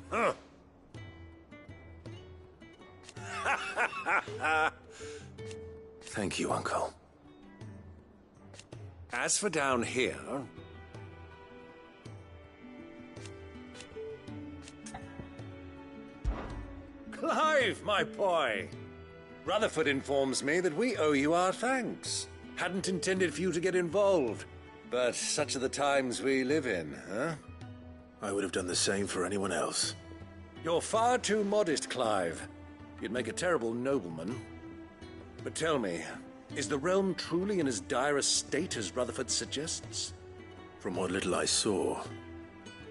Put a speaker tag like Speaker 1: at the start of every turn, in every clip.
Speaker 1: Huh.
Speaker 2: Thank you, Uncle.
Speaker 1: As for down here... Clive, my boy! Rutherford informs me that we owe you our thanks. Hadn't intended for you to get involved, but such are the times we live in, huh?
Speaker 2: I would have done the same for anyone else.
Speaker 1: You're far too modest, Clive. You'd make a terrible nobleman. But tell me, is the realm truly in as dire a state as Rutherford suggests?
Speaker 2: From what little I saw,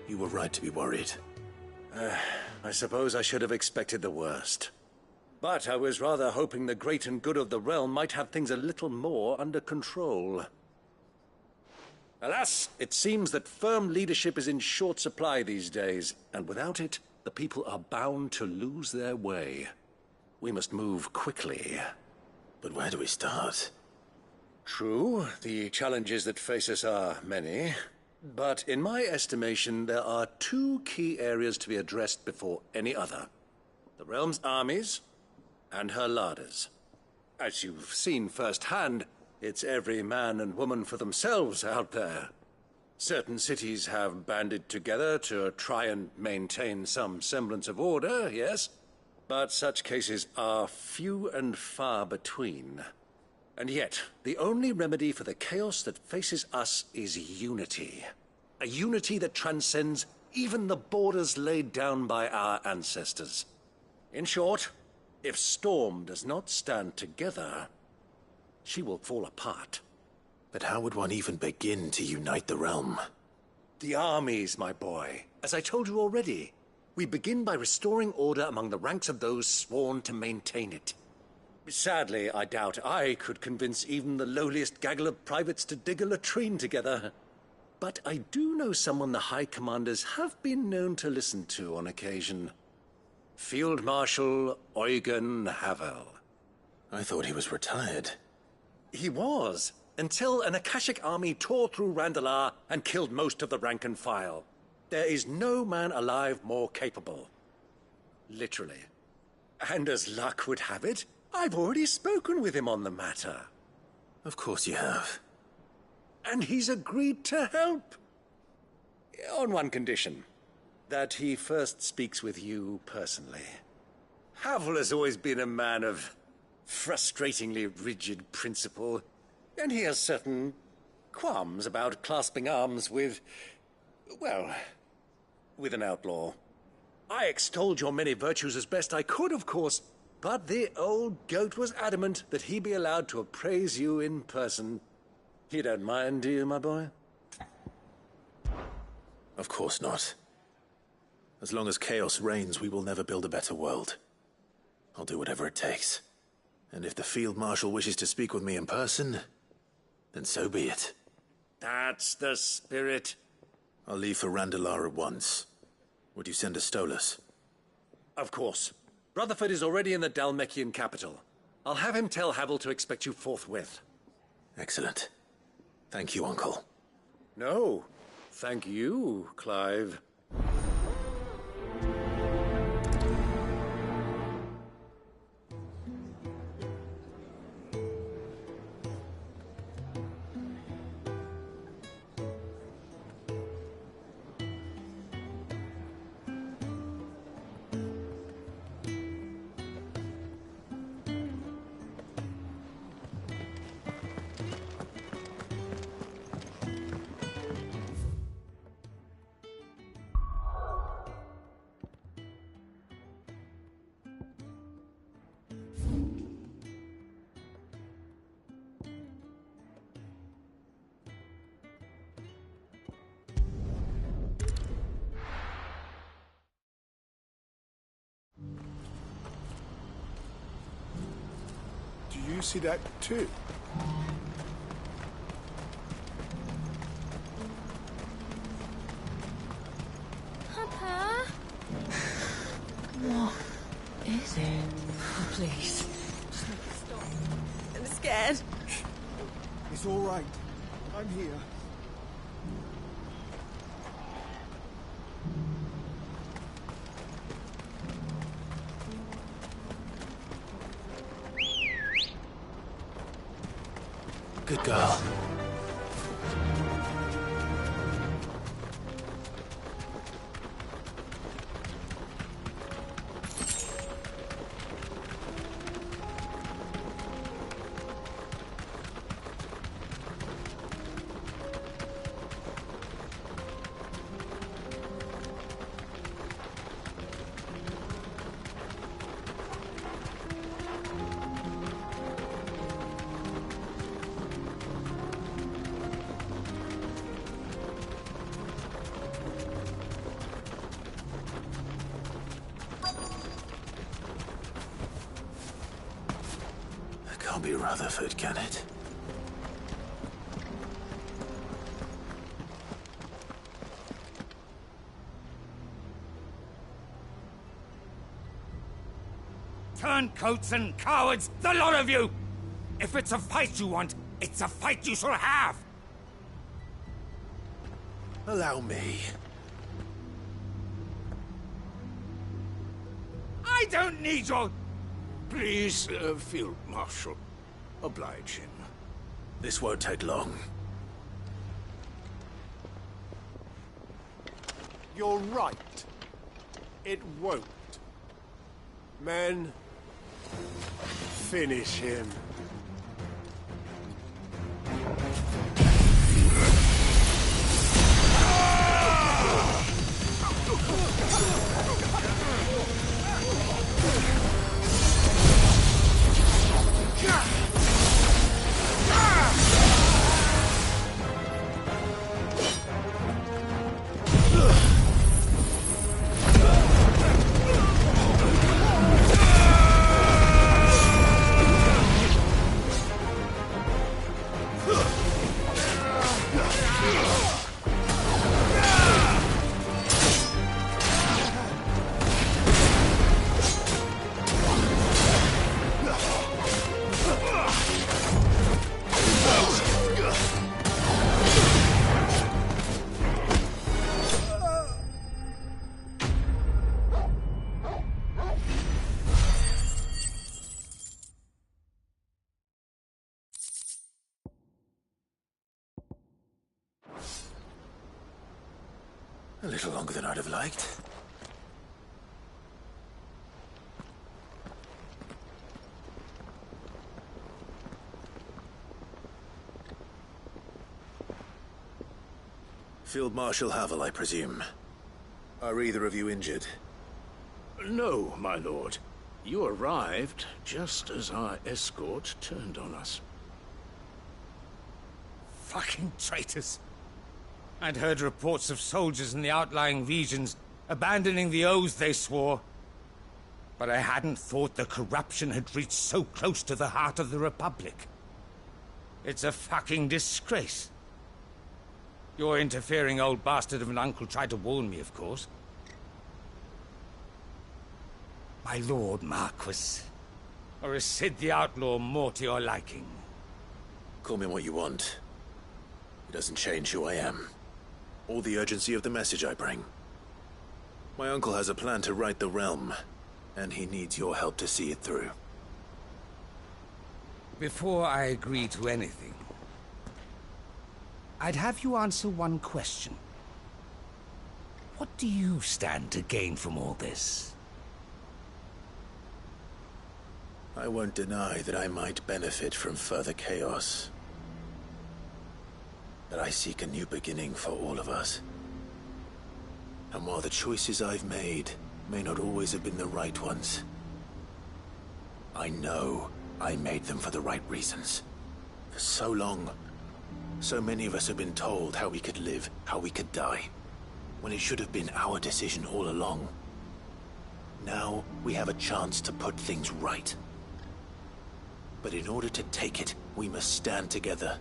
Speaker 2: you were right to be worried.
Speaker 1: I suppose I should have expected the worst. But I was rather hoping the great and good of the realm might have things a little more under control. Alas, it seems that firm leadership is in short supply these days, and without it, the people are bound to lose their way. We must move quickly.
Speaker 2: But where do we start?
Speaker 1: True, the challenges that face us are many, but in my estimation, there are two key areas to be addressed before any other. The realm's armies and her larders. As you've seen firsthand, it's every man and woman for themselves out there. Certain cities have banded together to try and maintain some semblance of order, yes, but such cases are few and far between. And yet, the only remedy for the chaos that faces us is unity. A unity that transcends even the borders laid down by our ancestors. In short, if Storm does not stand together, she will fall apart.
Speaker 2: But how would one even begin to unite the realm?
Speaker 1: The armies, my boy. As I told you already, we begin by restoring order among the ranks of those sworn to maintain it. Sadly, I doubt I could convince even the lowliest gaggle of privates to dig a latrine together. But I do know someone the High Commanders have been known to listen to on occasion. Field Marshal Eugen Havel.
Speaker 2: I thought he was retired.
Speaker 1: He was, until an Akashic army tore through Randalar and killed most of the rank and file. There is no man alive more capable. Literally. And as luck would have it, I've already spoken with him on the matter.
Speaker 2: Of course you have.
Speaker 1: And he's agreed to help. On one condition. That he first speaks with you personally. Havel has always been a man of frustratingly rigid principle, and he has certain qualms about clasping arms with, well, with an outlaw. I extolled your many virtues as best I could, of course, but the old goat was adamant that he be allowed to appraise you in person. You don't mind, do you, my boy?
Speaker 2: Of course not. As long as chaos reigns, we will never build a better world. I'll do whatever it takes. And if the Field Marshal wishes to speak with me in person, then so be it.
Speaker 1: That's the spirit.
Speaker 2: I'll leave for Randalar at once. Would you send a Stolas?
Speaker 1: Of course. Rutherford is already in the Dalmekian capital. I'll have him tell Havel to expect you forthwith.
Speaker 2: Excellent. Thank you, Uncle.
Speaker 1: No, thank you, Clive.
Speaker 3: Do you see that too?
Speaker 4: Papa? What is it? Oh, please. Just make it stop. I'm scared.
Speaker 3: It's all right. I'm here.
Speaker 2: Good girl. Can't be Rutherford, can it?
Speaker 5: Turncoats and cowards, the lot of you! If it's a fight you want, it's a fight you shall have!
Speaker 2: Allow me.
Speaker 5: I don't need your...
Speaker 6: Please, Field Marshal, oblige him.
Speaker 2: This won't take long.
Speaker 3: You're right. It won't. Men, finish him.
Speaker 2: A little longer than I'd have liked. Field Marshal Havel, I presume. Are either of you injured?
Speaker 6: No, my lord. You arrived just as our escort turned on us.
Speaker 5: Fucking traitors! I'd heard reports of soldiers in the outlying regions abandoning the oaths they swore. But I hadn't thought the corruption had reached so close to the heart of the Republic. It's a fucking disgrace. Your interfering old bastard of an uncle tried to warn me, of course. My lord Marquis. Or is Sid the Outlaw more to your liking?
Speaker 2: Call me what you want. It doesn't change who I am, or the urgency of the message I bring. My uncle has a plan to right the realm, and he needs your help to see it through.
Speaker 5: Before I agree to anything, I'd have you answer one question. What do you stand to gain from all this?
Speaker 2: I won't deny that I might benefit from further chaos. But I seek a new beginning for all of us. And while the choices I've made may not always have been the right ones, I know I made them for the right reasons. For so long, so many of us have been told how we could live, how we could die, when it should have been our decision all along. Now we have a chance to put things right. But in order to take it, we must stand together.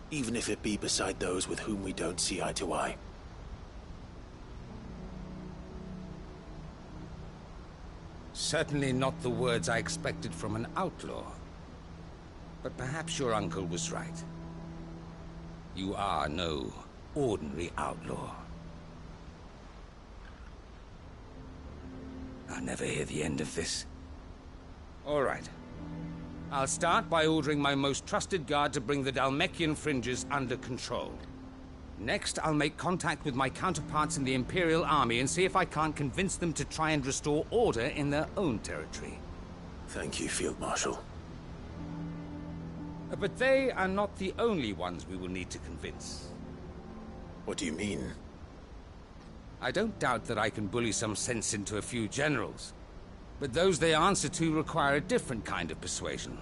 Speaker 2: Even if it be beside those with whom we don't see eye to eye.
Speaker 5: Certainly not the words I expected from an outlaw. But perhaps your uncle was right. You are no ordinary outlaw. I'll never hear the end of this. All right. I'll start by ordering my most trusted guard to bring the Dalmekian fringes under control. Next, I'll make contact with my counterparts in the Imperial Army and see if I can't convince them to try and restore order in their own territory.
Speaker 2: Thank you, Field Marshal.
Speaker 5: But they are not the only ones we will need to convince.
Speaker 2: What do you mean?
Speaker 5: I don't doubt that I can bully some sense into a few generals, but those they answer to require a different kind of persuasion.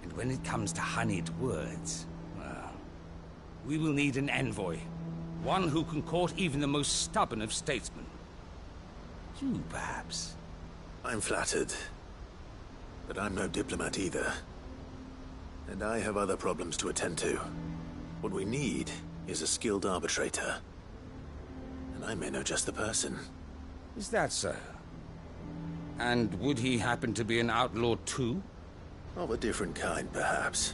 Speaker 5: And when it comes to honeyed words, well, we will need an envoy. One who can court even the most stubborn of statesmen. You, perhaps.
Speaker 2: I'm flattered. But I'm no diplomat either. And I have other problems to attend to. What we need is a skilled arbitrator. And I may know just the person.
Speaker 5: Is that so? And would he happen to be an outlaw too?
Speaker 2: Of a different kind, perhaps.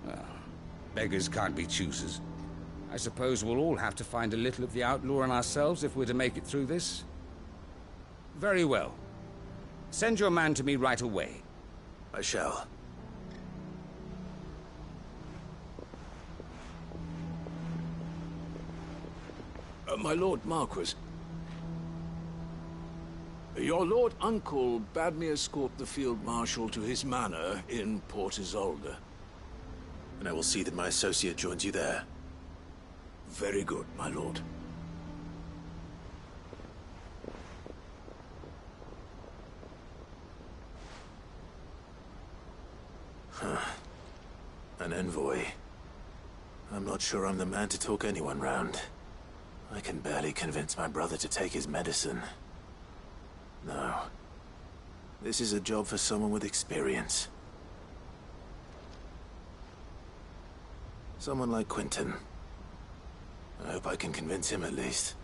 Speaker 5: Well, beggars can't be choosers. I suppose we'll all have to find a little of the outlaw in ourselves if we're to make it through this. Very well. Send your man to me right away.
Speaker 2: I shall.
Speaker 6: My Lord Marquis. Your Lord Uncle bade me escort the Field Marshal to his manor in Port Isolde.
Speaker 2: And I will see that my associate joins you there.
Speaker 6: Very good, my lord.
Speaker 2: An envoy. I'm not sure I'm the man to talk anyone round. I can barely convince my brother to take his medicine. No. This is a job for someone with experience. Someone like Quentin. I hope I can convince him at least.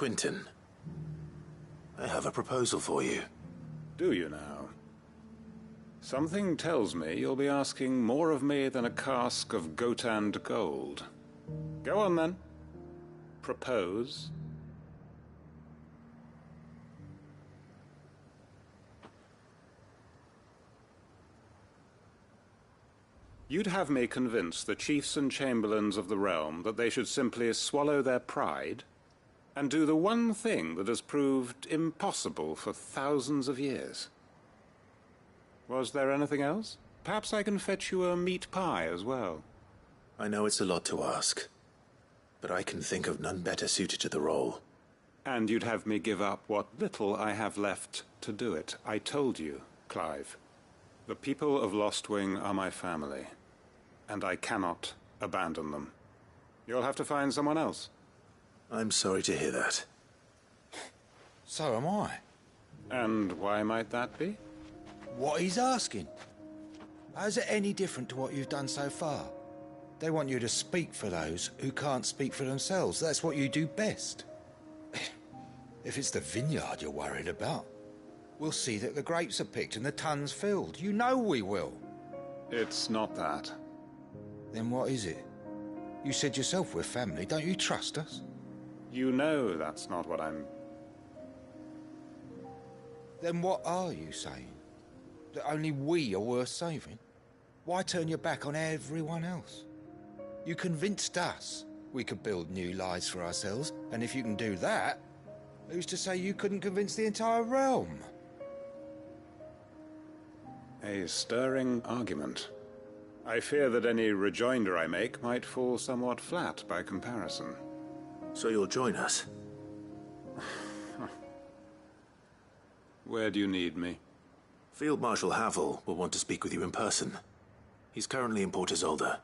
Speaker 2: Quentin, I have a proposal for you.
Speaker 7: Do you now? Something tells me you'll be asking more of me than a cask of Gotand gold. Go on, then. Propose. You'd have me convince the chiefs and chamberlains of the realm that they should simply swallow their pride and do the one thing that has proved impossible for thousands of years. Was there anything else? Perhaps I can fetch you a meat pie as well.
Speaker 2: I know it's a lot to ask, but I can think of none better suited to the role.
Speaker 7: And you'd have me give up what little I have left to do it. I told you, Clive. The people of Lostwing are my family, and I cannot abandon them. You'll have to find someone else.
Speaker 2: I'm sorry to hear that.
Speaker 8: So am I.
Speaker 7: And why might that be?
Speaker 8: What he's asking. How's it any different to what you've done so far? They want you to speak for those who can't speak for themselves. That's what you do best. If it's the vineyard you're worried about, we'll see that the grapes are picked and the tons filled. You know we will.
Speaker 7: It's not that.
Speaker 8: Then what is it? You said yourself we're family. Don't you trust us?
Speaker 7: You know that's not what I'm...
Speaker 8: Then what are you saying? That only we are worth saving? Why turn your back on everyone else? You convinced us we could build new lives for ourselves, and if you can do that, who's to say you couldn't convince the entire realm?
Speaker 7: A stirring argument. I fear that any rejoinder I make might fall somewhat flat by comparison.
Speaker 2: So you'll join us?
Speaker 7: Where do you need me?
Speaker 2: Field Marshal Havel will want to speak with you in person. He's currently in Port Isolde.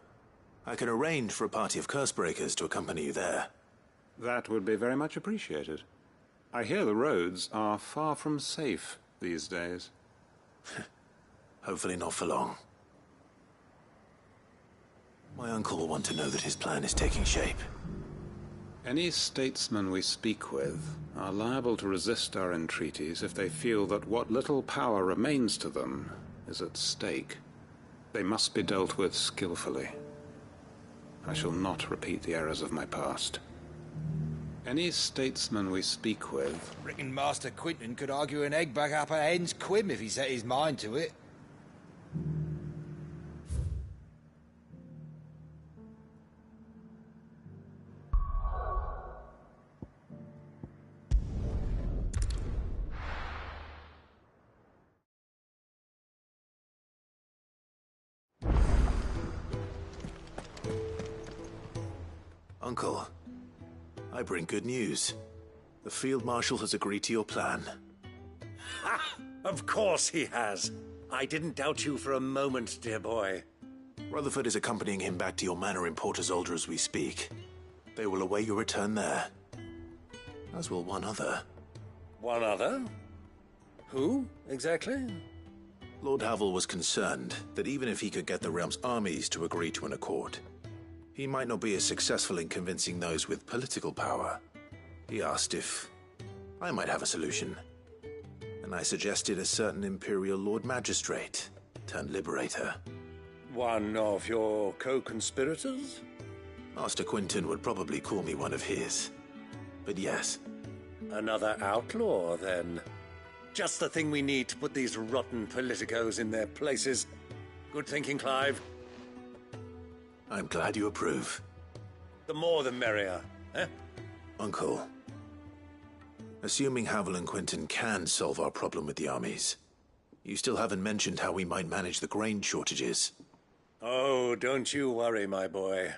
Speaker 2: I can arrange for a party of Cursebreakers to accompany you there.
Speaker 7: That would be very much appreciated. I hear the roads are far from safe these days.
Speaker 2: Hopefully not for long. My uncle will want to know that his plan is taking shape.
Speaker 7: Any statesmen we speak with are liable to resist our entreaties if they feel that what little power remains to them is at stake. They must be dealt with skillfully. I shall not repeat the errors of my past. Any statesman we speak with...
Speaker 8: Reckon Master Quinton could argue an egg back up a hen's quim if he set his mind to it.
Speaker 2: Uncle, I bring good news. The Field Marshal has agreed to your plan.
Speaker 1: Ha! Of course he has. I didn't doubt you for a moment, dear boy.
Speaker 2: Rutherford is accompanying him back to your manor in Port Isolde as we speak. They will await your return there. As will one other.
Speaker 1: One other? Who, exactly?
Speaker 2: Lord Havel was concerned that even if he could get the realm's armies to agree to an accord, he might not be as successful in convincing those with political power. He asked if I might have a solution, and I suggested a certain Imperial Lord Magistrate turned Liberator.
Speaker 1: One of your co-conspirators?
Speaker 2: Master Quinton would probably call me one of his, but yes.
Speaker 1: Another outlaw, then. Just the thing we need to put these rotten politicos in their places. Good thinking, Clive.
Speaker 2: I'm glad you approve.
Speaker 1: The more the merrier, eh?
Speaker 2: Uncle, assuming Havel and Quinton can solve our problem with the armies, you still haven't mentioned how we might manage the grain shortages.
Speaker 1: Oh, don't you worry, my boy.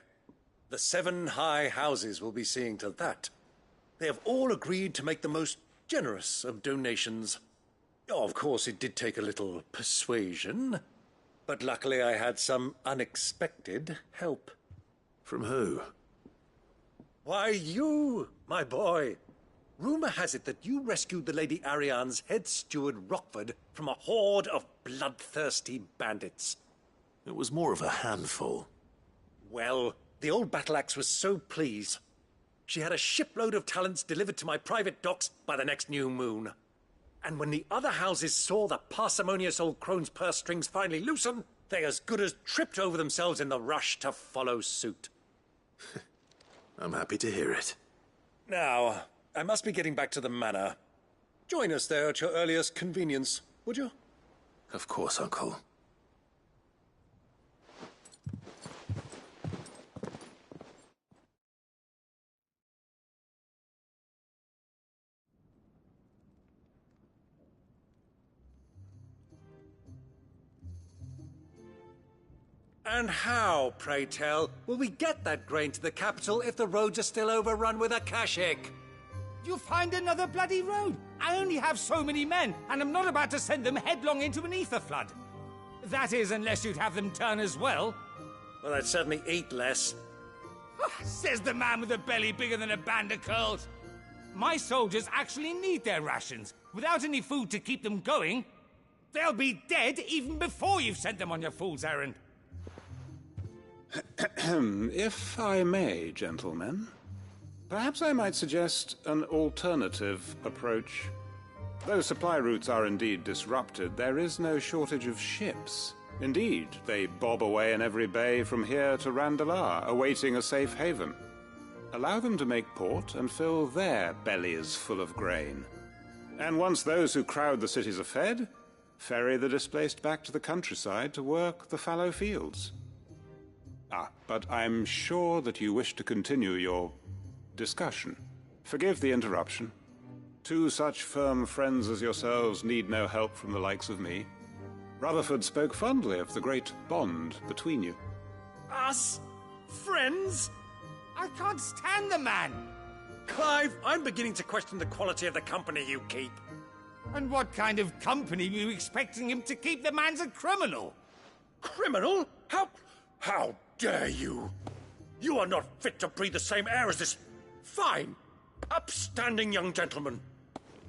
Speaker 1: The 7 high houses will be seeing to that. They have all agreed to make the most generous of donations. Oh, of course, it did take a little persuasion. But luckily I had some unexpected help.
Speaker 2: From who?
Speaker 1: Why, you, my boy. Rumor has it that you rescued the Lady Ariane's head steward Rockford from a horde of bloodthirsty bandits.
Speaker 2: It was more of a handful.
Speaker 1: Well, the old battle-axe was so pleased. She had a shipload of talents delivered to my private docks by the next new moon. And when the other houses saw the parsimonious old crone's purse strings finally loosen, they as good as tripped over themselves in the rush to follow suit.
Speaker 2: I'm happy to hear it.
Speaker 1: Now, I must be getting back to the manor. Join us there at your earliest convenience, would you?
Speaker 2: Of course, Uncle.
Speaker 1: And how, pray tell, will we get that grain to the capital if the roads are still overrun with Akashic?
Speaker 5: You'll find another bloody road. I only have so many men, and I'm not about to send them headlong into an ether flood. That is, unless you'd have them turn as well.
Speaker 1: Well, I'd certainly eat less.
Speaker 5: Says the man with a belly bigger than a band of curls. My soldiers actually need their rations. Without any food to keep them going, they'll be dead even before you've sent them on your fool's errand.
Speaker 7: If I may, gentlemen, perhaps I might suggest an alternative approach. Though supply routes are indeed disrupted, there is no shortage of ships. Indeed, they bob away in every bay from here to Randalar, awaiting a safe haven. Allow them to make port and fill their bellies full of grain. And once those who crowd the cities are fed, ferry the displaced back to the countryside to work the fallow fields. But I'm sure that you wish to continue your discussion. Forgive the interruption. Two such firm friends as yourselves need no help from the likes of me. Rutherford spoke fondly of the great bond between you.
Speaker 5: Us? Friends? I can't stand the man!
Speaker 1: Clive, I'm beginning to question the quality of the company you keep.
Speaker 5: And what kind of company were you expecting him to keep? The man's a criminal!
Speaker 1: Criminal? How dare you? You are not fit to breathe the same air as this fine, upstanding young gentleman.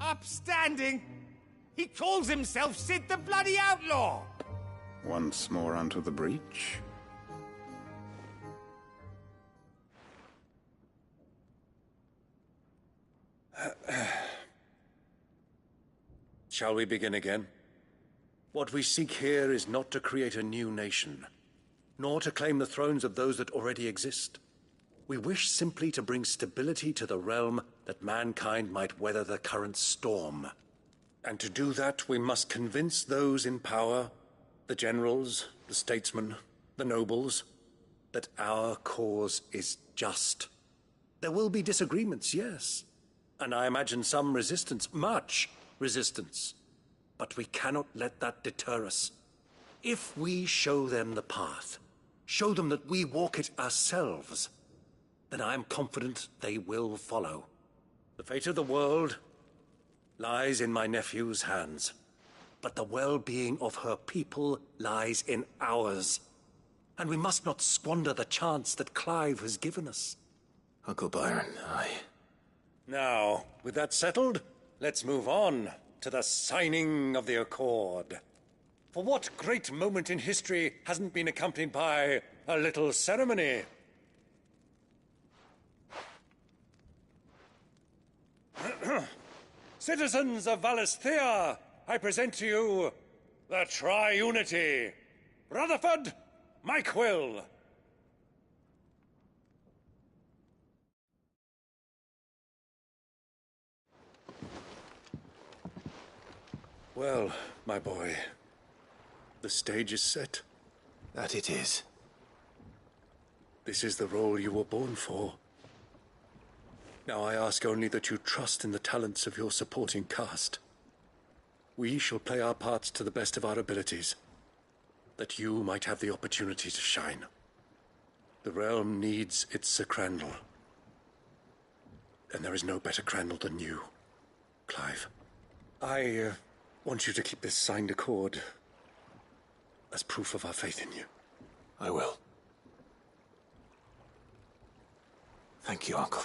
Speaker 5: Upstanding? He calls himself Sid the Bloody Outlaw!
Speaker 7: Once more unto the breach.
Speaker 1: Shall we begin again? What we seek here is not to create a new nation, nor to claim the thrones of those that already exist. We wish simply to bring stability to the realm that mankind might weather the current storm. And to do that, we must convince those in power, the generals, the statesmen, the nobles, that our cause is just. There will be disagreements, yes, and I imagine some resistance, much resistance. But we cannot let that deter us. If we show them the path, show them that we walk it ourselves, then I am confident they will follow. The fate of the world lies in my nephew's hands, but the well-being of her people lies in ours. And we must not squander the chance that Clive has given us.
Speaker 2: Uncle Byron,
Speaker 1: Now, with that settled, let's move on to the signing of the Accord. For what great moment in history hasn't been accompanied by a little ceremony? Citizens of Valisthea, I present to you the Triunity. Rutherford, Mike Will. Well, my boy, the stage is set.
Speaker 2: that it is.
Speaker 1: This is the role you were born for. Now I ask only that you trust in the talents of your supporting cast. We shall play our parts to the best of our abilities, that you might have the opportunity to shine. The realm needs its Sir Crandall. And there is no better Crandall than you, Clive. I want you to keep this signed accord as proof of our faith in you.
Speaker 2: I will. Thank you, Uncle.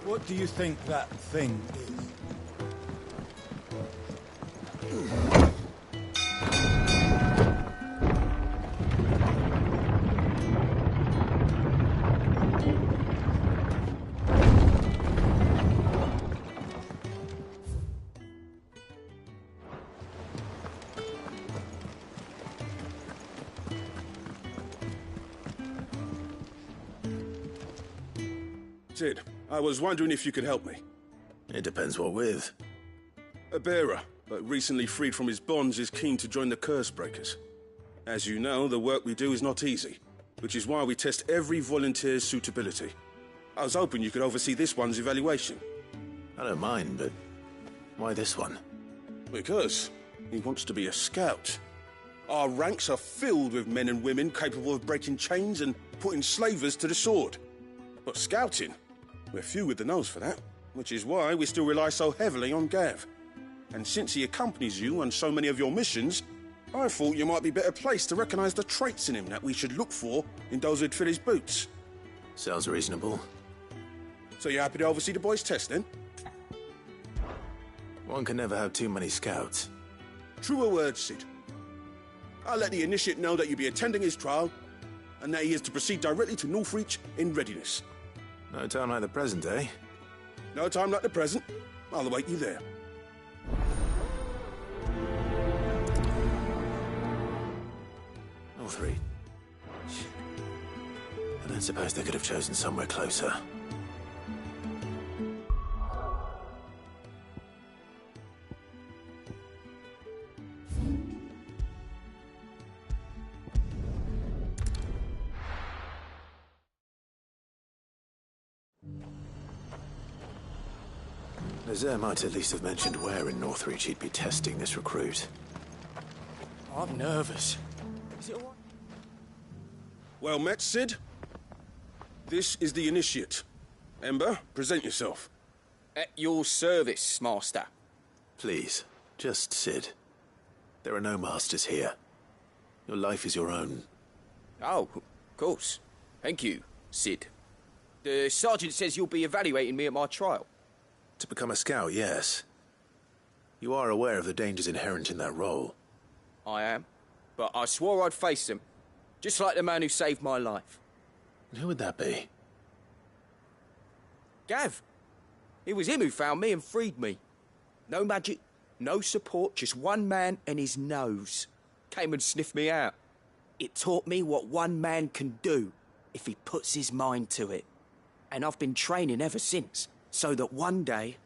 Speaker 3: What do you think that thing is?
Speaker 9: Sid, I was wondering if you could help me.
Speaker 2: It depends what with.
Speaker 9: A bearer, but recently freed from his bonds, is keen to join the Curse Breakers. As you know, the work we do is not easy, which is why we test every volunteer's suitability. I was hoping you could oversee this one's evaluation.
Speaker 2: I don't mind, but why this one?
Speaker 9: Because he wants to be a scout. Our ranks are filled with men and women capable of breaking chains and putting slavers to the sword. But scouting? We're few with the nose for that, which is why we still rely so heavily on Gav. And since he accompanies you on so many of your missions, I thought you might be better placed to recognize the traits in him that we should look for in those who'd fill his boots.
Speaker 2: Sounds reasonable.
Speaker 9: So you're happy to oversee the boys' test, then?
Speaker 2: One can never have too many scouts.
Speaker 9: Truer words, Sid. I'll let the initiate know that you'll be attending his trial, and that he is to proceed directly to Northreach in readiness.
Speaker 2: No time like the present, eh?
Speaker 9: No time like the present. I'll await you there.
Speaker 2: Northreach. I don't suppose they could have chosen somewhere closer. Nazaire might at least have mentioned where in Northreach he'd be testing this recruit.
Speaker 6: I'm nervous. Is it all right?
Speaker 9: Well met, Sid. This is the initiate. Ember, present yourself.
Speaker 10: At your service, Master.
Speaker 2: Please, just Sid. There are no masters here. Your life is your own.
Speaker 10: Oh, of course. Thank you, Sid. The sergeant says you'll be evaluating me at my trial.
Speaker 2: To become a scout, yes. You are aware of the dangers inherent in that role.
Speaker 10: I am. But I swore I'd face them. Just like the man who saved my life.
Speaker 2: And who would that be?
Speaker 10: Gav. It was him who found me and freed me. No magic, no support, just one man and his nose. Came and sniffed me out. It taught me what one man can do if he puts his mind to it. And I've been training ever since, so that one day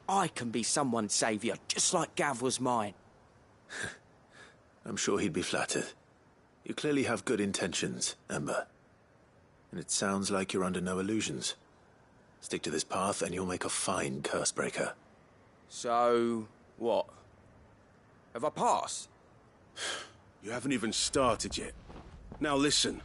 Speaker 10: I can be someone's saviour, just like Gav was mine.
Speaker 2: I'm sure he'd be flattered. You clearly have good intentions, Ember. And it sounds like you're under no illusions. Stick to this path and you'll make a fine cursebreaker.
Speaker 10: So, what? Have I passed?
Speaker 9: You haven't even started yet. Now listen.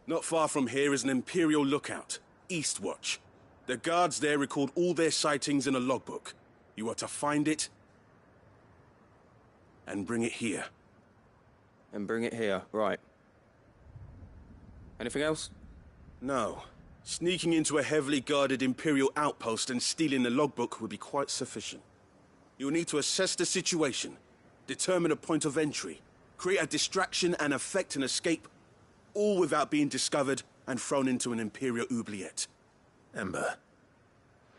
Speaker 9: Not far from here is an Imperial lookout, Eastwatch. The guards there record all their sightings in a logbook. You are to find it and bring it here.
Speaker 10: And bring it here, right. Anything else?
Speaker 9: No. Sneaking into a heavily guarded Imperial outpost and stealing the logbook would be quite sufficient. You'll need to assess the situation, determine a point of entry, create a distraction and effect an escape, all without being discovered and thrown into an Imperial oubliette.
Speaker 2: Ember,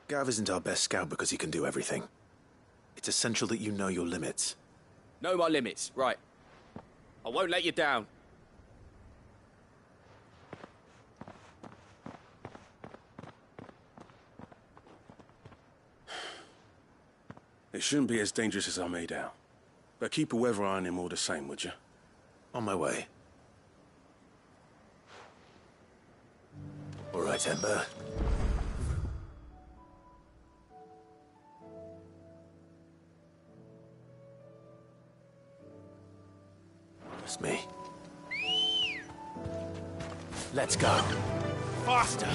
Speaker 2: Gav isn't our best scout because he can do everything. It's essential that you know your limits.
Speaker 10: Know my limits, right. I won't let you down.
Speaker 9: It shouldn't be as dangerous as I made out. But keep a weather eye on him all the same, would you?
Speaker 2: On my way. All right, Ember. It's me. Let's go.
Speaker 6: Faster!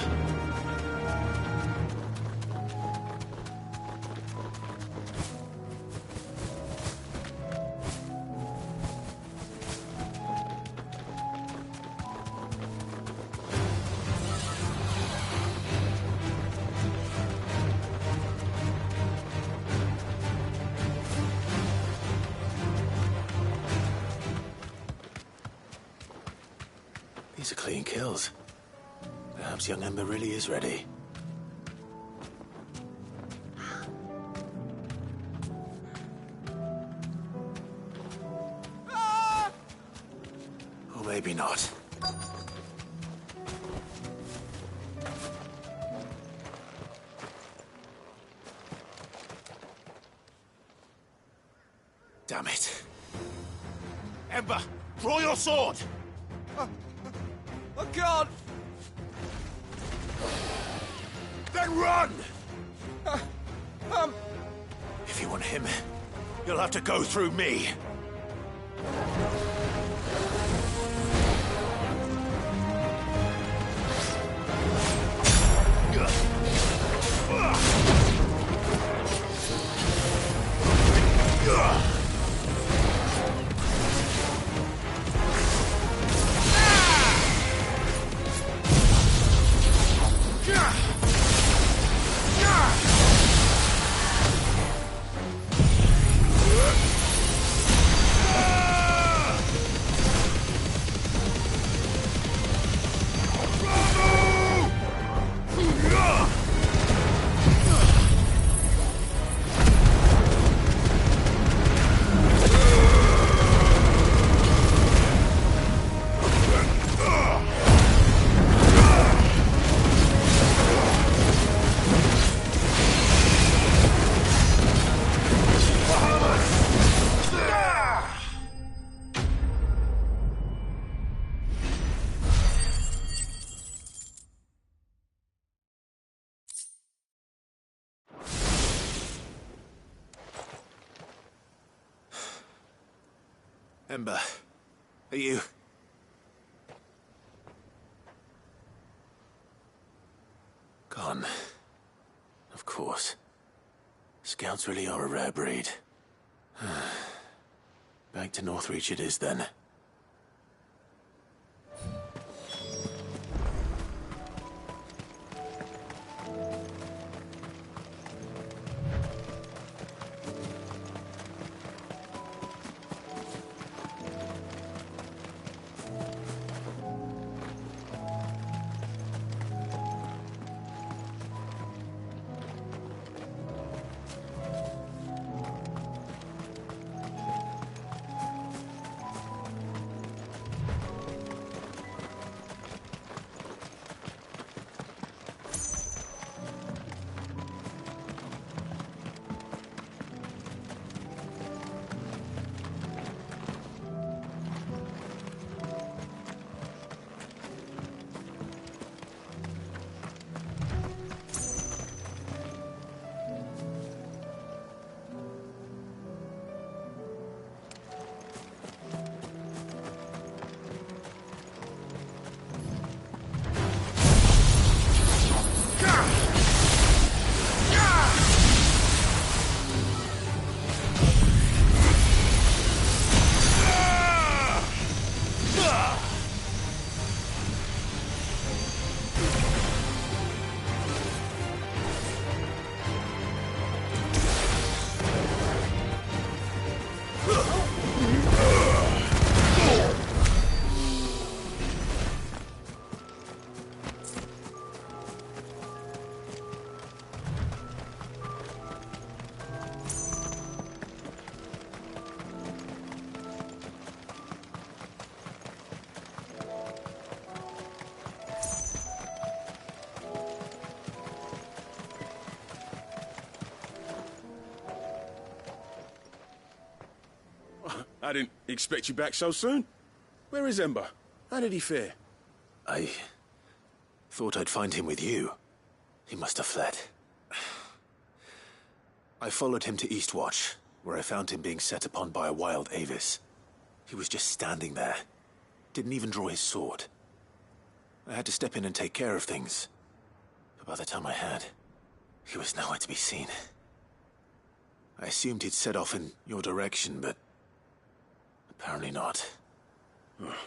Speaker 2: These are clean kills. Perhaps young Ember really is ready. Or maybe not. Damn it.
Speaker 6: Ember, draw your sword!
Speaker 10: I can't!
Speaker 6: Then run!
Speaker 2: If you want him, you'll have to go through me. Ember, are you... Gone. Of course. Scouts really are a rare breed. Back to Northreach it is, then.
Speaker 9: I didn't expect you back so soon. Where is Ember? How did he fare?
Speaker 2: I thought I'd find him with you. He must have fled. I followed him to Eastwatch, where I found him being set upon by a wild Avis. He was just standing there. Didn't even draw his sword. I had to step in and take care of things. But by the time I had, he was nowhere to be seen. I assumed he'd set off in your direction, but apparently not.
Speaker 9: Oh,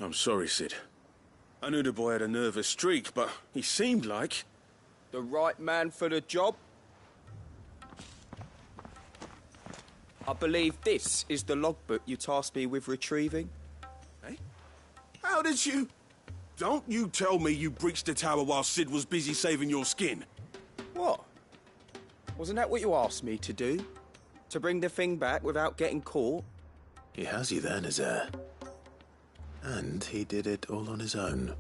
Speaker 9: I'm sorry, Sid. I knew the boy had a nervous streak, but he seemed like...
Speaker 10: The right man for the job? I believe this is the logbook you tasked me with retrieving.
Speaker 9: Eh? How did you... Don't you tell me you breached the tower while Sid was busy saving your skin.
Speaker 10: What? Wasn't that what you asked me to do? To bring the thing back without getting caught?
Speaker 2: He has you then, his heir. And he did it all on his own.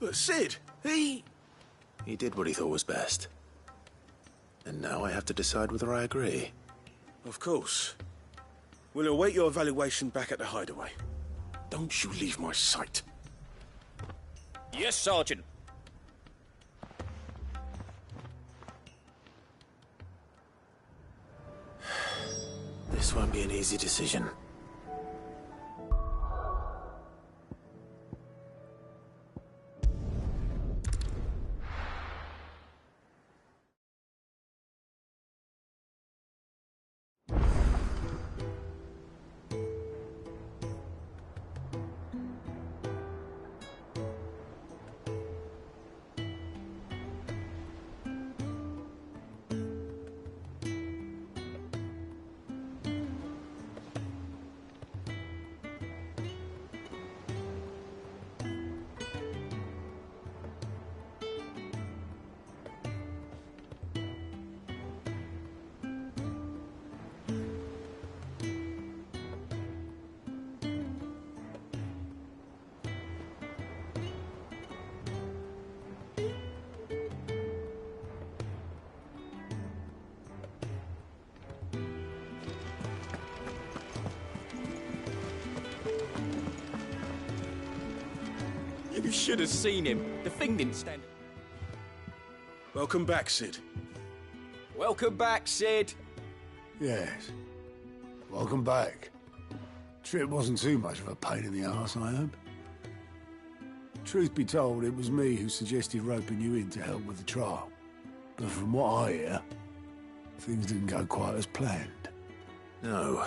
Speaker 9: But Sid, he
Speaker 2: did what he thought was best. And now I have to decide whether I agree.
Speaker 9: Of course. We'll await your evaluation back at the hideaway. Don't you leave my sight.
Speaker 10: Yes, Sergeant.
Speaker 2: This won't be an easy decision.
Speaker 10: You should have seen him. The thing didn't stand...
Speaker 9: Welcome back, Sid.
Speaker 10: Welcome back, Sid.
Speaker 3: Yes. Welcome back.
Speaker 11: Trip wasn't too much of a pain in the arse, I hope. Truth be told, it was me who suggested roping you in to help with the trial. But from what I hear, things didn't go quite as planned.
Speaker 2: No,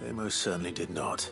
Speaker 2: they most certainly did not.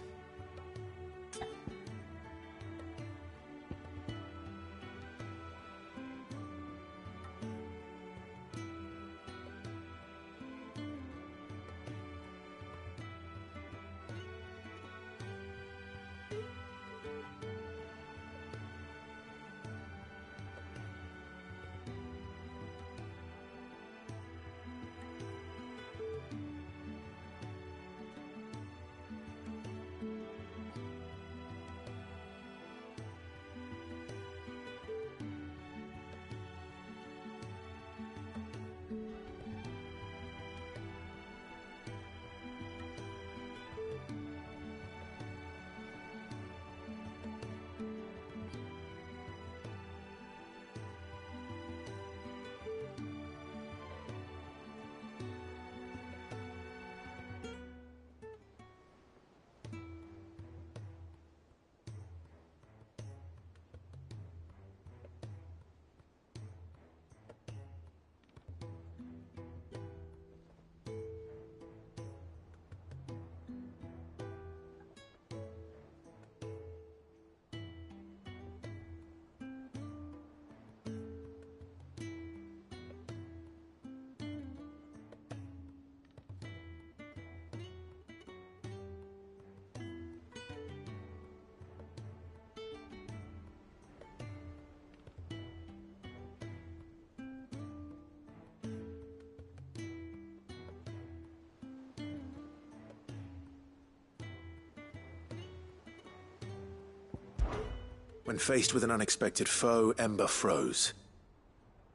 Speaker 2: When faced with an unexpected foe, Ember froze.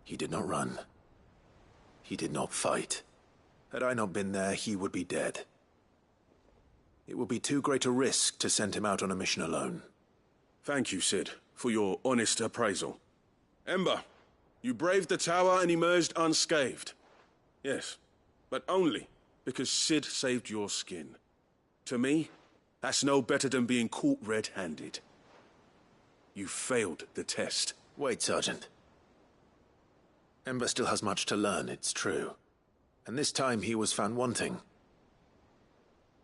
Speaker 2: He did not run. He did not fight. Had I not been there, he would be dead. It would be too great a risk to send him out on a mission alone.
Speaker 9: Thank you, Sid, for your honest appraisal. Ember, you braved the tower and emerged unscathed. Yes, but only because Sid saved your skin. To me, that's no better than being caught red-handed. You failed the test.
Speaker 2: Wait, Sergeant. Ember still has much to learn, it's true. And this time he was found wanting.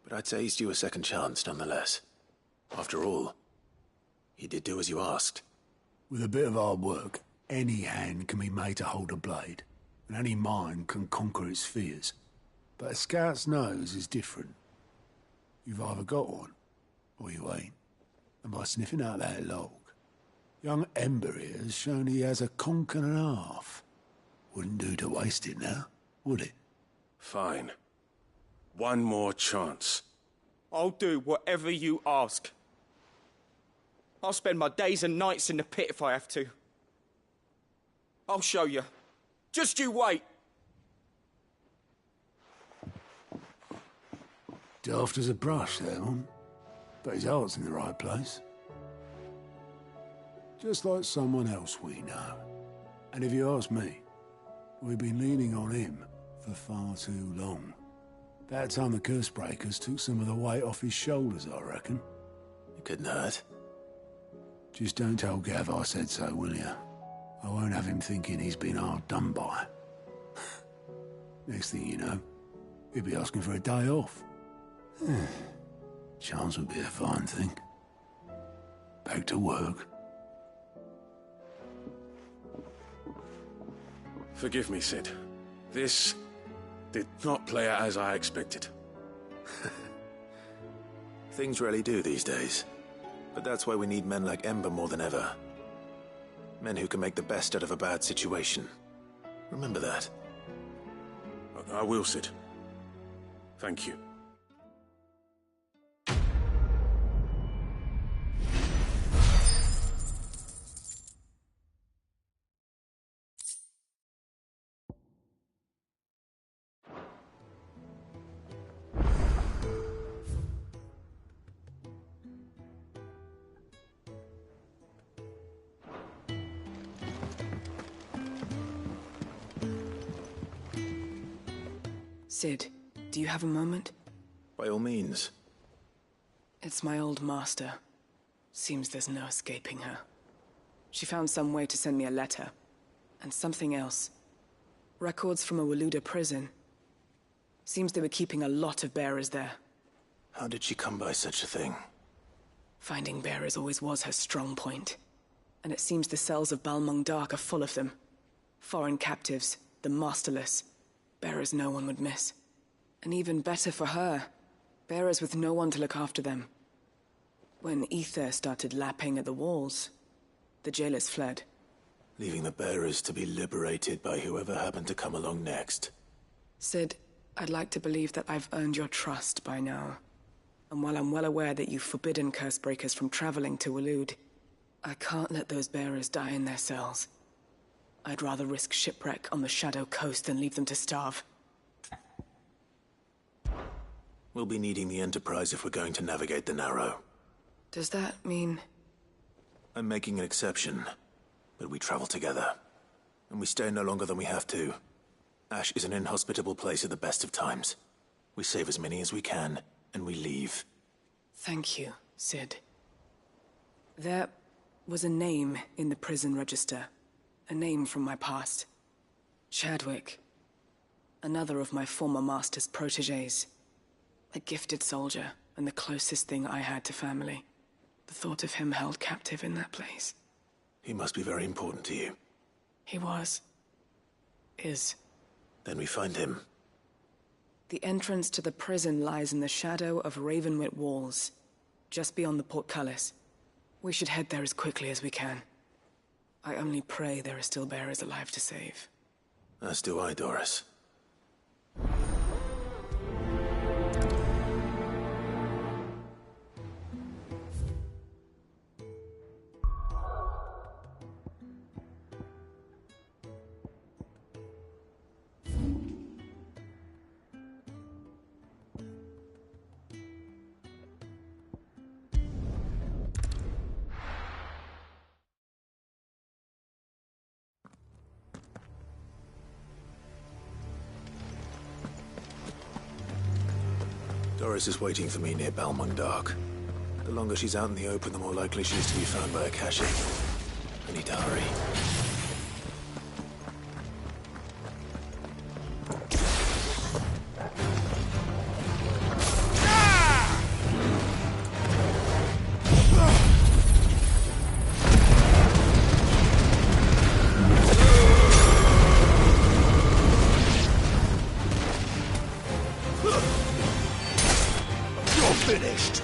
Speaker 2: But I'd say he's due a second chance, nonetheless. After all, he did do as you asked.
Speaker 11: With a bit of hard work, any hand can be made to hold a blade, and any mind can conquer its fears. But a scout's nose is different. You've either got one, or you ain't. And by sniffing out that log, young Ember here has shown he has a conk and a half. Wouldn't do to waste it now, would it?
Speaker 9: Fine. One more chance.
Speaker 10: I'll do whatever you ask. I'll spend my days and nights in the pit if I have to. I'll show you. Just you wait.
Speaker 11: Daft as a brush, that one. But his heart's in the right place. Just like someone else we know. And if you ask me, we've been leaning on him for far too long. That time the curse breakers took some of the weight off his shoulders, I reckon.
Speaker 2: It couldn't hurt.
Speaker 11: Just don't tell Gav I said so, will you? I won't have him thinking he's been hard done by. Next thing you know, he'll be asking for a day off. Chance would be a fine thing. Back to work.
Speaker 9: Forgive me, Sid. This did not play out as I expected.
Speaker 2: Things rarely do these days. But that's why we need men like Ember more than ever. Men who can make the best out of a bad situation. Remember that.
Speaker 9: I will, Sid. Thank you.
Speaker 12: Sid, do you have a moment?
Speaker 2: By all means.
Speaker 12: It's my old master. Seems there's no escaping her. She found some way to send me a letter. And something else. Records from a Waluda prison. Seems they were keeping a lot of bearers there.
Speaker 2: How did she come by such a thing?
Speaker 12: Finding bearers always was her strong point. And it seems the cells of Balmung Dark are full of them. Foreign captives, the masterless. Bearers no one would miss. And even better for her, bearers with no one to look after them. When ether started lapping at the walls, the jailers fled.
Speaker 2: Leaving the bearers to be liberated by whoever happened to come along next.
Speaker 12: Sid, I'd like to believe that I've earned your trust by now. And while I'm well aware that you've forbidden Cursebreakers from traveling to Waloed, I can't let those bearers die in their cells. I'd rather risk shipwreck on the Shadow Coast than leave them to starve.
Speaker 2: We'll be needing the Enterprise if we're going to navigate the Narrow.
Speaker 12: Does that mean...
Speaker 2: I'm making an exception, but we travel together. And we stay no longer than we have to. Ash is an inhospitable place at the best of times. We save as many as we can, and we leave.
Speaker 12: Thank you, Sid. There was a name in the prison register. A name from my past. Chadwick. Another of my former master's protégés. A gifted soldier, and the closest thing I had to family. The thought of him held captive in that place.
Speaker 2: He must be very important to you.
Speaker 12: He was. Is.
Speaker 2: Then we find him.
Speaker 12: The entrance to the prison lies in the shadow of Ravenwit Walls, just beyond the portcullis. We should head there as quickly as we can. I only pray there are still bearers alive to save.
Speaker 2: As do I, Doris. Doris is waiting for me near Balmung Dark. The longer she's out in the open, the more likely she is to be found by Akashi. I need to hurry.
Speaker 9: Finished.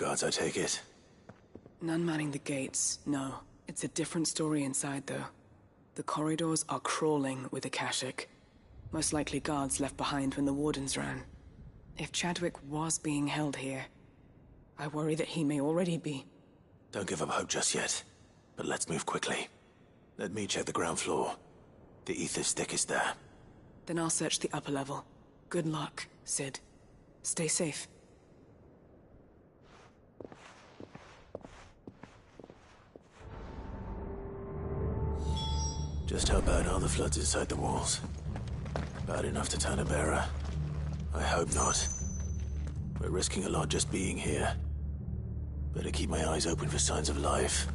Speaker 2: guards, I take it?
Speaker 12: None manning the gates, no. It's a different story inside, though. The corridors are crawling with Akashic. Most likely guards left behind when the Wardens ran. If Chadwick was being held here, I worry that he may already be.
Speaker 2: Don't give up hope just yet, but let's move quickly. Let me check the ground floor. The ether stick is there.
Speaker 12: Then I'll search the upper level. Good luck, Sid. Stay safe.
Speaker 2: Just how bad are the floods inside the walls? Bad enough to turn a bearer? I hope not. We're risking a lot just being here. Better keep my eyes open for signs of life.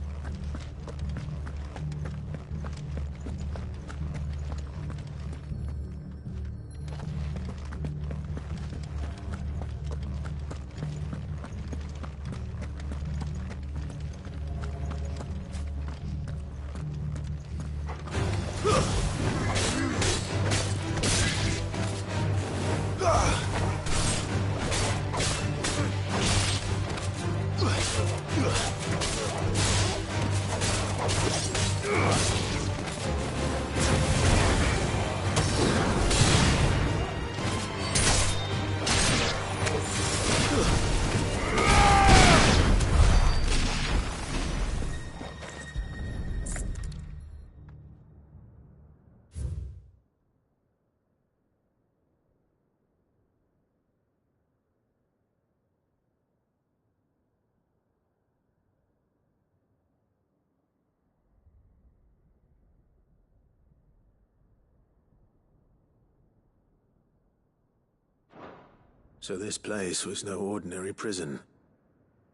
Speaker 2: So this place was no ordinary prison.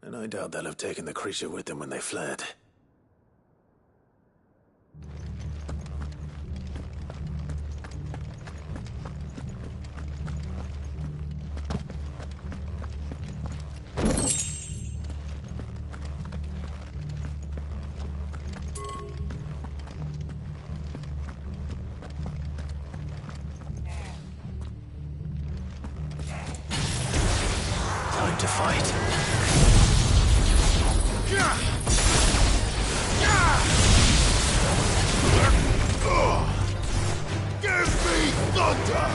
Speaker 2: And I doubt they'll have taken the creature with them when they fled. Time to fight.
Speaker 13: Give me thunder!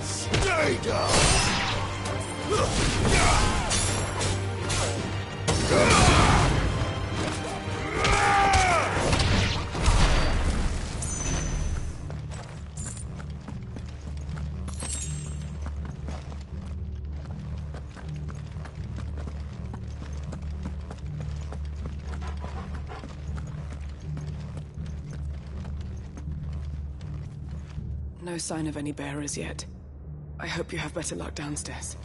Speaker 13: Stay down!
Speaker 12: No sign of any bearers yet. I hope you have better luck downstairs.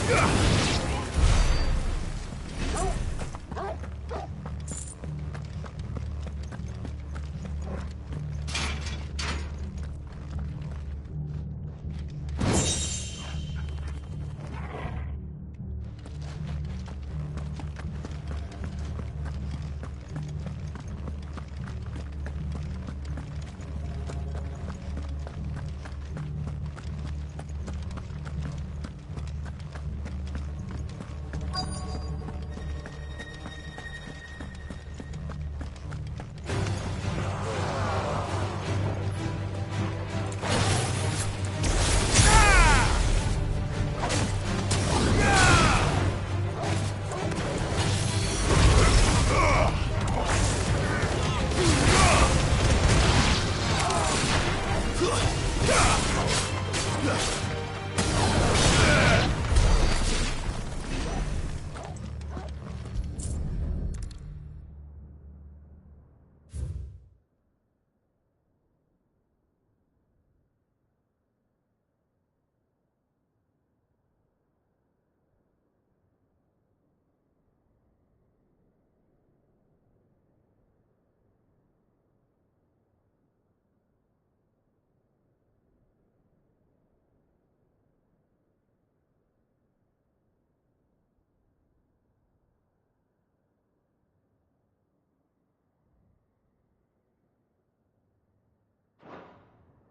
Speaker 13: Yeah!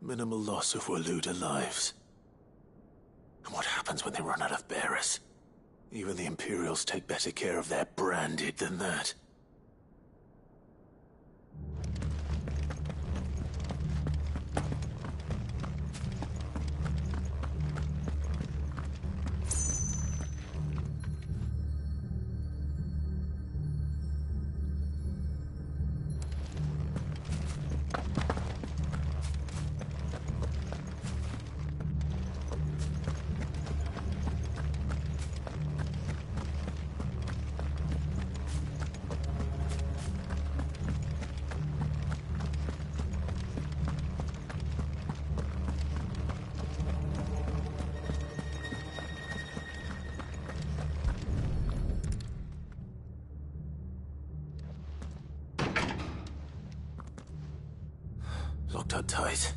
Speaker 2: Minimal loss if we're looted lives. And what happens when they run out of bearers? Even the Imperials take better care of their branded than that. Locked up tight.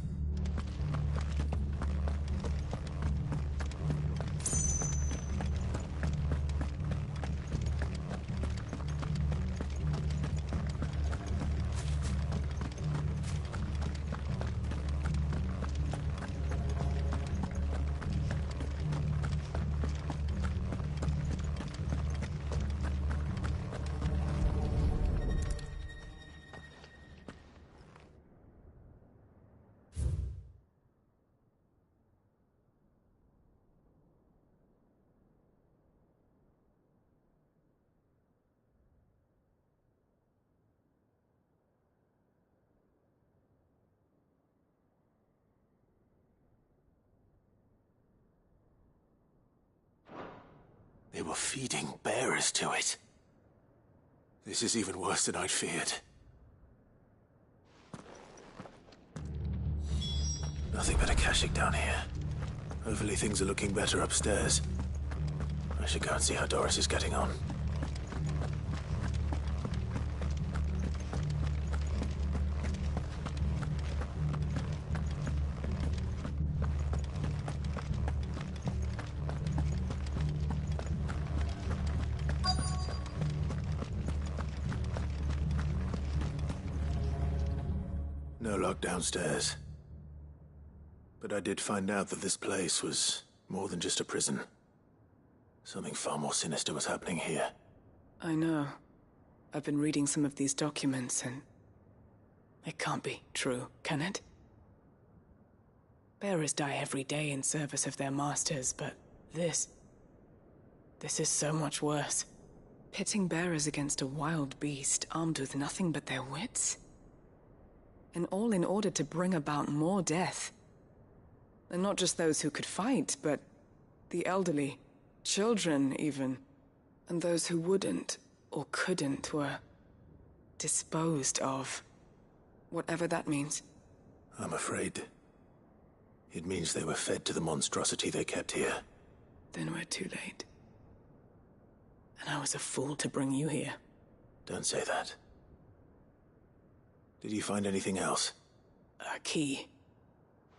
Speaker 2: They were feeding bearers to it. This is even worse than I'd feared. Nothing but a caching down here. Hopefully things are looking better upstairs. I should go and see how Doris is getting on. No lock downstairs. But I did find out that this place was more than just a prison. Something far more sinister was happening here.
Speaker 12: I know. I've been reading some of these documents and... it can't be true, can it? Bearers die every day in service of their masters, but this is so much worse. Pitting bearers against a wild beast armed with nothing but their wits? And all in order to bring about more death. And not just those who could fight, but the elderly, children even. And those who wouldn't or couldn't were disposed of. Whatever that means.
Speaker 2: I'm afraid it means they were fed to the monstrosity they kept here.
Speaker 12: Then we're too late. And I was a fool to bring you here.
Speaker 2: Don't say that. Did you find anything else?
Speaker 12: A key.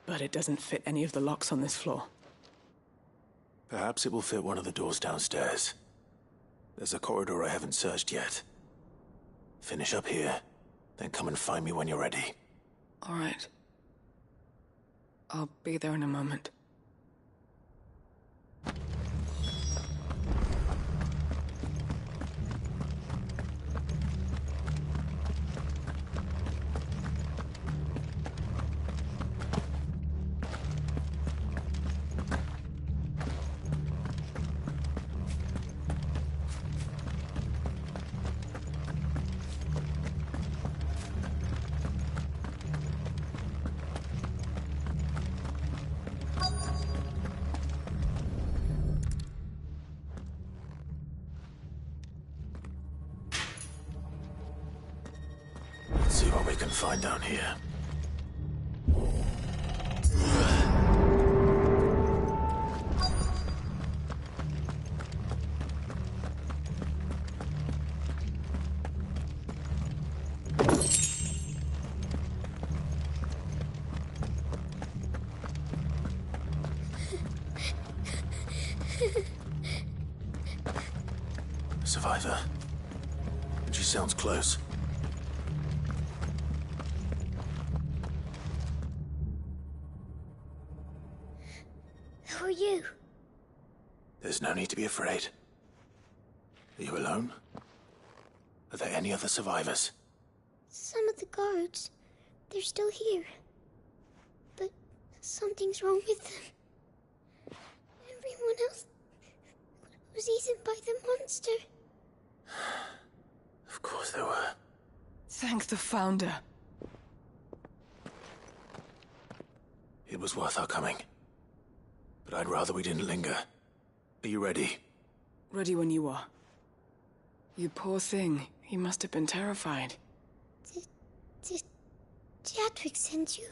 Speaker 12: But it doesn't fit any of the locks on this floor.
Speaker 2: Perhaps it will fit one of the doors downstairs. There's a corridor I haven't searched yet. Finish up here, then come and find me when you're ready.
Speaker 12: All right. I'll be there in a moment.
Speaker 2: Let's see what we can find down here. Survivor. She sounds close.
Speaker 14: Who are you?
Speaker 2: There's no need to be afraid. Are you alone? Are there any other survivors?
Speaker 14: Some of the guards. They're still here. But something's wrong with them. Everyone else was eaten by the monster.
Speaker 2: Of course there were.
Speaker 12: Thank the Founder.
Speaker 2: It was worth our coming. But I'd rather we didn't linger. Are you ready?
Speaker 12: Ready when you are. You poor thing. He must have been terrified.
Speaker 14: Did Chadwick send you?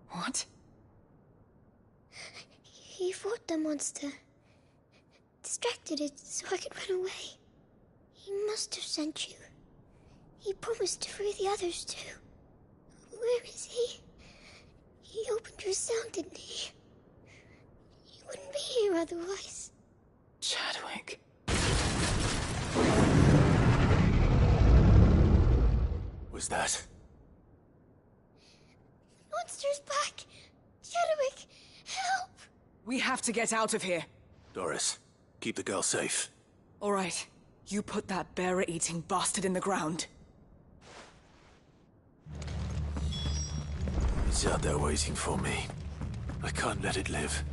Speaker 12: What?
Speaker 14: He fought the monster. Distracted it so I could run away. He must have sent you. He promised to free the others too. Where is he? He opened your cell, didn't he? He wouldn't be here otherwise.
Speaker 12: Chadwick.
Speaker 2: Was that?
Speaker 14: Monster's back! Chadwick, help!
Speaker 12: We have to get out of here.
Speaker 2: Doris, keep the girl safe.
Speaker 12: All right. You put that bearer-eating bastard in the ground.
Speaker 2: It's out there waiting for me. I can't let it live.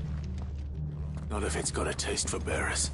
Speaker 2: Not if it's got a taste for bearers.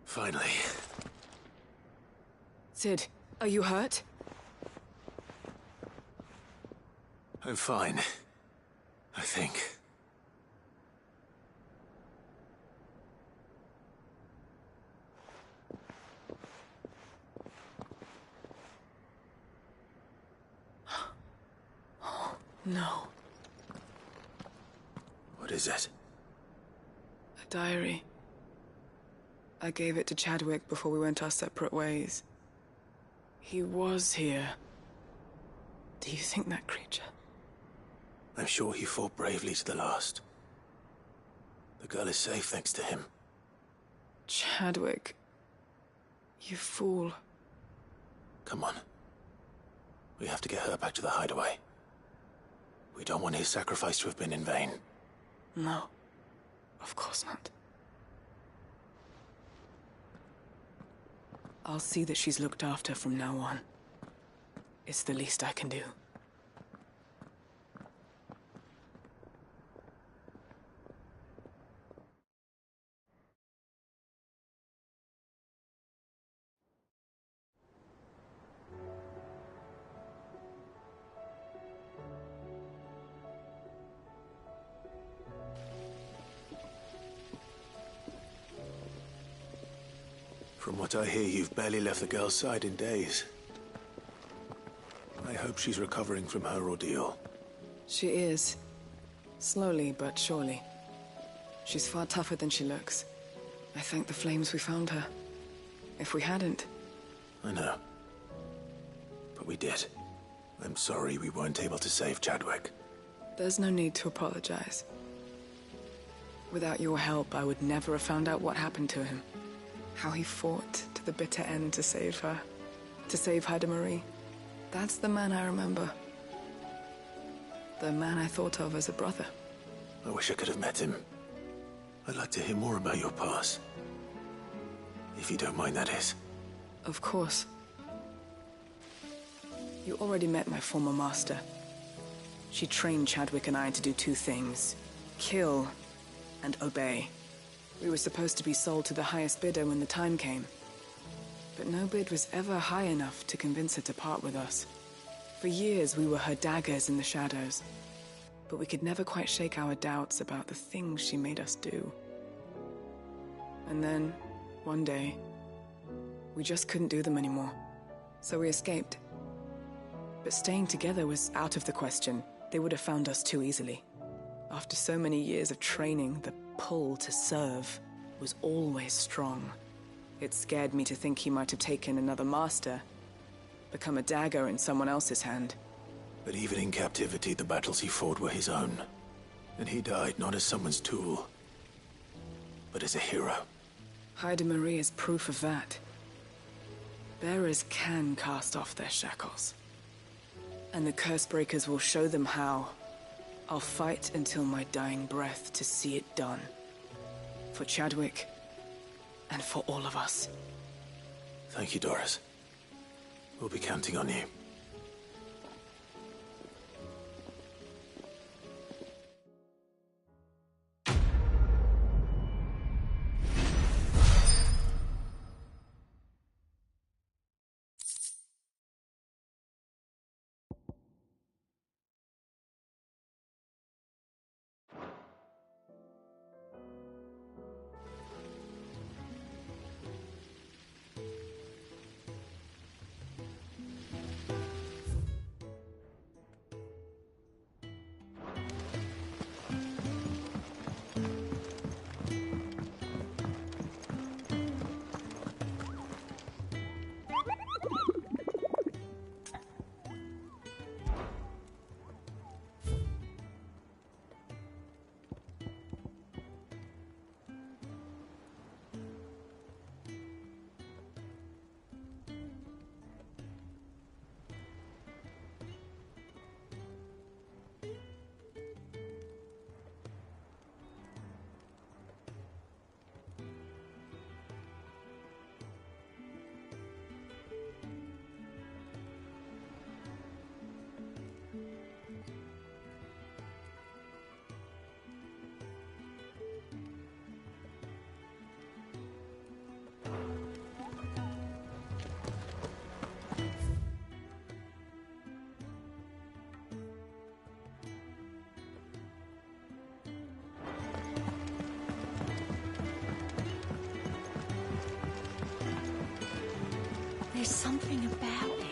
Speaker 2: Finally.
Speaker 12: Sid, are you hurt?
Speaker 2: I'm fine. I think.
Speaker 12: No.
Speaker 2: What is it?
Speaker 12: A diary. I gave it to Chadwick before we went our separate ways. He was here. Do you think that creature?
Speaker 2: I'm sure he fought bravely to the last. The girl is safe thanks to him.
Speaker 12: Chadwick. You fool.
Speaker 2: Come on. We have to get her back to the hideaway. We don't want his sacrifice to have been in vain.
Speaker 12: No. Of course not. I'll see that she's looked after from now on. It's the least I can do.
Speaker 2: From what I hear, you've barely left the girl's side in days. I hope she's recovering from her ordeal.
Speaker 12: She is. Slowly but surely. She's far tougher than she looks. I thank the flames we found her. If we hadn't...
Speaker 2: I know. But we did. I'm sorry we weren't able to save Chadwick.
Speaker 12: There's no need to apologize. Without your help, I would never have found out what happened to him. How he fought to the bitter end to save her. To save Haida Marie. That's the man I remember. The man I thought of as a brother.
Speaker 2: I wish I could have met him. I'd like to hear more about your past. If you don't mind, that is.
Speaker 12: Of course. You already met my former master. She trained Chadwick and I to do two things. Kill and obey. We were supposed to be sold to the highest bidder when the time came. But no bid was ever high enough to convince her to part with us. For years, we were her daggers in the shadows. But we could never quite shake our doubts about the things she made us do. And then, one day, we just couldn't do them anymore. So we escaped. But staying together was out of the question. They would have found us too easily. After so many years of training, the pull to serve was always strong. It scared me to think he might have taken another master, become a dagger in someone else's hand.
Speaker 2: But even in captivity, the battles he fought were his own. And he died not as someone's tool, but as a hero.
Speaker 12: Haida Marie is proof of that. Bearers can cast off their shackles. And the Cursebreakers will show them how. I'll fight until my dying breath to see it done. For Chadwick, and for all of us.
Speaker 2: Thank you, Doris. We'll be counting on you.
Speaker 4: There's something about it.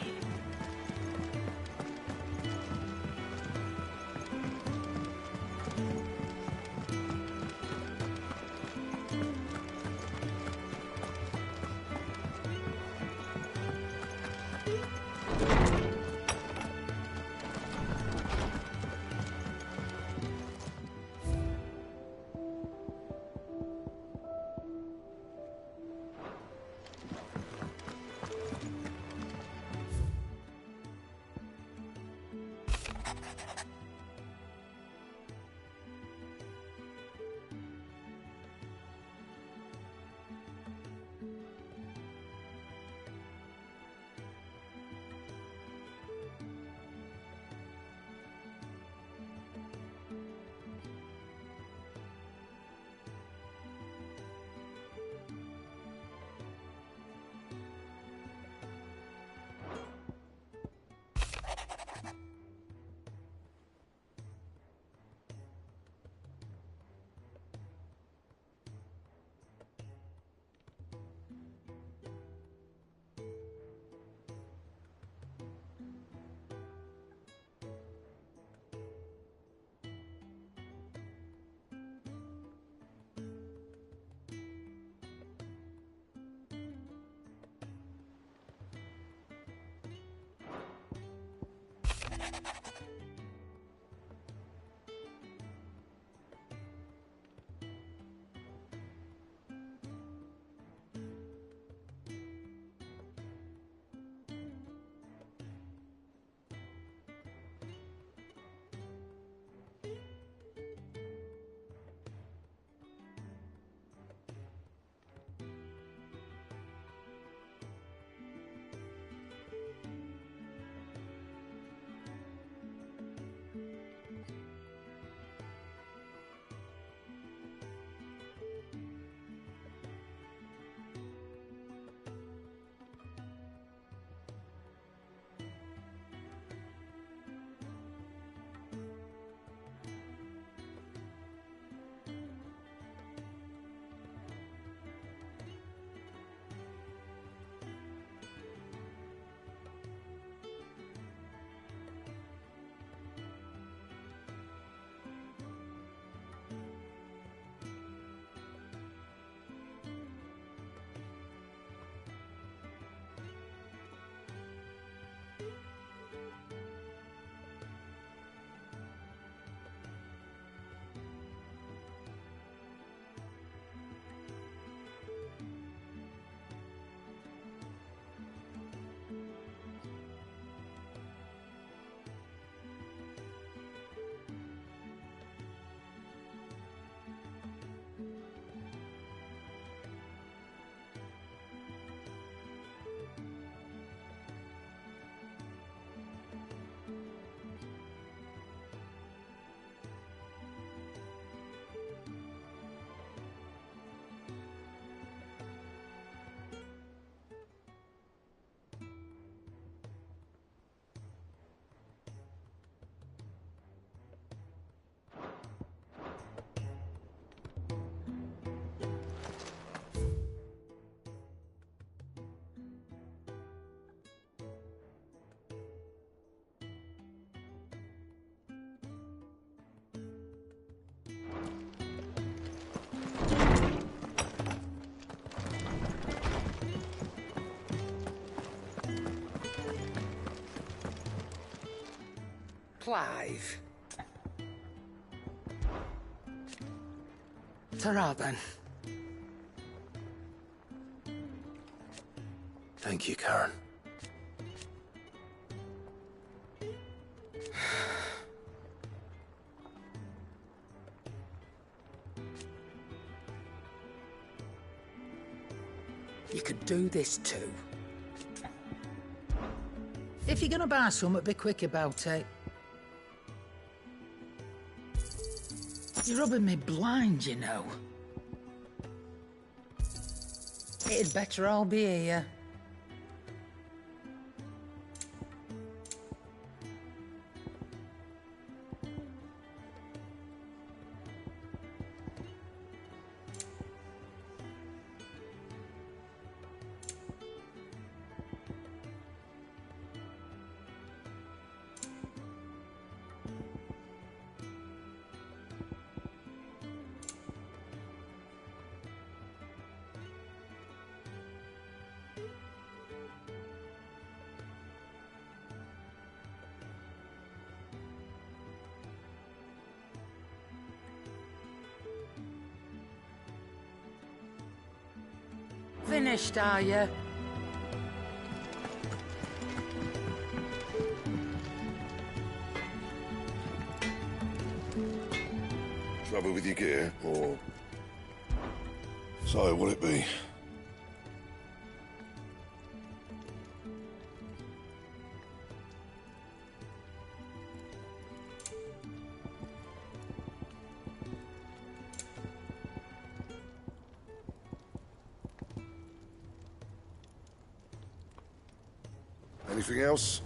Speaker 15: Clive. Ta-ra, then.
Speaker 2: Thank you, Karen.
Speaker 15: You could do this too. If you're gonna buy something, be quick about it. You're rubbing me blind, you know. It'd better all be here. Finished, are you?
Speaker 13: Trouble with your gear, or... So, what'll it be? Anything else?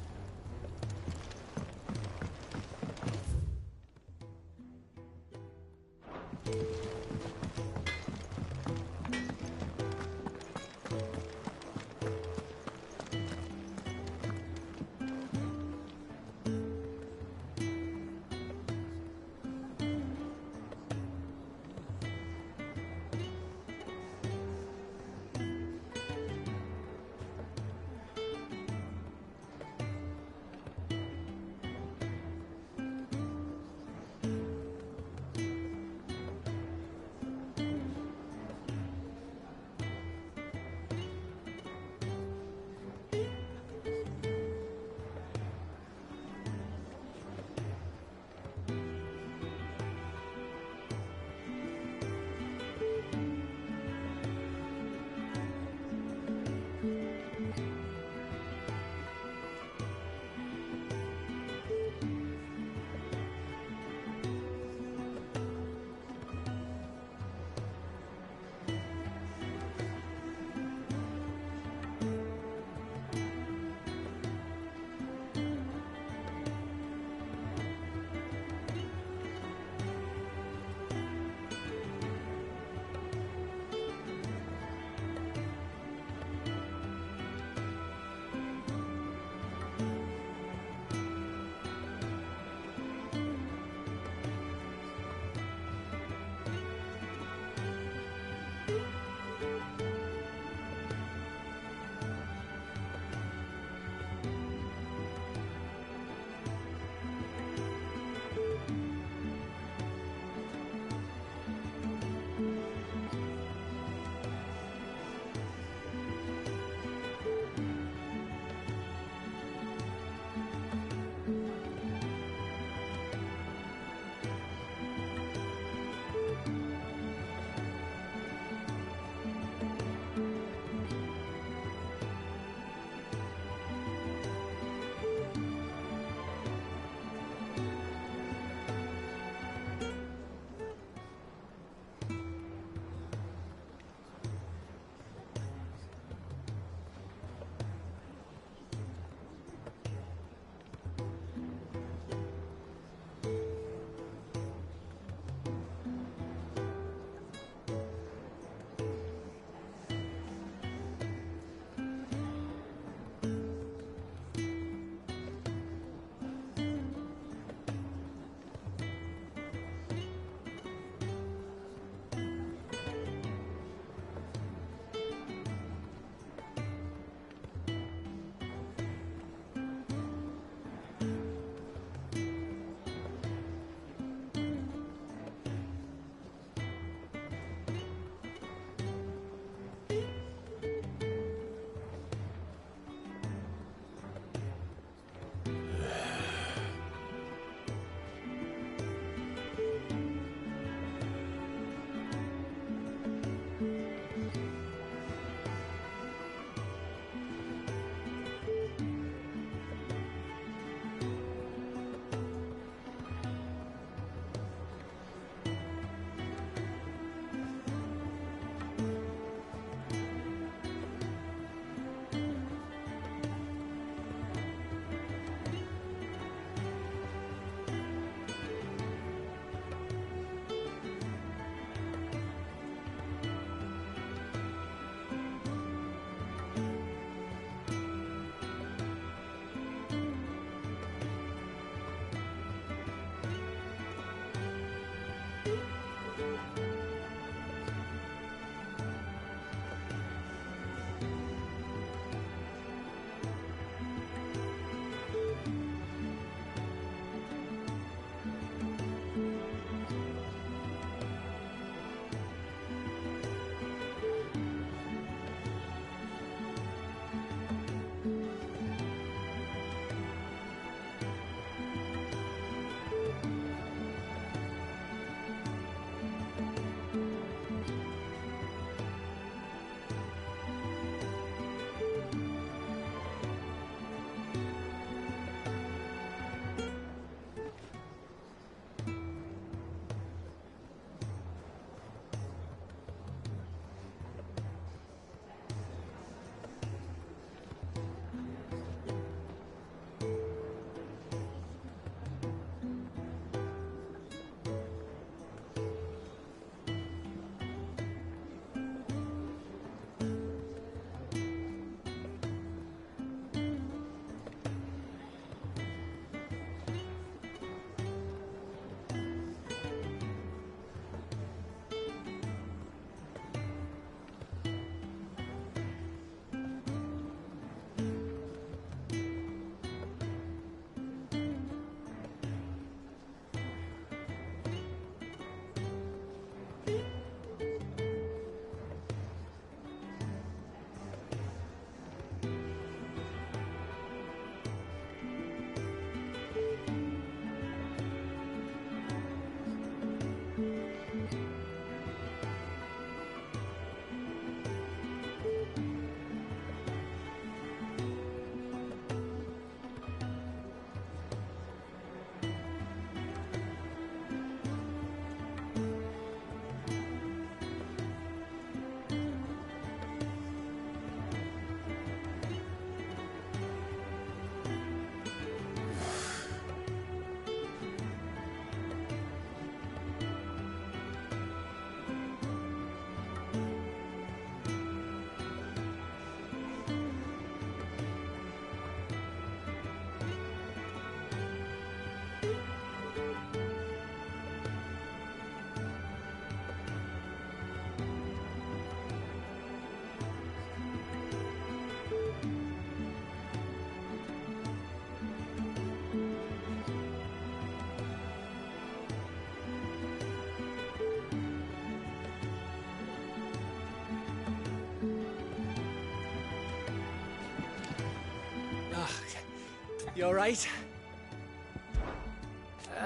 Speaker 16: You alright?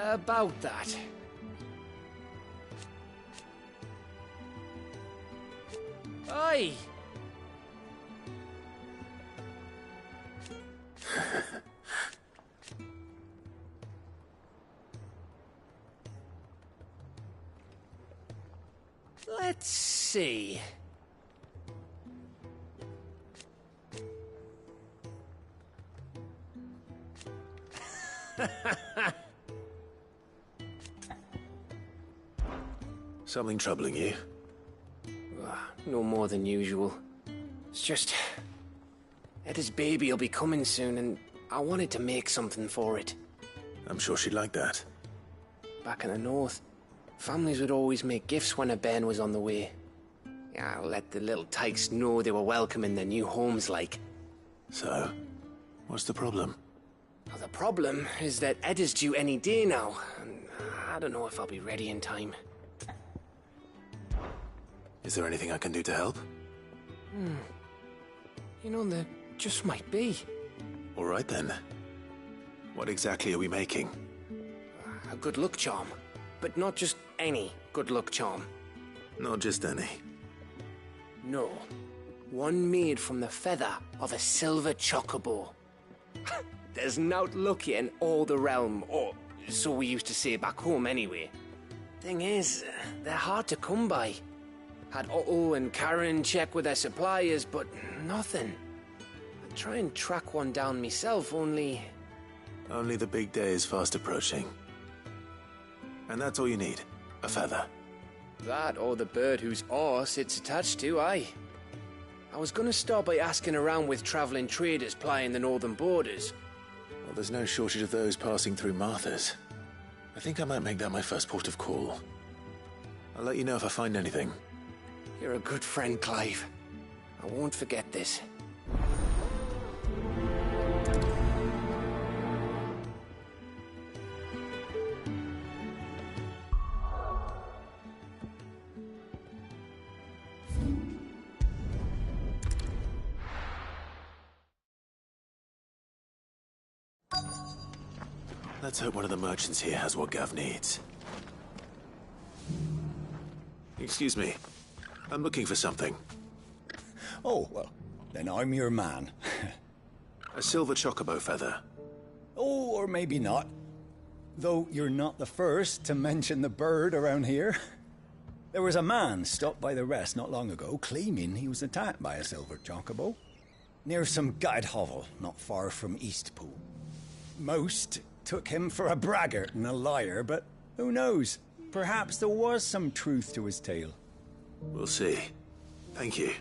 Speaker 17: About that. Oi! Let's see.
Speaker 2: Something troubling you?
Speaker 17: No more than usual. It's just... Etta's baby will be coming soon, and I wanted to make something for it.
Speaker 2: I'm sure she'd like that.
Speaker 17: Back in the north, families would always make gifts when a bairn was on the way. Yeah, let the little tykes know they were welcome in their new homes, like.
Speaker 2: So, what's the problem?
Speaker 17: Well, the problem is that Etta's due any day now, and I don't know if I'll be ready in time.
Speaker 2: Is there anything I can do to help?
Speaker 17: You know, there just might be.
Speaker 2: All right then. What exactly are we making?
Speaker 17: A good luck charm. But not just any good luck charm.
Speaker 2: Not just any.
Speaker 17: No. One made from the feather of a silver chocobo. There's naught luckier in all the realm, or so we used to say back home anyway. Thing is, they're hard to come by. Had Otto and Karen check with their suppliers, but nothing. I'd try and track one down myself, only...
Speaker 2: Only the big day is fast approaching. And that's all you need, a feather.
Speaker 17: That or the bird whose horse it's attached to, aye. I was gonna start by asking around with traveling traders plying the northern borders.
Speaker 2: Well, there's no shortage of those passing through Martha's. I think I might make that my first port of call. I'll let you know if I find anything.
Speaker 17: You're a good friend, Clive. I won't forget this.
Speaker 2: Let's hope one of the merchants here has what Gav needs. Excuse me. I'm looking for something.
Speaker 3: Oh, well, then I'm your man.
Speaker 2: A silver chocobo feather.
Speaker 3: Oh, or maybe not. Though you're not the first to mention the bird around here. There was a man stopped by the rest not long ago, claiming he was attacked by a silver chocobo. Near some gutted hovel, not far from Eastpool. Most took him for a braggart and a liar, but who knows? Perhaps there was some truth to his tale.
Speaker 2: We'll see. Thank you.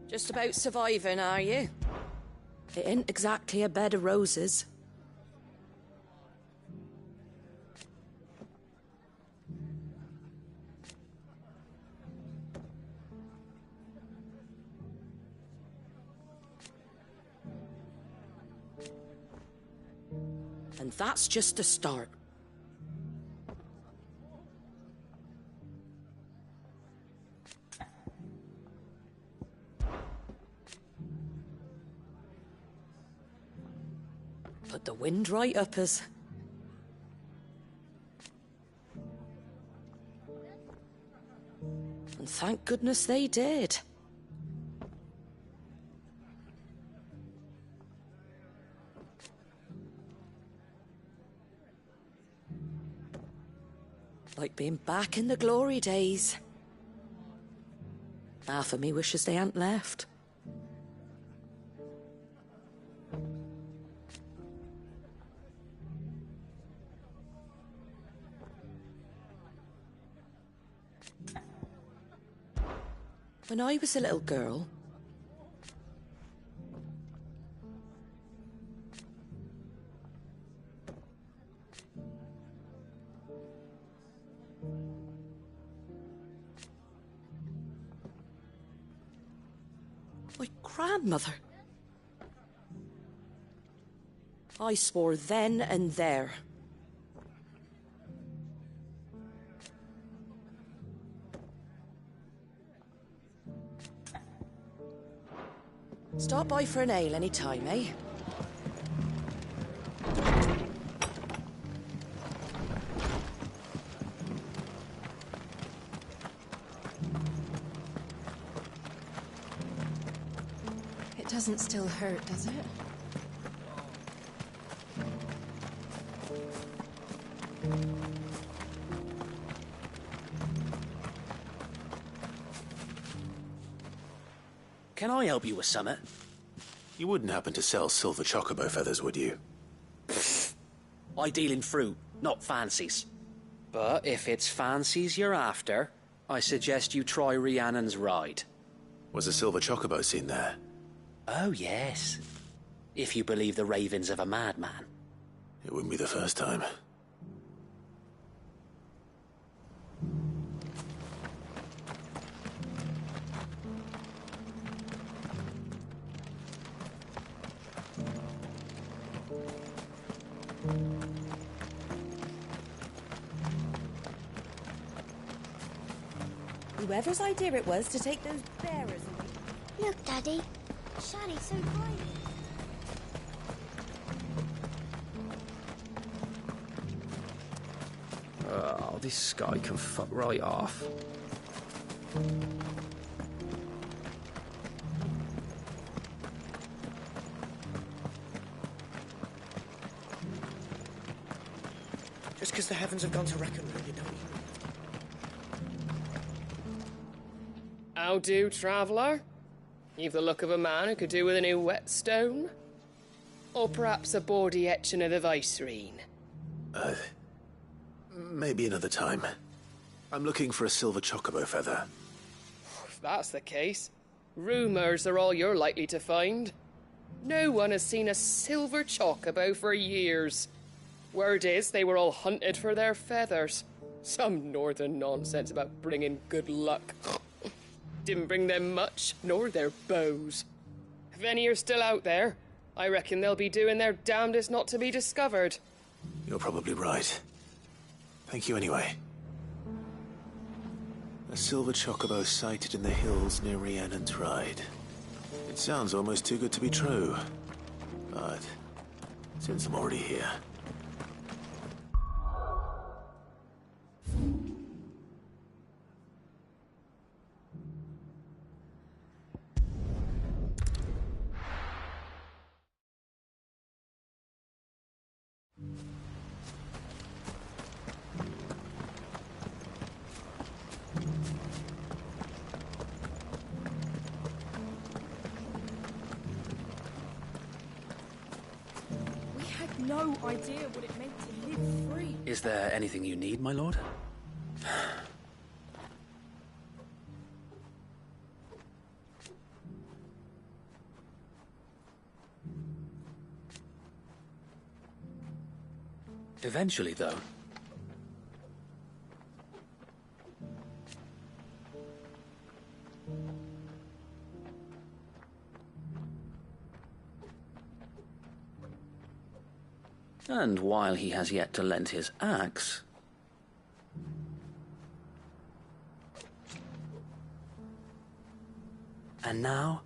Speaker 4: Just about surviving, are you? It ain't exactly a bed of roses. And that's just a start. Put the wind right up us. And thank goodness they did. Like being back in the glory days. Half of me wishes they hadn't left. When I was a little girl,
Speaker 16: grandmother. I swore then and there. Stop by for an ale any time, eh?
Speaker 4: It doesn't still hurt, does it?
Speaker 18: Can I help you with summit?
Speaker 2: You wouldn't happen to sell silver chocobo feathers, would you?
Speaker 18: I deal in fruit, not fancies. But if it's fancies you're after, I suggest you try Rhiannon's ride.
Speaker 2: Was a silver chocobo seen there?
Speaker 18: Oh, yes. If you believe the ravings of a madman.
Speaker 2: It wouldn't be the first time.
Speaker 4: Whoever's idea it was to take those bearers away.
Speaker 14: Look, Daddy. Shani's so quiet.
Speaker 17: Oh, this guy can fuck right off.
Speaker 10: Just because the heavens have gone to wreck and ruin, you don't mean.
Speaker 19: How do, traveller? You've the look of a man who could do with a new whetstone. Or perhaps a bawdy etching of the Vicerine.
Speaker 2: Maybe another time. I'm looking for a silver chocobo feather.
Speaker 19: If that's the case, rumours are all you're likely to find. No one has seen a silver chocobo for years. Word is they were all hunted for their feathers. Some northern nonsense about bringing good luck. Didn't bring them much, nor their bows. If any are still out there, I reckon they'll be doing their damnedest not to be discovered.
Speaker 2: You're probably right. Thank you anyway. A silver chocobo sighted in the hills near Rhiannon's Ride. It sounds almost too good to be true. But since I'm already here...
Speaker 4: No idea what it meant to live free.
Speaker 18: Is there anything you need, my lord? Eventually, though. And while he has yet to lend his axe... And now...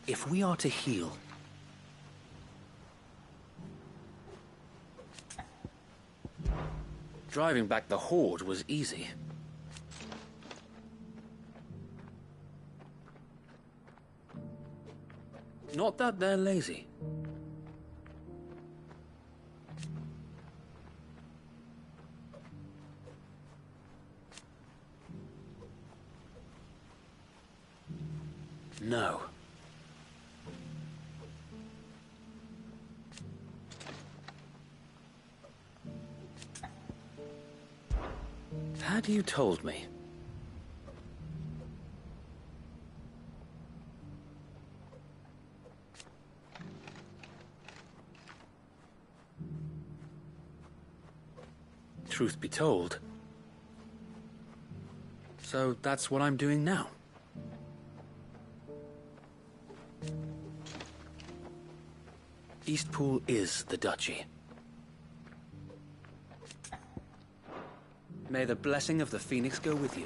Speaker 18: If we are to heal... Driving back the Horde was easy. Not that they're lazy. No. Had you told me? truth be told. So that's what I'm doing now. Eastpool is the duchy. May the blessing of the Phoenix go with you.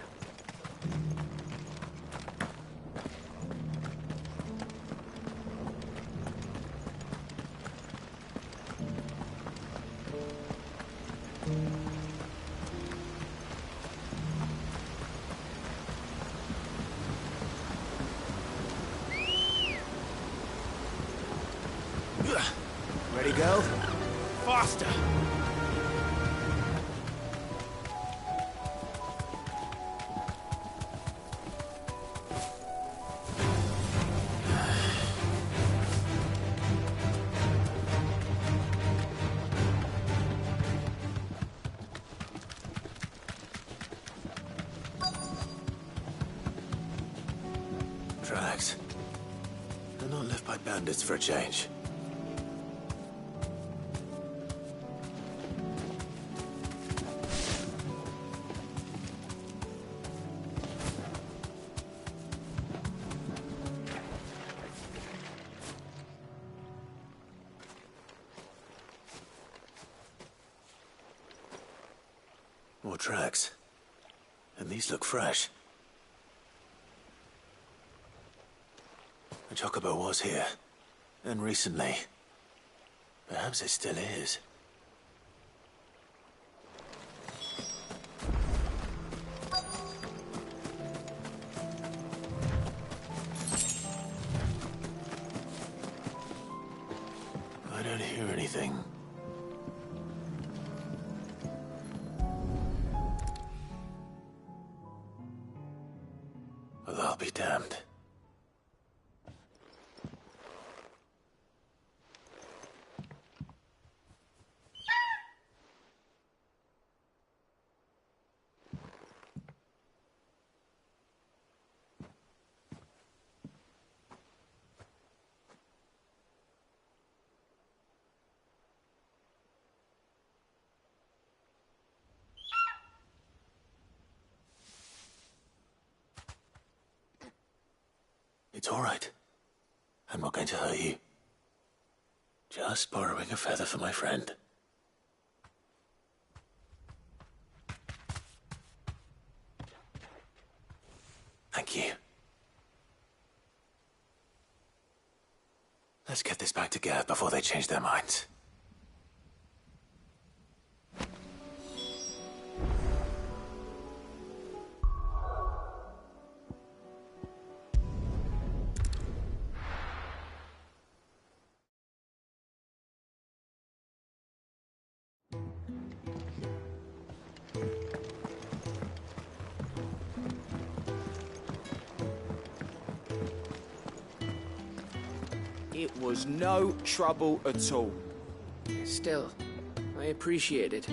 Speaker 10: Ready, go? Faster!
Speaker 2: Tracks. They're not left by bandits for a change. More tracks. And these look fresh. The Chocobo was here. And recently. Perhaps it still is. I don't hear anything. Well, I'll be damned. It's all right. I'm not going to hurt you. Just borrowing a feather for my friend. Thank you. Let's get this back to Geth before they change their minds.
Speaker 10: It was no trouble at all.
Speaker 17: Still, I appreciate it.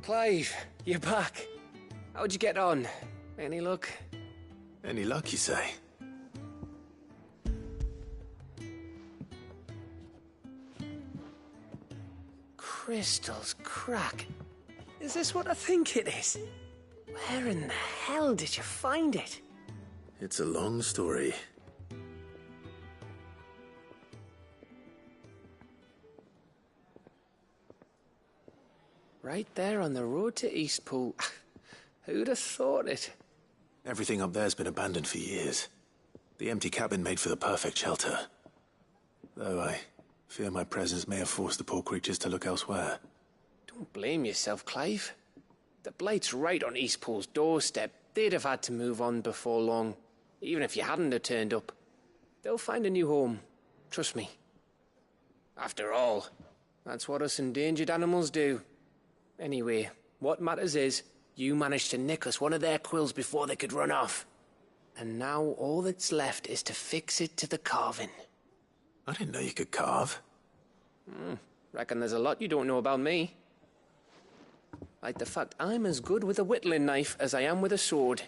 Speaker 17: Clive, you're back. How'd you get on? Any luck?
Speaker 2: Any luck, you say?
Speaker 17: Crystal's crack. Is this what I think it is? Where in the hell did you find it?
Speaker 2: It's a long story.
Speaker 17: Right there on the road to Eastpool. Who'd have thought it?
Speaker 2: Everything up there's been abandoned for years. The empty cabin made for the perfect shelter. Though I fear my presence may have forced the poor creatures to look elsewhere.
Speaker 17: Don't blame yourself, Clive. The Blight's right on Eastpool's doorstep. They'd have had to move on before long, even if you hadn't have turned up. They'll find a new home. Trust me. After all, that's what us endangered animals do. Anyway, what matters is, you managed to nick us one of their quills before they could run off. And now all that's left is to fix it to the carving.
Speaker 2: I didn't know you could carve.
Speaker 17: Reckon there's a lot you don't know about me. Like the fact I'm as good with a whittling knife as I am with a sword.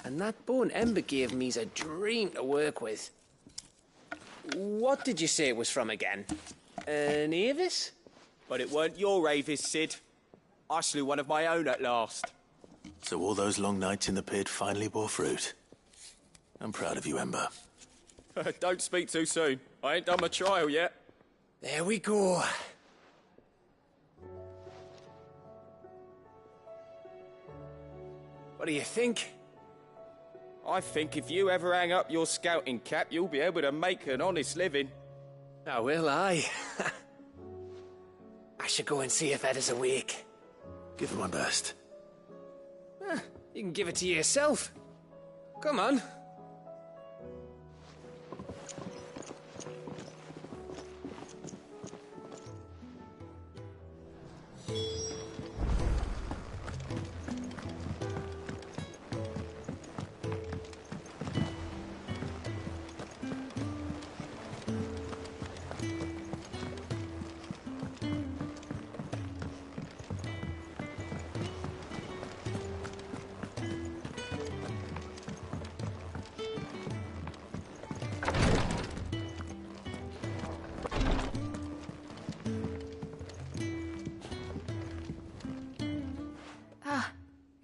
Speaker 17: And that bone Ember gave me's a dream to work with. What did you say it was from again? An Avis?
Speaker 10: But it weren't your Avis, Sid. I slew one of my own at last.
Speaker 2: So all those long nights in the pit finally bore fruit. I'm proud of you, Ember.
Speaker 10: Don't speak too soon. I ain't done my trial yet.
Speaker 17: There we go. What do you think?
Speaker 10: I think if you ever hang up your scouting cap, you'll be able to make an honest living.
Speaker 17: Oh, will I? I should go and see if Ed is awake.
Speaker 2: Give it my best.
Speaker 17: You can give it to yourself. Come on.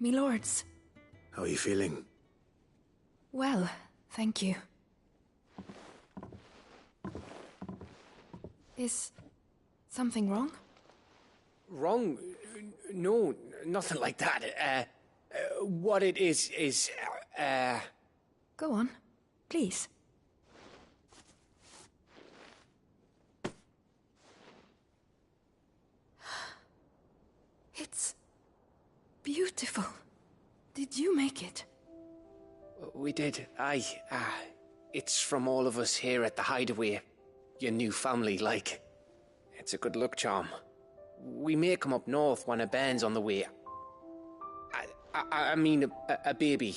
Speaker 20: Me lords.
Speaker 2: How are you feeling?
Speaker 20: Well, thank you. Is something wrong?
Speaker 17: Wrong? No, nothing like that. What it is...
Speaker 20: Go on, please. It's beautiful. Did you make it?
Speaker 17: We did. Aye. It's from all of us here at the Hideaway. Your new family, like. It's a good luck charm. We may come up north when a band's on the way. I mean a baby.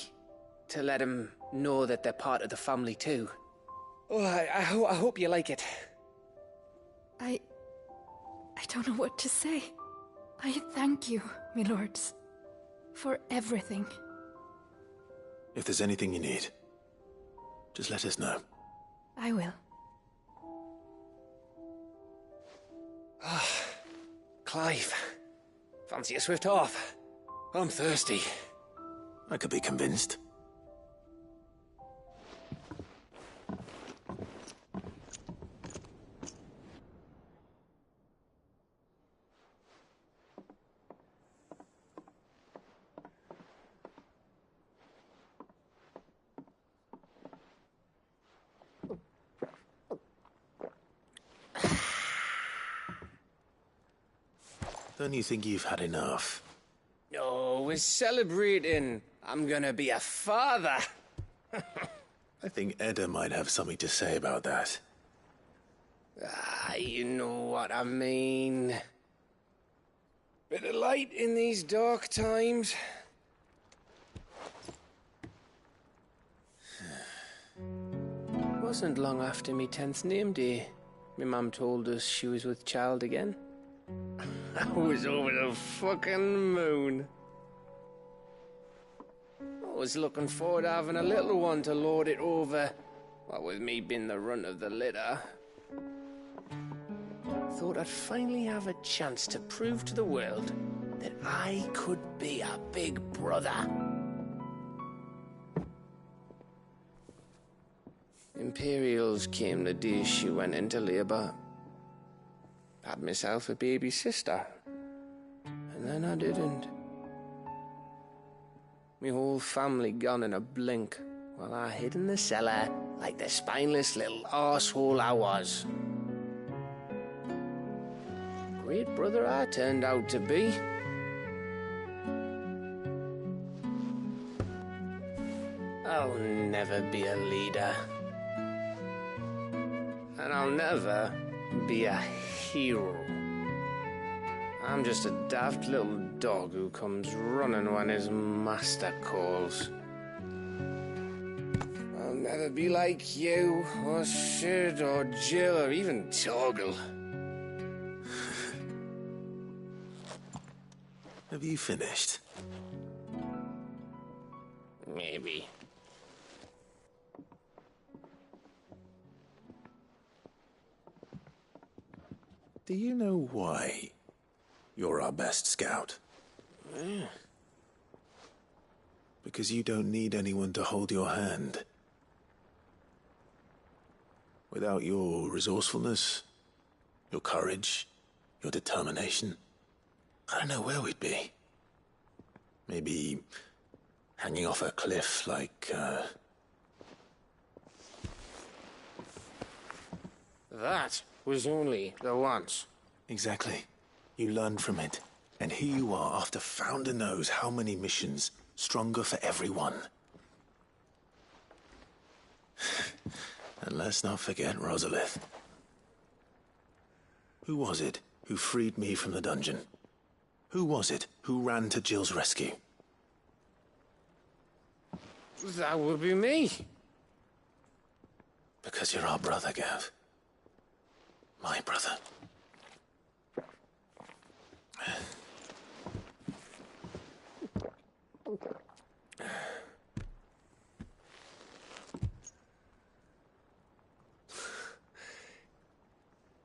Speaker 17: To let him know that they're part of the family too. Oh, I hope you like it.
Speaker 20: I don't know what to say. I thank you, my lords, for everything.
Speaker 2: If there's anything you need, just let us know.
Speaker 20: I will.
Speaker 17: Clive, fancy a swift off? I'm thirsty.
Speaker 2: I could be convinced. Don't you think you've had enough?
Speaker 17: No, we're celebrating. I'm gonna be a father.
Speaker 2: I think Edda might have something to say about that.
Speaker 17: You know what I mean. Bit of light in these dark times. Wasn't long after me 10th name day. My mum told us she was with child again. I was over the fucking moon. I was looking forward to having a little one to lord it over, what with me being the runt of the litter. Thought I'd finally have a chance to prove to the world that I could be a big brother. Imperials came the day she went into labour. Had myself a baby sister. And then I didn't. My whole family gone in a blink, while I hid in the cellar like the spineless little arsehole I was. Great brother I turned out to be. I'll never be a leader. And I'll never be a hero. I'm just a daft little dog who comes running when his master calls. I'll never be like you, or Sid, or Jill, or even Torgal.
Speaker 2: Have you finished?
Speaker 17: Maybe.
Speaker 2: Do you know why you're our best scout? Because you don't need anyone to hold your hand. Without your resourcefulness, your courage, your determination, I don't know where we'd be. Maybe hanging off a cliff like,
Speaker 17: That was only the once.
Speaker 2: Exactly. You learned from it. And here you are, after Founder knows how many missions, stronger for everyone. And let's not forget Rosalith. Who was it who freed me from the dungeon? Who was it who ran to Jill's rescue?
Speaker 17: That would be me.
Speaker 2: Because you're our brother, Gav. My brother.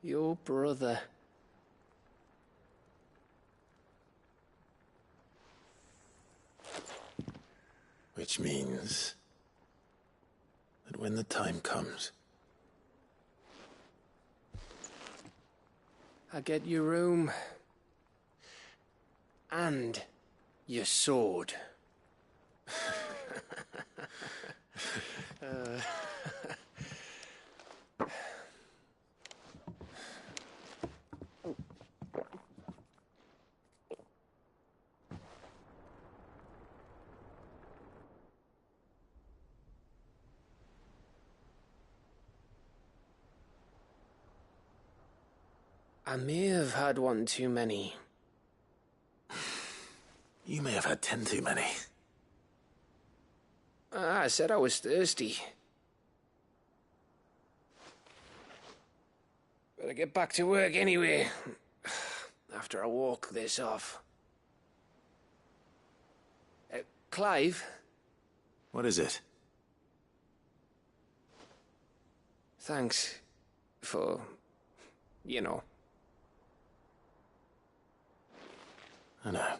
Speaker 17: Your brother.
Speaker 2: Which means that when the time comes,
Speaker 17: I get your room. And your sword. I may have had one too many.
Speaker 2: you may have had 10 too many.
Speaker 17: I said I was thirsty. Better get back to work anyway, after I walk this off. Clive?
Speaker 2: What is it?
Speaker 17: Thanks for, you know.
Speaker 2: I know.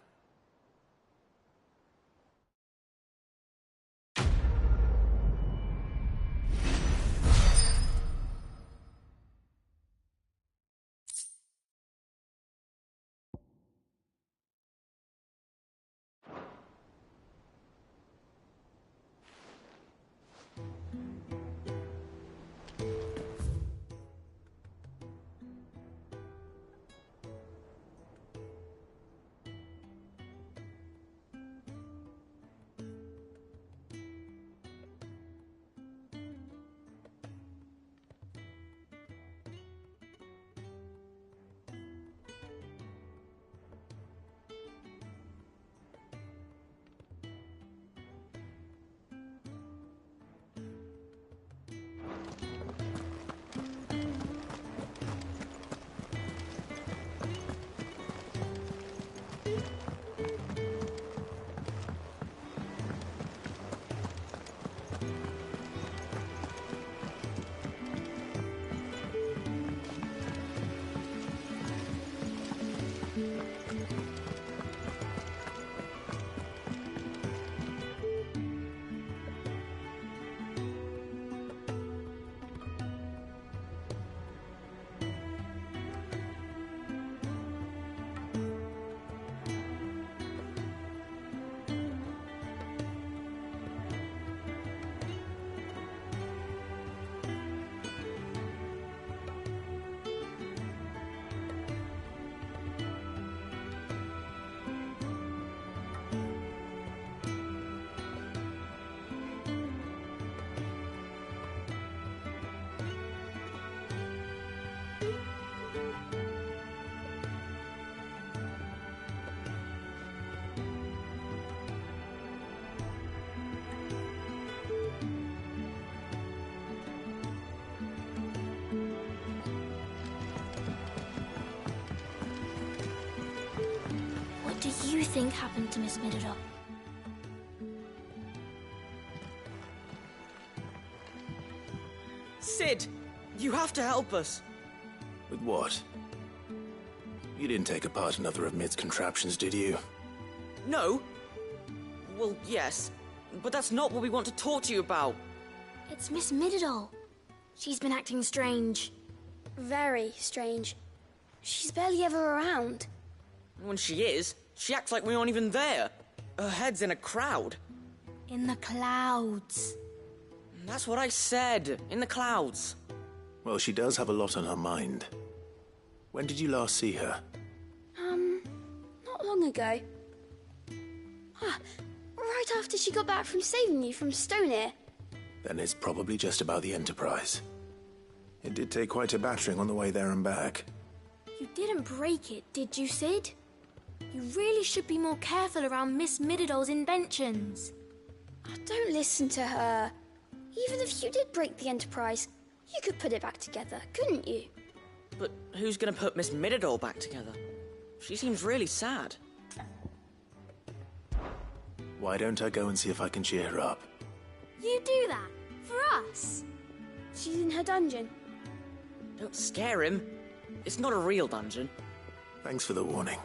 Speaker 14: What do you think happened to Miss Midderup?
Speaker 10: Sid, you have to help us.
Speaker 2: With what? You didn't take apart another of Mid's contraptions, did you?
Speaker 16: No? Well, yes. But that's not what we want to talk to you about.
Speaker 14: It's Miss Mididol. She's been acting strange. Very strange. She's barely ever around.
Speaker 16: When she is, she acts like we aren't even there. Her head's in a crowd.
Speaker 14: In the clouds.
Speaker 16: That's what I said. In the clouds.
Speaker 2: Well, she does have a lot on her mind. When did you last see her?
Speaker 14: Not long ago. Right after she got back from saving you from Stonear.
Speaker 2: Then it's probably just about the Enterprise. It did take quite a battering on the way there and back.
Speaker 14: You didn't break it, did you, Sid? You really should be more careful around Miss Mididol's inventions. Don't listen to her. Even if you did break the Enterprise, you could put it back together, couldn't you?
Speaker 16: But who's gonna put Miss Mididol back together? She seems really sad.
Speaker 2: Why don't I go and see if I can cheer her up?
Speaker 14: You do that? For us? She's in her dungeon.
Speaker 16: Don't scare him. It's not a real dungeon.
Speaker 2: Thanks for the warning.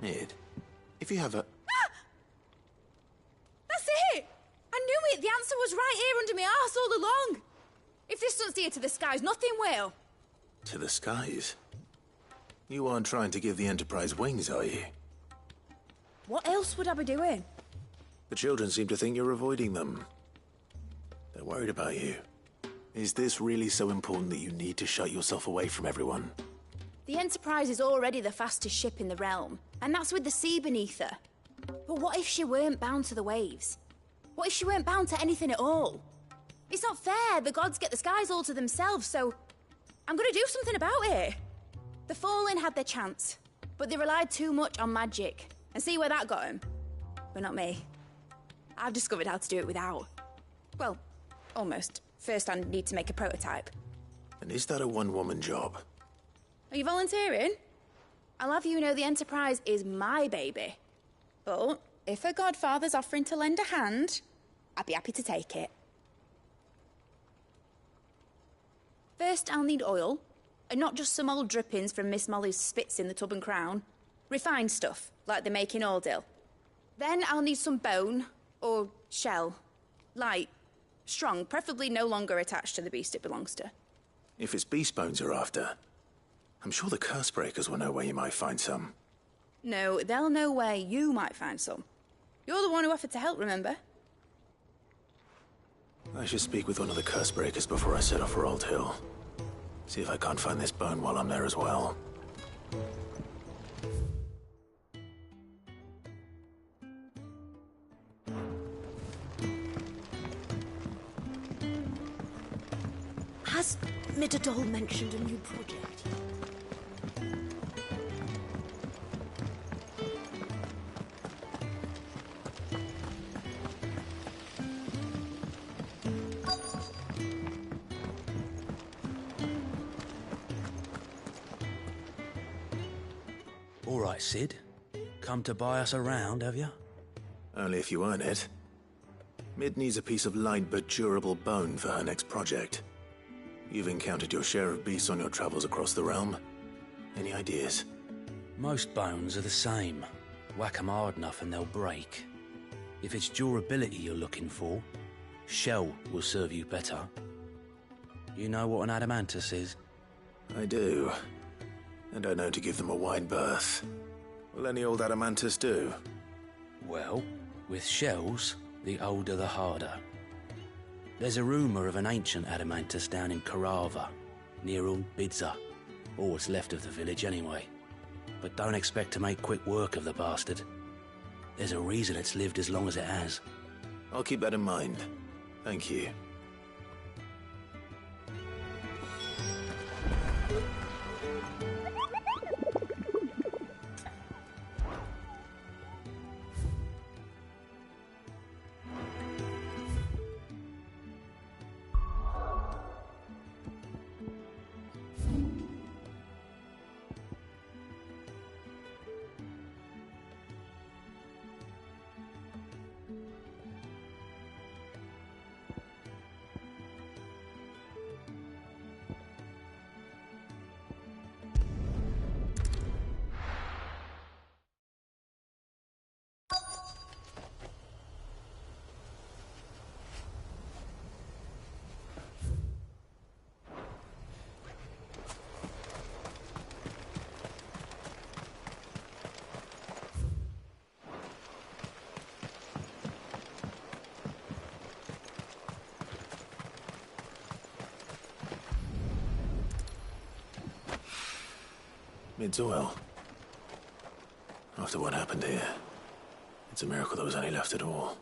Speaker 2: Mid, if you have a...
Speaker 21: That's it! I knew it! The answer was right here under my arse all along! If this doesn't steer to the skies, nothing will.
Speaker 2: To the skies? You aren't trying to give the Enterprise wings, are you?
Speaker 21: What else would I be doing?
Speaker 2: The children seem to think you're avoiding them. They're worried about you. Is this really so important that you need to shut yourself away from everyone?
Speaker 21: The Enterprise is already the fastest ship in the realm, and that's with the sea beneath her. But what if she weren't bound to the waves? What if she weren't bound to anything at all? It's not fair. The gods get the skies all to themselves, so I'm gonna do something about it. The Fallen had their chance, but they relied too much on magic. And see where that got them? But not me. I've discovered how to do it without. Well, almost. First, I need to make a prototype.
Speaker 2: And is that a one-woman job?
Speaker 21: Are you volunteering? I'll have you know the Enterprise is my baby. But if her godfather's offering to lend a hand, I'd be happy to take it. First, I'll need oil, and not just some old drippings from Miss Molly's spits in the Tub and Crown. Refined stuff, like they make in Ordil. Then I'll need some bone, or shell. Light, strong, preferably no longer attached to the beast it belongs to.
Speaker 2: If it's beast bones you're after, I'm sure the curse breakers will know where you might find some.
Speaker 21: No, they'll know where you might find some. You're the one who offered to help, remember?
Speaker 2: I should speak with one of the curse breakers before I set off for Old Hill. See if I can't find this bone while I'm there as well.
Speaker 4: Has Mididol mentioned a new project?
Speaker 22: All right, Sid. Come to buy us around, have you?
Speaker 2: Only if you earn it. Mid needs a piece of light but durable bone for her next project. You've encountered your share of beasts on your travels across the realm. Any ideas?
Speaker 22: Most bones are the same. Whack 'em hard enough and they'll break. If it's durability you're looking for, shell will serve you better. You know what an adamantus is?
Speaker 2: I do. And I know to give them a wide berth. Will any old adamantus do?
Speaker 22: Well, with shells, the older the harder. There's a rumour of an ancient adamantus down in Karava, near Bidza, or what's left of the village anyway. But don't expect to make quick work of the bastard. There's a reason it's lived as long as it has.
Speaker 2: I'll keep that in mind. Thank you. Mid's oil. After what happened here, it's a miracle there was any left at all.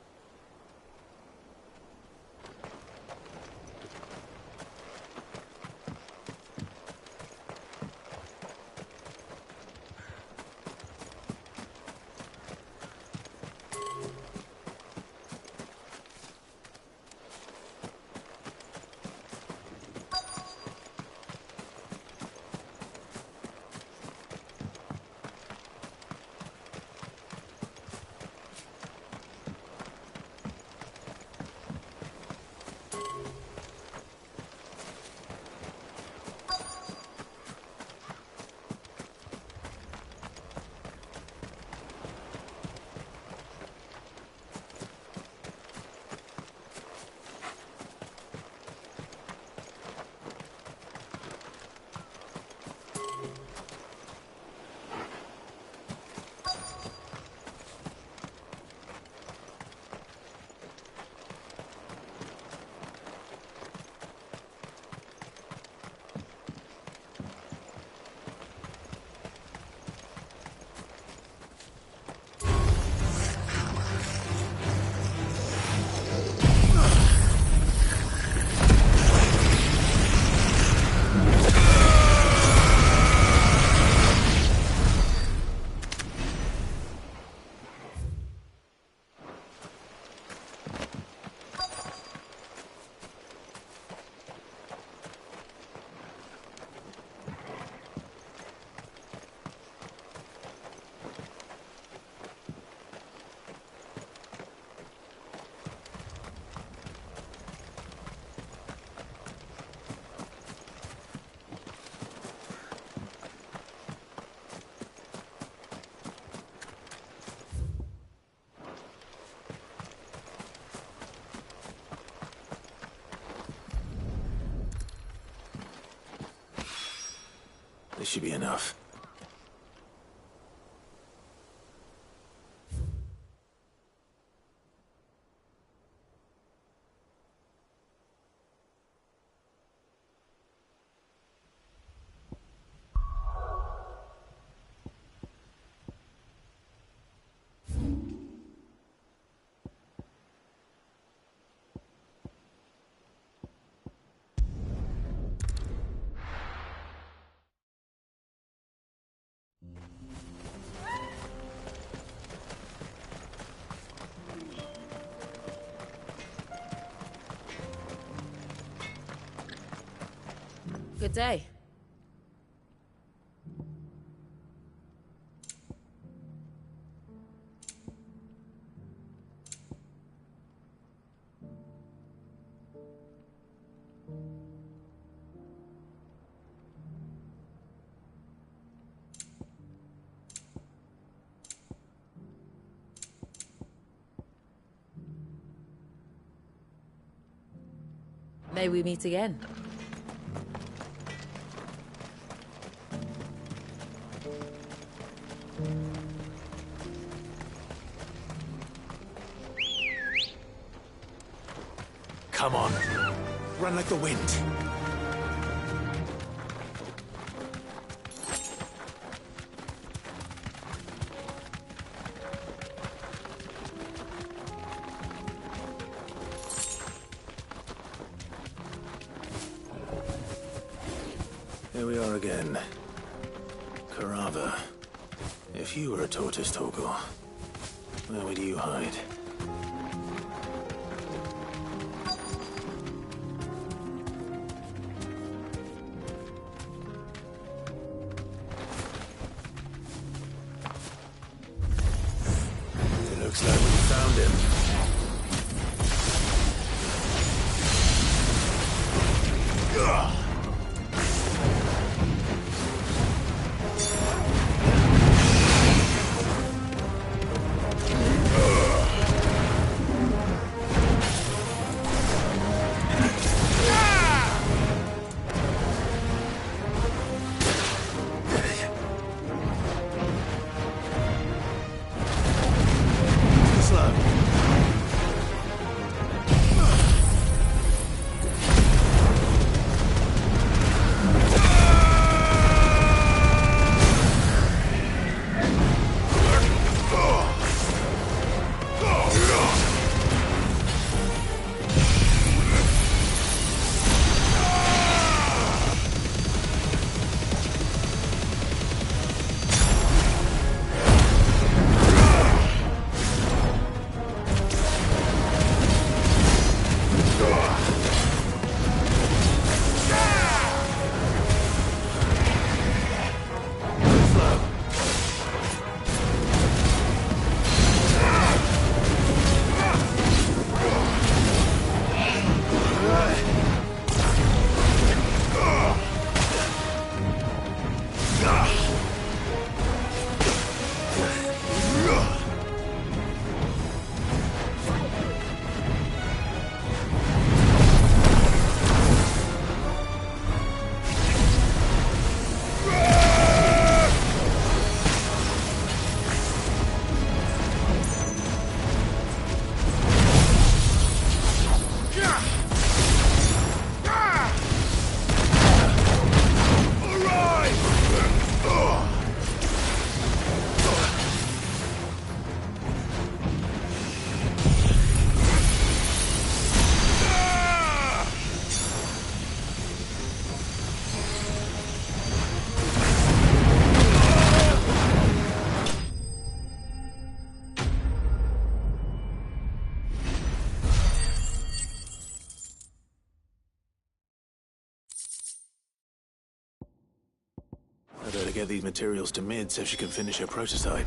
Speaker 2: This should be enough.
Speaker 16: Good day. May we meet again.
Speaker 2: Come on. Run like the wind. Here we are again. Carava. If you were a tortoise, Torgal, where would you hide? Looks like we found him. Slow. I better get these materials to Mid so she can finish her prototype.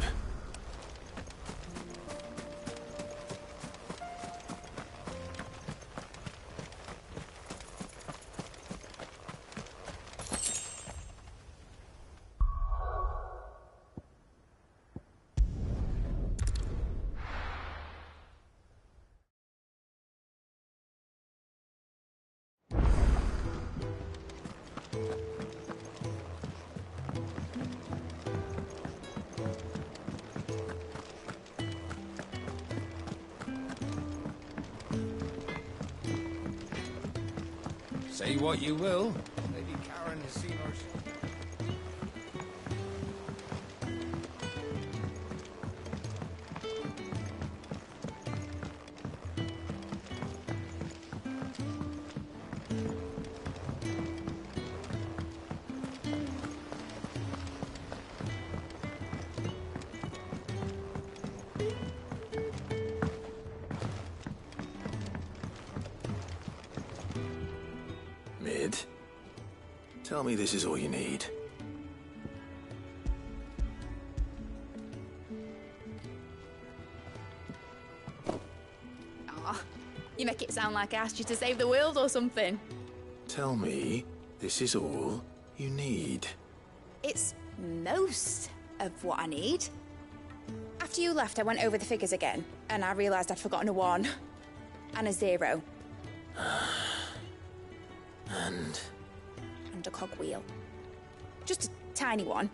Speaker 3: Say what you will, Lady Karen has seen her...
Speaker 2: Mid, tell me this is all you need.
Speaker 21: Aw, you make it sound like I asked you to save the world or something.
Speaker 2: Tell me this is all you need.
Speaker 21: It's most of what I need. After you left, I went over the figures again, and I realised I'd forgotten a 1 and a 0.
Speaker 2: And
Speaker 21: a cogwheel. Just a tiny one.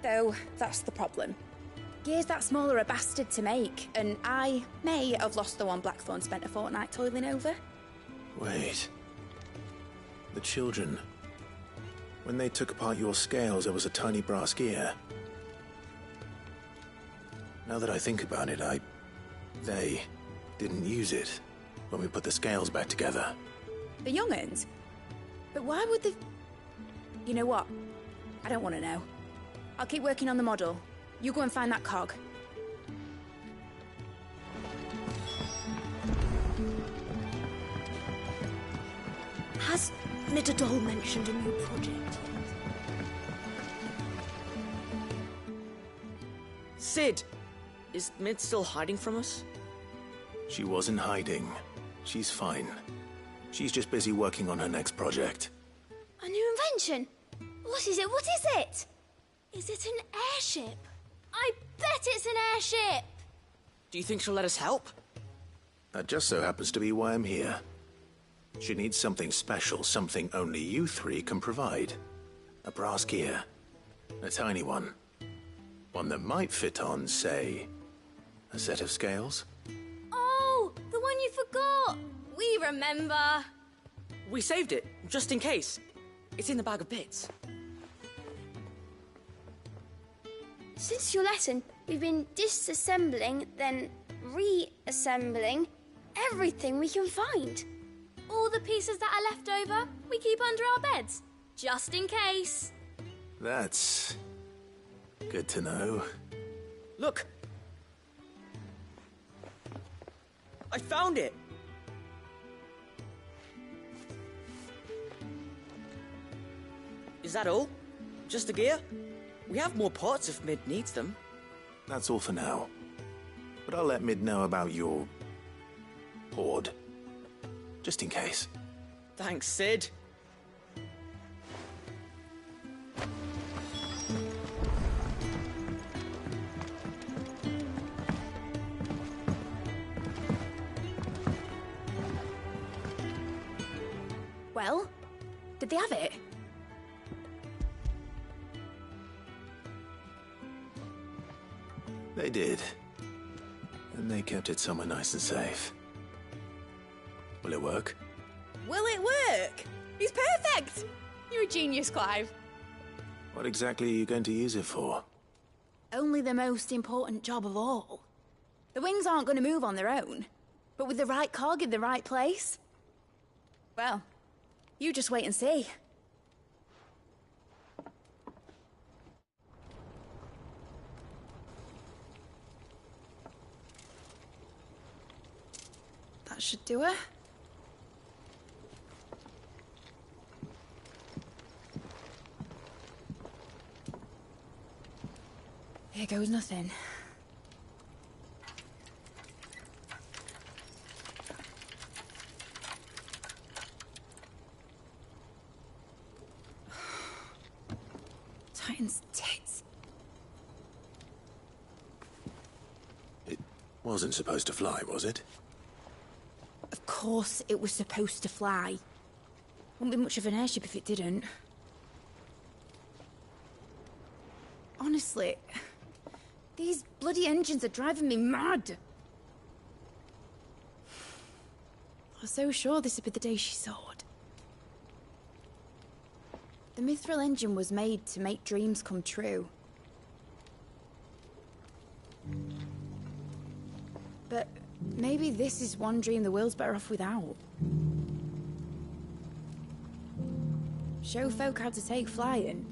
Speaker 21: Though, that's the problem. Gears that small are a bastard to make, and I may have lost the one Blackthorn spent a fortnight toiling over.
Speaker 2: wait. The children. When they took apart your scales, there was a tiny brass gear. Now that I think about it, they didn't use it when we put the scales back together.
Speaker 21: The young'uns? But why would they... You know what? I don't want to know. I'll keep working on the model. You go and find that cog.
Speaker 14: Has Midadol mentioned a new project?
Speaker 16: Sid! Is Mid still hiding from us?
Speaker 2: She wasn't hiding. She's fine. She's just busy working on her next project.
Speaker 14: A new invention? What is it? What is it? Is it an airship? I bet it's an airship!
Speaker 16: Do you think she'll let us help?
Speaker 2: That just so happens to be why I'm here. She needs something special, something only you three can provide. A brass gear. A tiny one. One that might fit on, say, a set of scales.
Speaker 14: Oh, the one you forgot! We remember!
Speaker 16: We saved it, just in case. It's in the bag of bits.
Speaker 14: Since your lesson, we've been disassembling, then reassembling everything we can find. All the pieces that are left over, we keep under our beds, just in case.
Speaker 2: That's good to know.
Speaker 16: Look! I found it! Is that all? Just the gear? We have more parts if Mid needs them.
Speaker 2: That's all for now. But I'll let Mid know about your hoard. Just in case.
Speaker 16: Thanks, Sid.
Speaker 21: Well, did they have it?
Speaker 2: They did. And they kept it somewhere nice and safe. Will it work?
Speaker 21: Will it work? He's perfect! You're a genius, Clive.
Speaker 2: What exactly are you going to use it for?
Speaker 21: Only the most important job of all. The wings aren't going to move on their own. But with the right cog in the right place... Well, you just wait and see. That should do it. Here goes nothing. Titan's tits.
Speaker 2: It wasn't supposed to fly, was it?
Speaker 21: Of course it was supposed to fly. Wouldn't be much of an airship if it didn't. Honestly, these bloody engines are driving me mad. I was so sure this would be the day she soared. The Mithril engine was made to make dreams come true. But maybe this is one dream the world's better off without. Show folk how to take flying.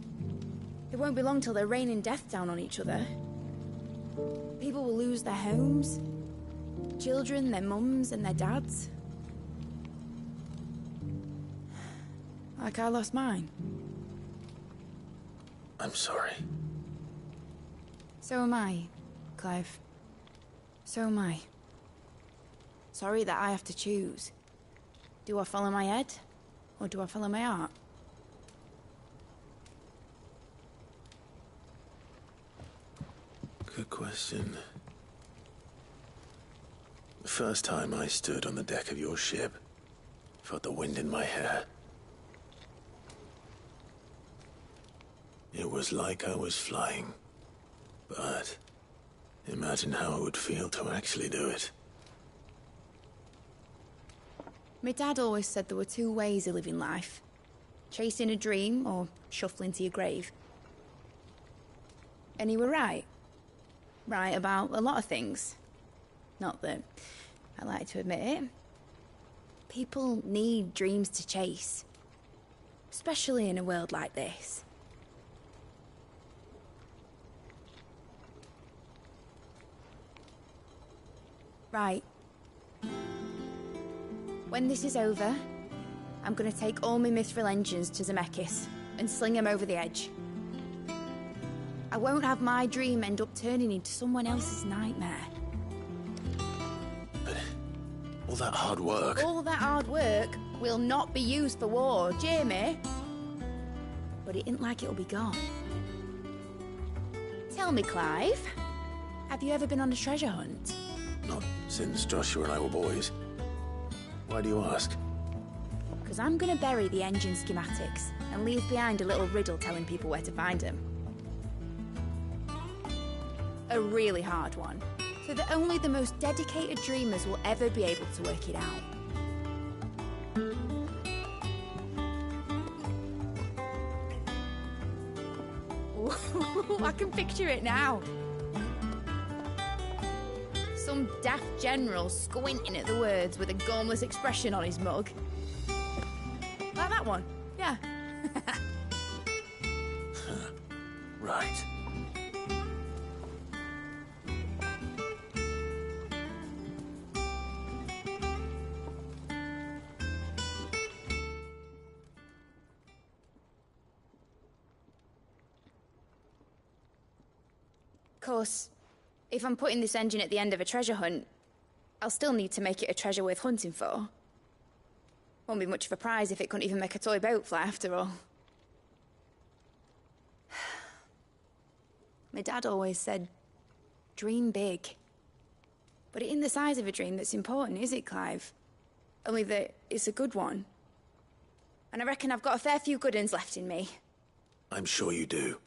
Speaker 21: It won't be long till they're raining death down on each other. People will lose their homes, children, their mums and their dads. Like I lost mine.
Speaker 2: I'm sorry.
Speaker 21: So am I, Clive. So am I. Sorry that I have to choose. Do I follow my head, or do I follow my heart?
Speaker 2: Good question. The first time I stood on the deck of your ship, felt the wind in my hair. It was like I was flying. But imagine how it would feel to actually do it.
Speaker 21: My dad always said there were two ways of living life. Chasing a dream or shuffling to your grave. And he were right. Right about a lot of things. Not that I like to admit it. People need dreams to chase. Especially in a world like this. Right. When this is over, I'm gonna take all my Mithril engines to Zemeckis and sling them over the edge. I won't have my dream end up turning into someone else's nightmare.
Speaker 2: But all that hard work...
Speaker 21: All that hard work will not be used for war, Jamie. But it ain't like it'll be gone. Tell me, Clive, have you ever been on a treasure hunt?
Speaker 2: Not since Joshua and I were boys. Why do you ask?
Speaker 21: Because I'm gonna bury the engine schematics and leave behind a little riddle telling people where to find them. A really hard one, so that only the most dedicated dreamers will ever be able to work it out. Ooh, I can picture it now. Some daft general squinting at the words with a gormless expression on his mug. Like that one, yeah.
Speaker 2: Right.
Speaker 21: Of course, if I'm putting this engine at the end of a treasure hunt, I'll still need to make it a treasure worth hunting for. Won't be much of a prize if it couldn't even make a toy boat fly after all. My dad always said, dream big. But it ain't the size of a dream that's important, is it, Clive? Only that it's a good one. And I reckon I've got a fair few good uns left in me.
Speaker 2: I'm sure you do.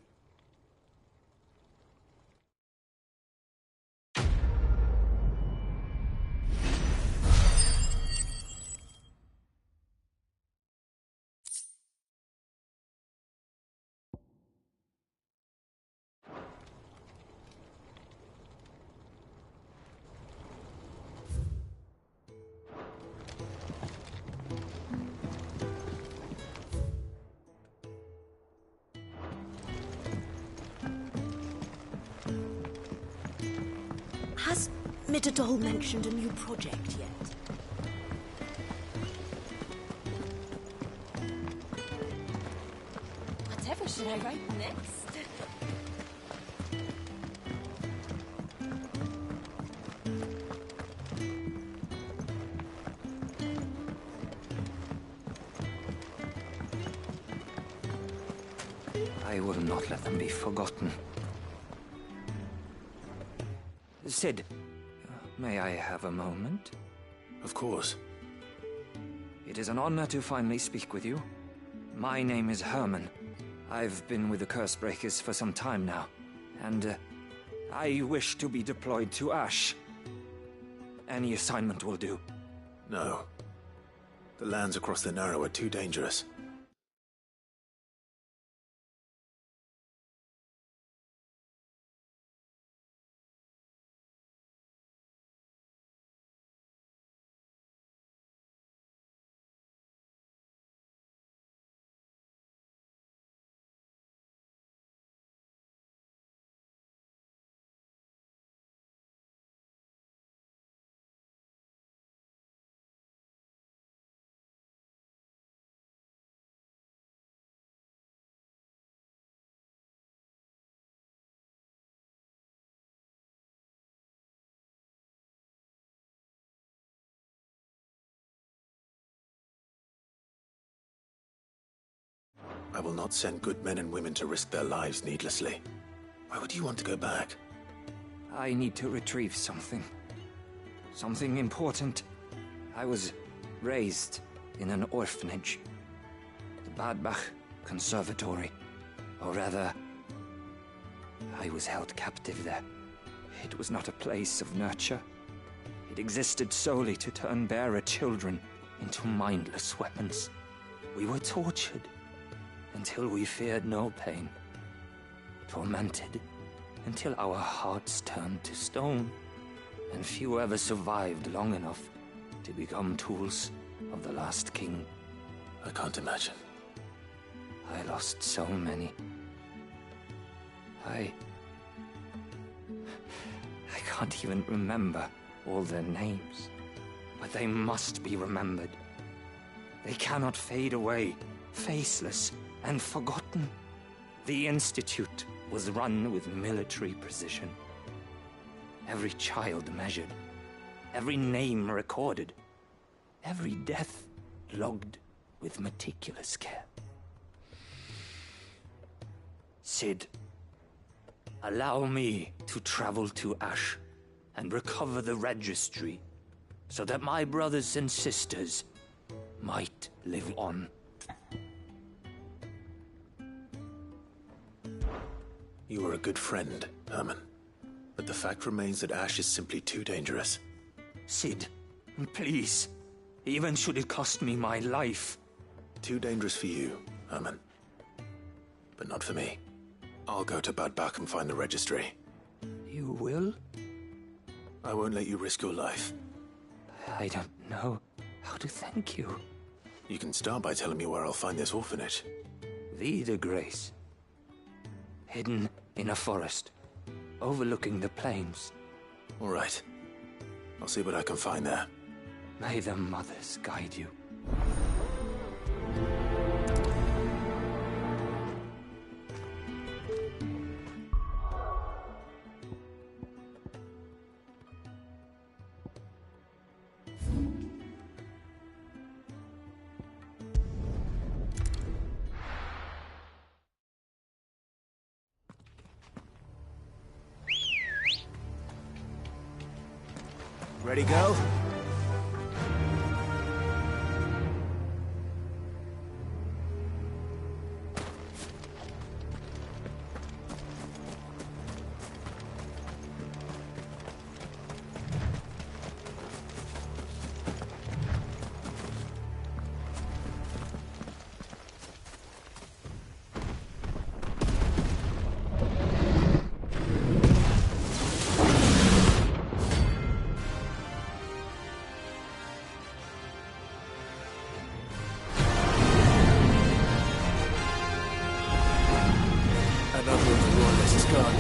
Speaker 4: Has Midadol mentioned a new project yet? Whatever should I write next?
Speaker 5: I will not let them be forgotten. Sid, may I have a moment?
Speaker 2: Of course.
Speaker 5: It is an honor to finally speak with you. My name is Herman. I've been with the Cursebreakers for some time now, and I wish to be deployed to Ash. Any assignment will do.
Speaker 2: No. The lands across the Narrow are too dangerous. I will not send good men and women to risk their lives needlessly. Why would you want to go back?
Speaker 5: I need to retrieve something. Something important. I was raised in an orphanage. The Badbach Conservatory. Or rather, I was held captive there. It was not a place of nurture. It existed solely to turn bearer children into mindless weapons. We were tortured until we feared no pain. Tormented until our hearts turned to stone, and few ever survived long enough to become tools of the last king.
Speaker 2: I can't imagine.
Speaker 5: I lost so many. I can't even remember all their names, but they must be remembered. They cannot fade away, faceless and forgotten. The Institute was run with military precision. Every child measured, every name recorded, every death logged with meticulous care. Sid, allow me to travel to Ash and recover the registry so that my brothers and sisters might live on.
Speaker 2: You are a good friend, Herman. But the fact remains that Ash is simply too dangerous.
Speaker 5: Sid, please. Even should it cost me my life.
Speaker 2: Too dangerous for you, Herman. But not for me. I'll go to Badbach and find the registry.
Speaker 5: You will?
Speaker 2: I won't let you risk your life.
Speaker 5: I don't know how to thank you.
Speaker 2: You can start by telling me where I'll find this orphanage.
Speaker 5: Vida Grace. Hidden in a forest, overlooking the plains.
Speaker 2: All right. I'll see what I can find there.
Speaker 5: May the mothers guide you.
Speaker 3: Ready, go?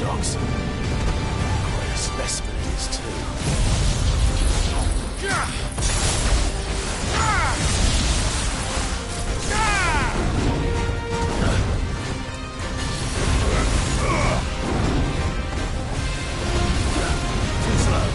Speaker 11: dogs. Quite a specimen it is, too. Too slow.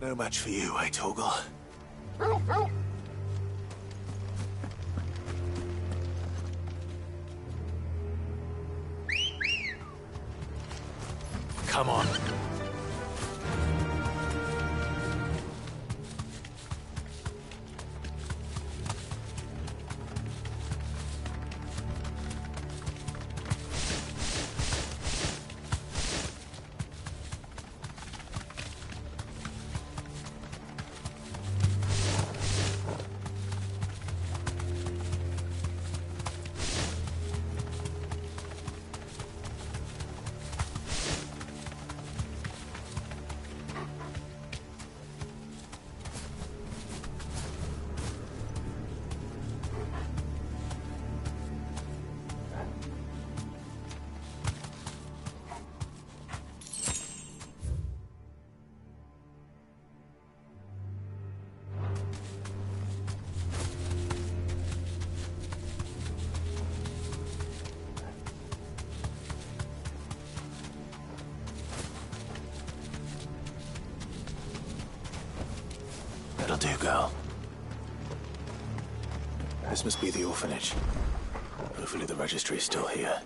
Speaker 2: No match for you, eh, Torgal? Come on. That'll do, girl. This must be the orphanage. Hopefully the registry is still here.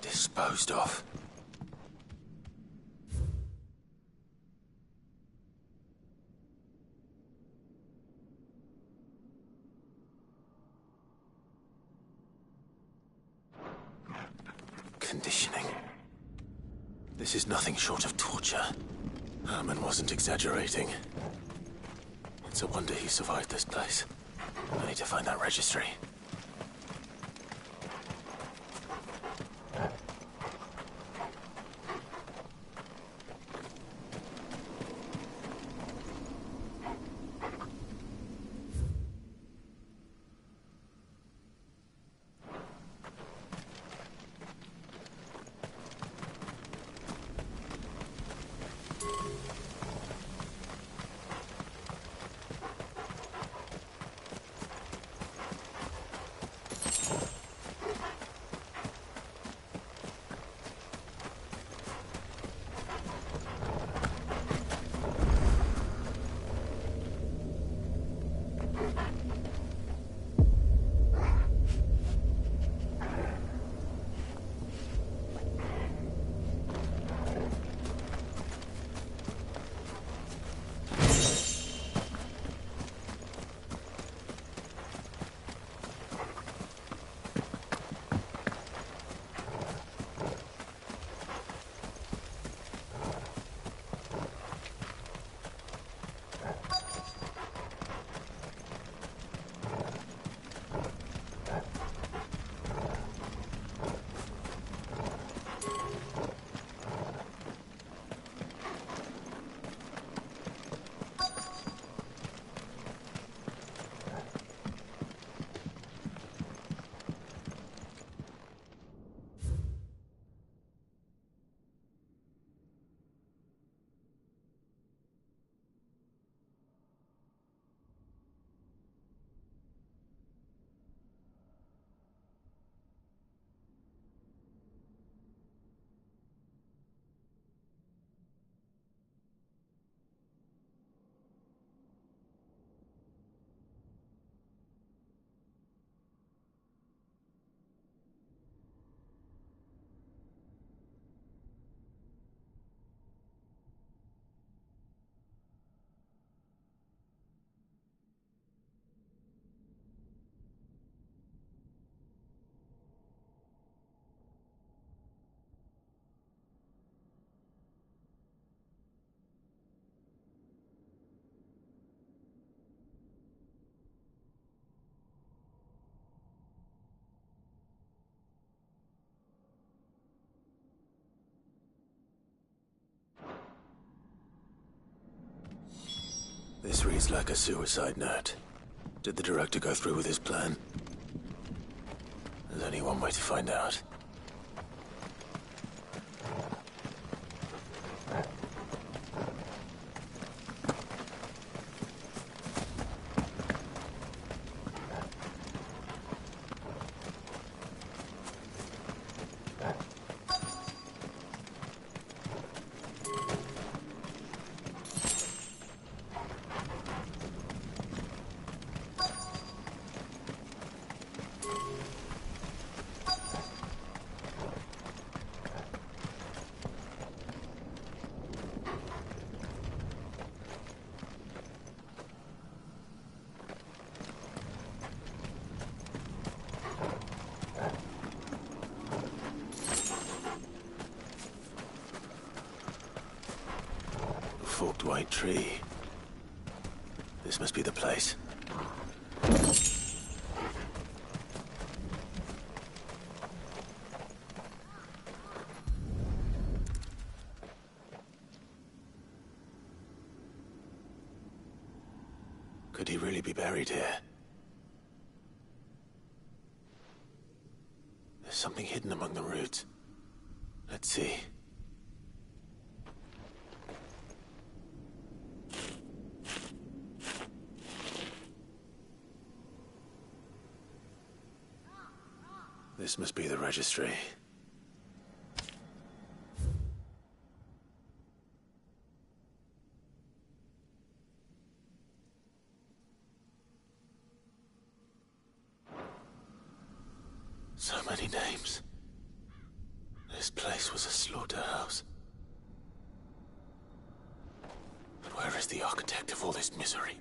Speaker 2: Disposed of. Conditioning. This is nothing short of torture. Herman wasn't exaggerating. It's a wonder he survived this place. I need to find that registry. This reads like a suicide note. Did the director go through with his plan? There's only one way to find out. Forked white tree. This must be the place. Could he really be buried here? There's something hidden among the roots. Let's see. This must be the registry. So many names. This place was a slaughterhouse. But where is the architect of all this misery?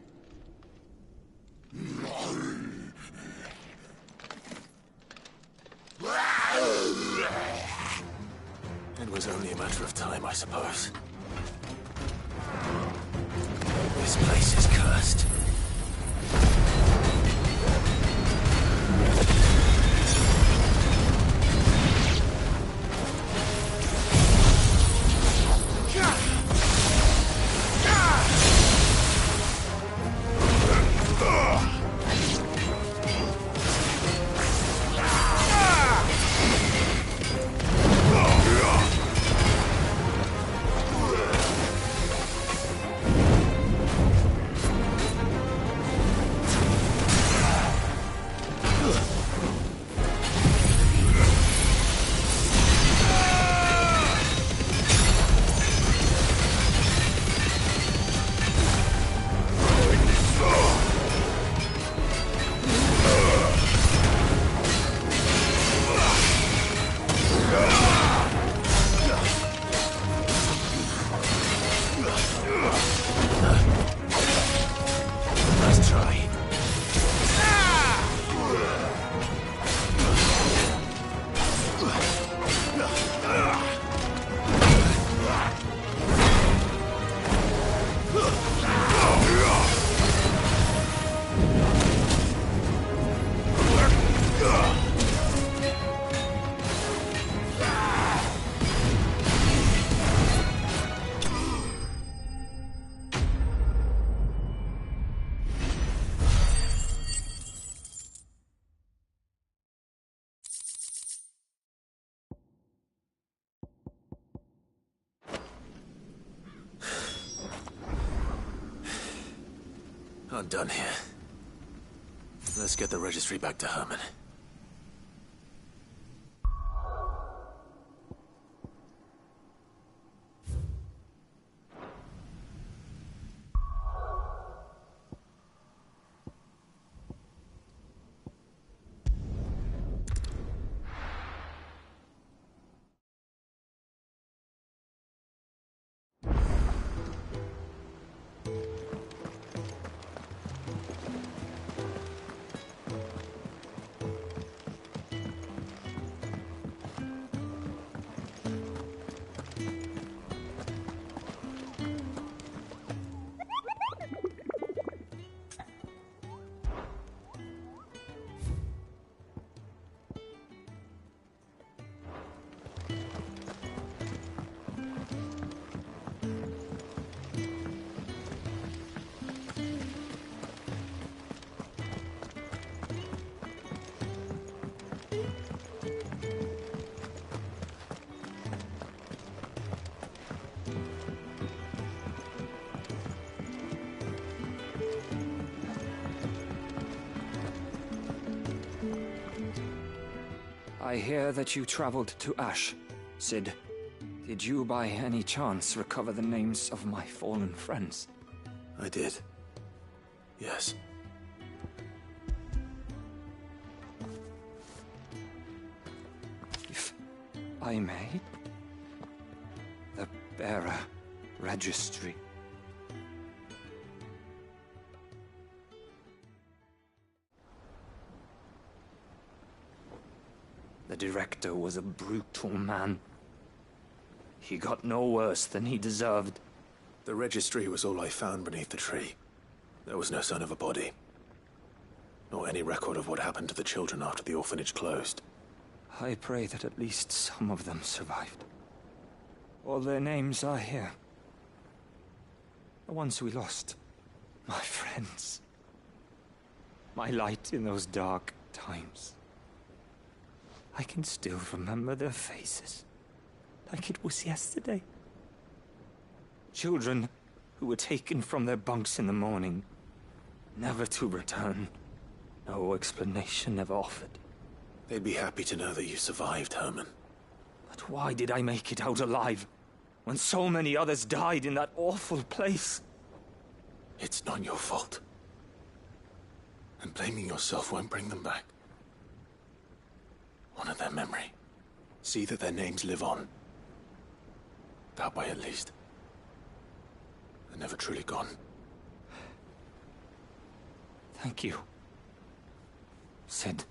Speaker 2: It was only a matter of time, I suppose. This place is cursed. I'm done here. Let's get the registry back to Herman.
Speaker 5: I hear that you traveled to Ash, Cid. Did you by any chance recover the names of my fallen friends?
Speaker 2: I did. Yes.
Speaker 5: If I may, the bearer registry. The director was a brutal man. He got no worse than he deserved.
Speaker 2: The registry was all I found beneath the tree. There was no sign of a body. Nor any record of what happened to the children after the orphanage closed.
Speaker 5: I pray that at least some of them survived. All their names are here. The ones we lost. My friends. My light in those dark times. I can still remember their faces. Like it was yesterday. Children who were taken from their bunks in the morning, never to return. No explanation ever offered.
Speaker 2: They'd be happy to know that you survived, Herman.
Speaker 5: But why did I make it out alive, when so many others died in that awful place?
Speaker 2: It's not your fault. And blaming yourself won't bring them back. Honor their memory. See that their names live on. That way, at least. They're never truly gone.
Speaker 5: Thank you, Cid.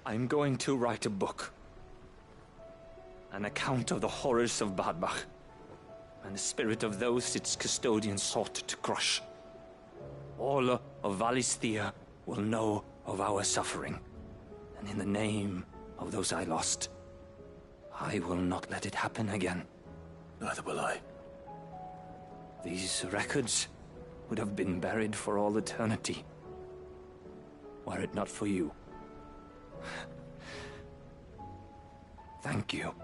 Speaker 5: I'm going to write a book. An account of the horrors of Badbach, and the spirit of those its custodians sought to crush. All of Valisthea will know of our suffering, and in the name of those I lost, I will not let it happen again.
Speaker 2: Neither will I.
Speaker 5: These records would have been buried for all eternity, were it not for you. Thank you.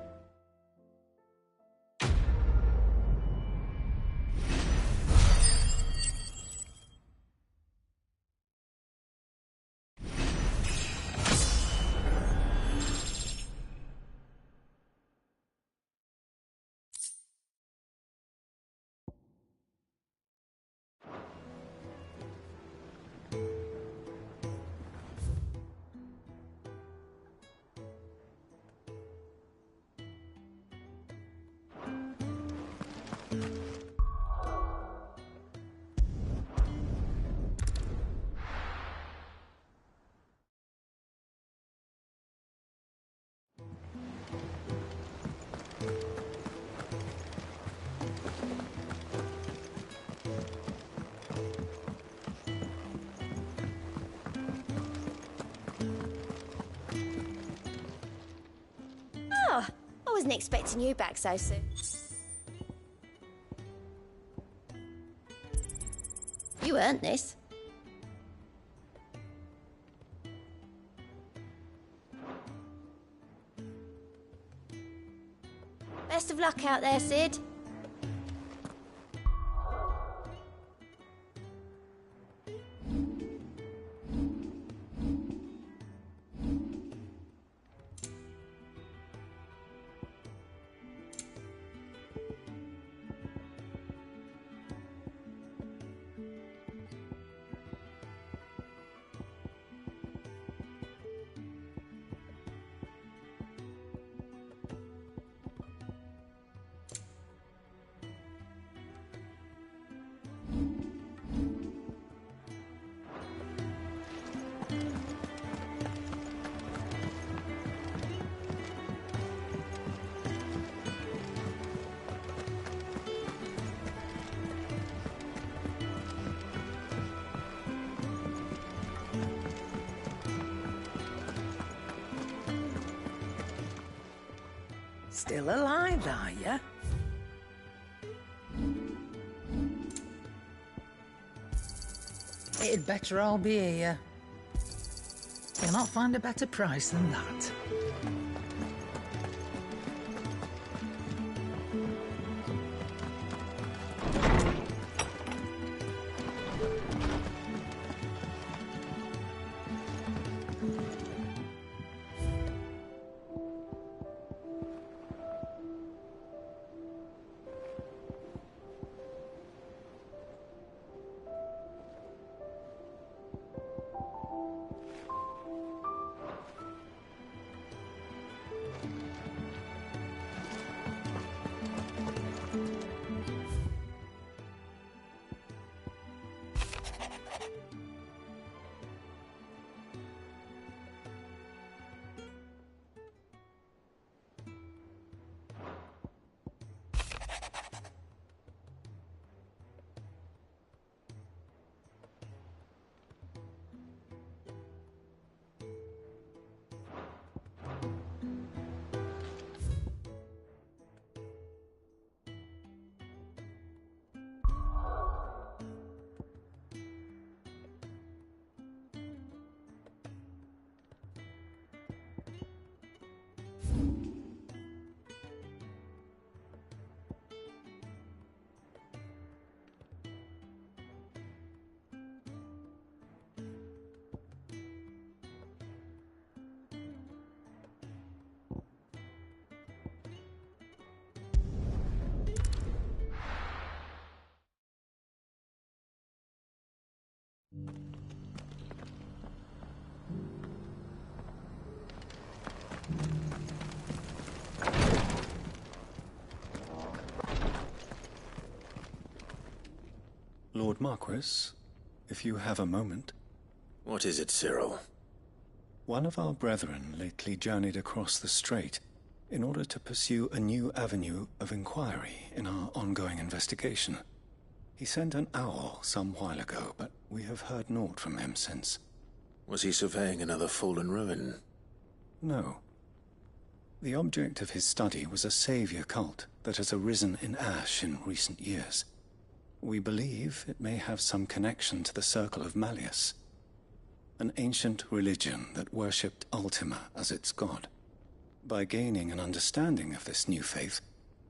Speaker 14: Oh, I wasn't expecting you back so soon. You earned this. Best of luck out there, Cid.
Speaker 15: Still alive, are ya? It'd better all be here. You'll not find a better price than that.
Speaker 3: Lord Marquis, if you have a moment.
Speaker 2: What is it, Cyril?
Speaker 3: One of our brethren lately journeyed across the strait in order to pursue a new avenue of inquiry in our ongoing investigation. He sent an owl some while ago, but we have heard naught from him since.
Speaker 2: Was he surveying another fallen ruin?
Speaker 3: No. The object of his study was a savior cult that has arisen in Ash in recent years. We believe it may have some connection to the Circle of Malleus, an ancient religion that worshipped Ultima as its god. By gaining an understanding of this new faith,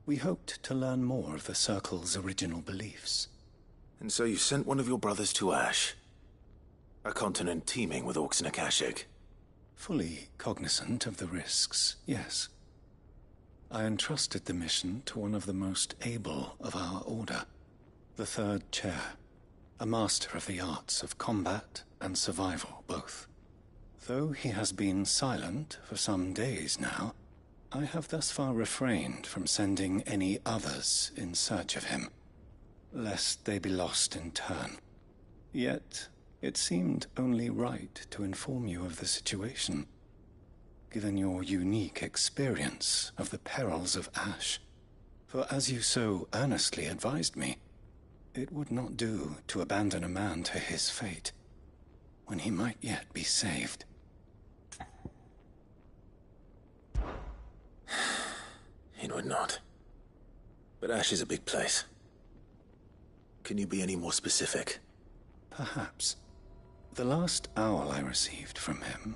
Speaker 3: we hoped to learn more of the Circle's original beliefs.
Speaker 2: And so you sent one of your brothers to Ash? A continent teeming with orcs and Akashic?
Speaker 3: Fully cognizant of the risks, yes. I entrusted the mission to one of the most able of our order, the Third Chair, a master of the arts of combat and survival both. Though he has been silent for some days now, I have thus far refrained from sending any others in search of him, lest they be lost in turn. Yet, it seemed only right to inform you of the situation, given your unique experience of the perils of Ash. For as you so earnestly advised me, it would not do to abandon a man to his fate, when he might yet be saved.
Speaker 2: It would not. But Ash is a big place. Can you be any more specific?
Speaker 3: Perhaps. The last owl I received from him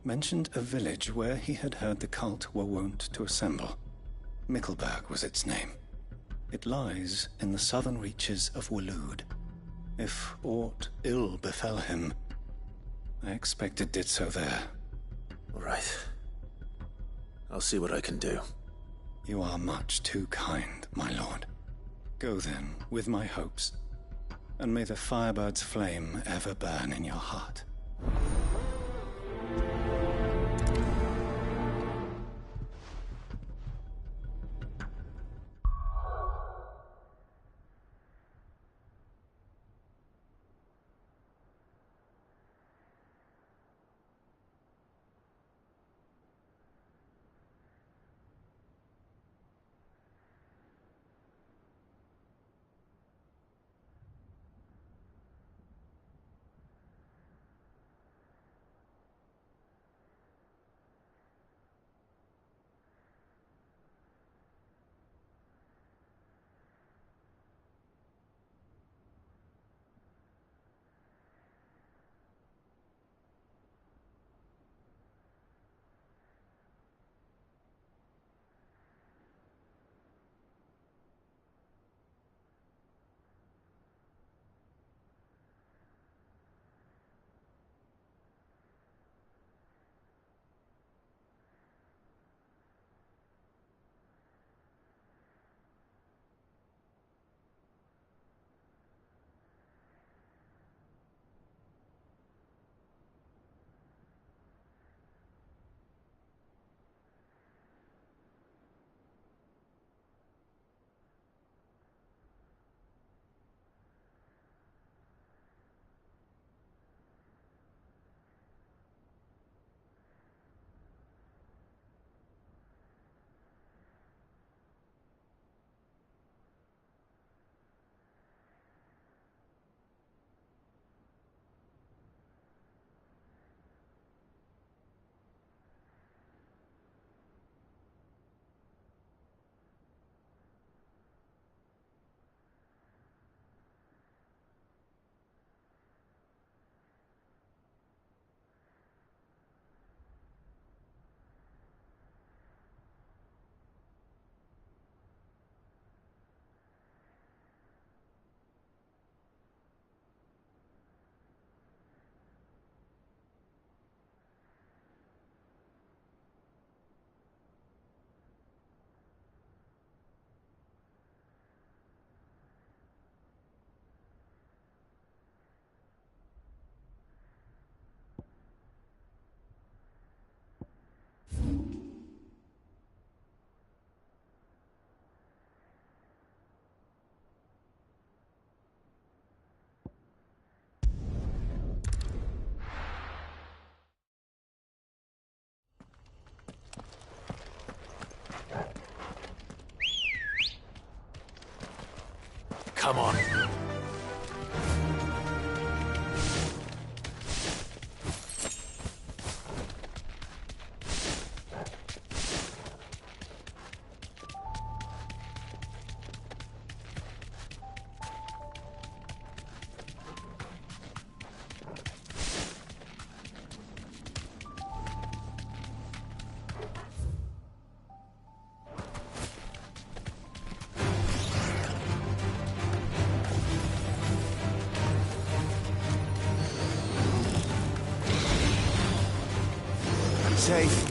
Speaker 3: mentioned a village where he had heard the cult were wont to assemble. Mickleburg was its name. It lies in the southern reaches of Waloed. If aught ill befell him, I expect it did so there.
Speaker 2: All right. I'll see what I can do.
Speaker 3: You are much too kind, my lord. Go then, with my hopes, and may the Firebird's flame ever burn in your heart.
Speaker 2: come on.
Speaker 11: Safe.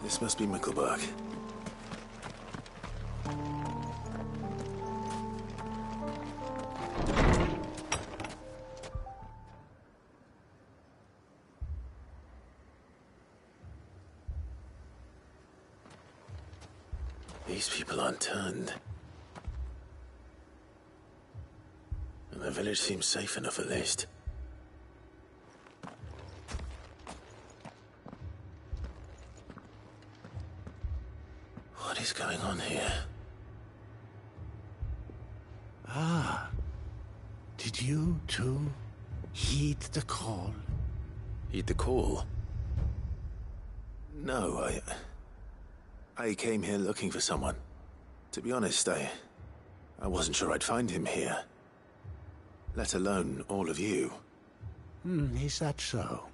Speaker 2: This must be Mickelberg. These people aren't turned. And the village seems safe enough at least. What is going on here?
Speaker 11: Ah. Did you, too, heed the call?
Speaker 2: Heed the call? No, I came here looking for someone. To be honest, I wasn't sure I'd find him here. Let alone all of you.
Speaker 11: Is that so?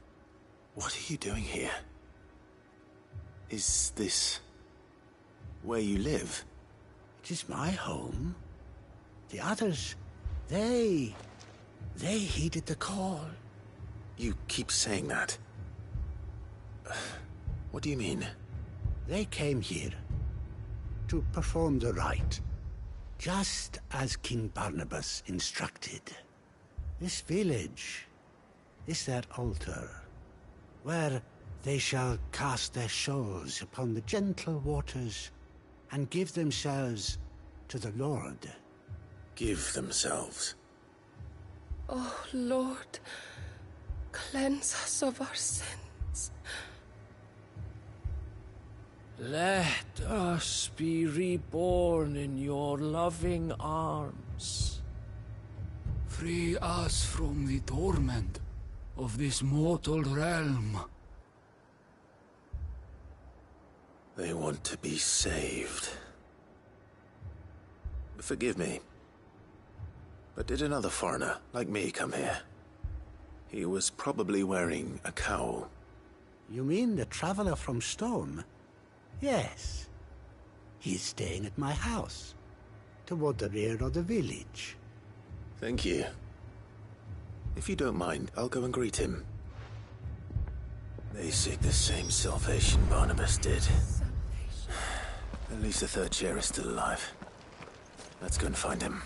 Speaker 2: What are you doing here? Is this where you live?
Speaker 11: It is my home. The others, they heeded the call.
Speaker 2: You keep saying that. What do you mean?
Speaker 11: They came here to perform the rite, just as King Barnabas instructed. This village is their altar, where they shall cast their souls upon the gentle waters and give themselves to the Lord.
Speaker 2: Give themselves?
Speaker 19: Oh, Lord, cleanse us of our sins.
Speaker 6: Let us be reborn in your loving arms.
Speaker 7: Free us from the torment of this mortal realm.
Speaker 2: They want to be saved. Forgive me. But did another foreigner, like me, come here? He was probably wearing a cowl.
Speaker 11: You mean the traveler from Storm? Yes. He's staying at my house, toward the rear of the village.
Speaker 2: Thank you. If you don't mind, I'll go and greet him. They seek the same salvation Barnabas did. At least the third chair is still alive. Let's go and find him.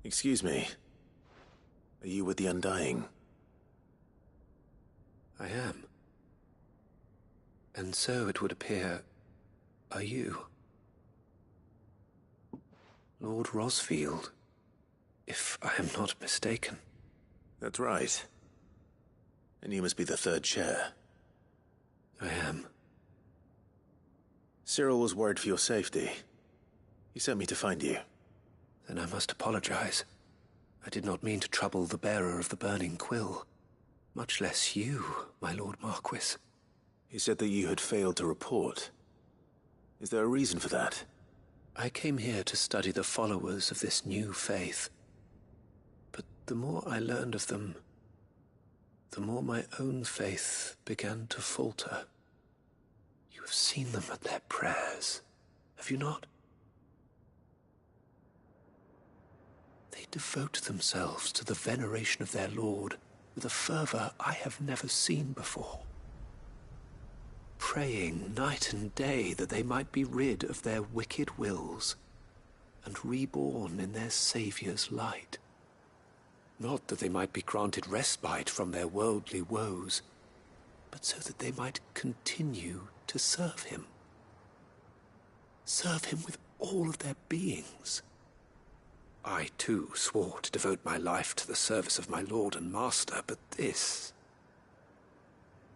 Speaker 2: Excuse me. Are you with the Undying?
Speaker 1: I am. And so it would appear, are you? Lord Rosfield, if I am not mistaken.
Speaker 2: That's right. And you must be the third chair.
Speaker 1: I am.
Speaker 2: Cyril was worried for your safety. He sent me to find you.
Speaker 1: Then I must apologize. I did not mean to trouble the bearer of the burning quill. Much less you, my Lord Marquis.
Speaker 2: He said that you had failed to report. Is there a reason for that?
Speaker 1: I came here to study the followers of this new faith. But the more I learned of them, the more my own faith began to falter. You have seen them at their prayers, have you not? They devote themselves to the veneration of their Lord with a fervor I have never seen before. Praying night and day that they might be rid of their wicked wills and reborn in their Saviour's light. Not that they might be granted respite from their worldly woes, but so that they might continue to serve him. Serve him with all of their beings. I, too, swore to devote my life to the service of my Lord and Master, but this...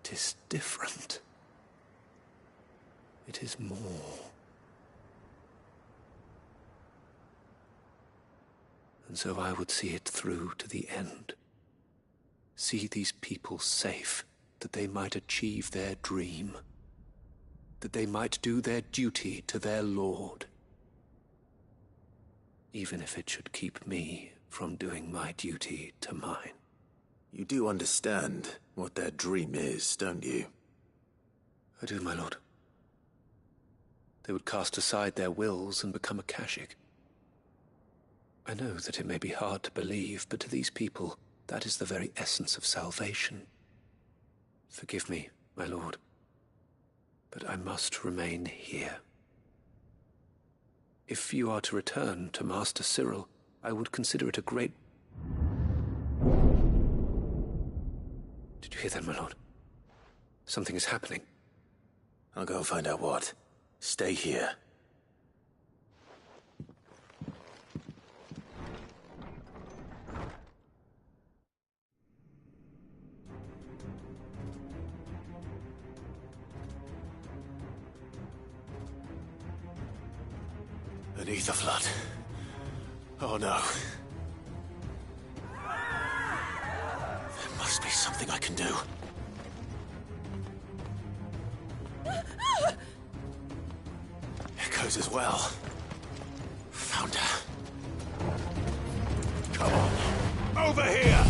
Speaker 1: 'tis different. It is more. And so I would see it through to the end. See these people safe, that they might achieve their dream. That they might do their duty to their Lord. Even if it should keep me from doing my duty to mine.
Speaker 2: You do understand what their dream is, don't you?
Speaker 1: I do, my lord. They would cast aside their wills and become Akashic. I know that it may be hard to believe, but to these people, that is the very essence of salvation. Forgive me, my lord, but I must remain here. If you are to return to Master Cyril, I would consider it a great... Did you hear that, my lord? Something is happening.
Speaker 2: I'll go and find out what. Stay here. Beneath the flood. Oh no. There must be something I can do. Echoes as well. Found her. Come on. Over here!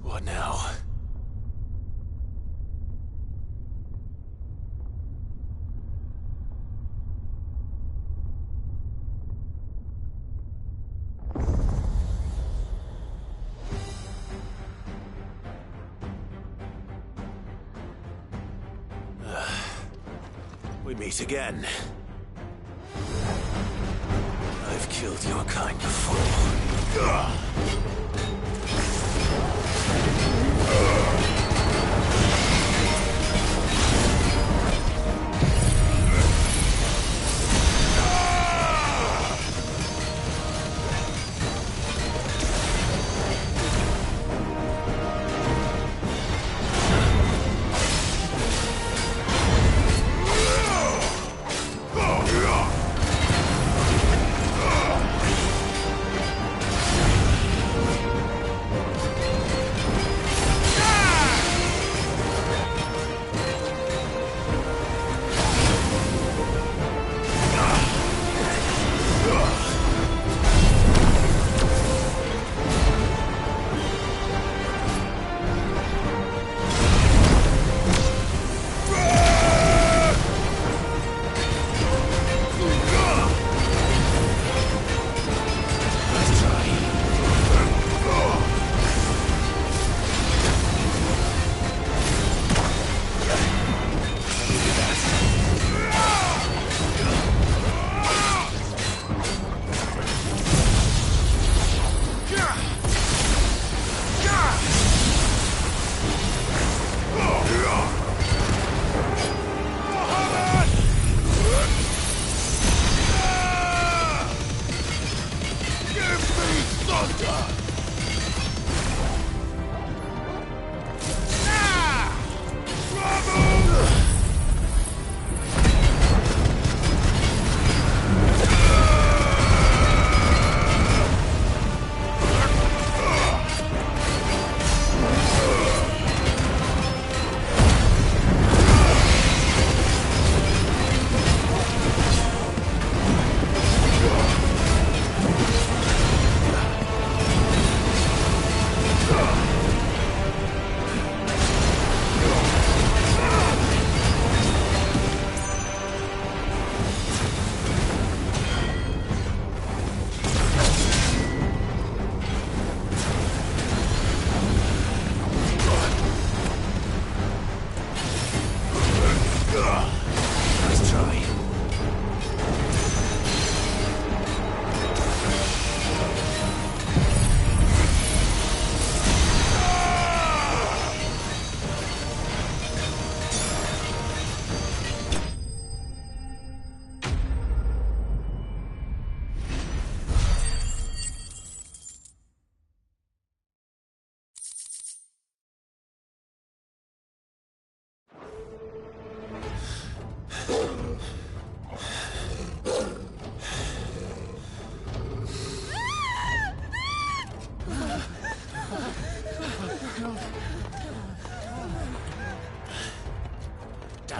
Speaker 2: What now? We meet again. I've killed your kind before.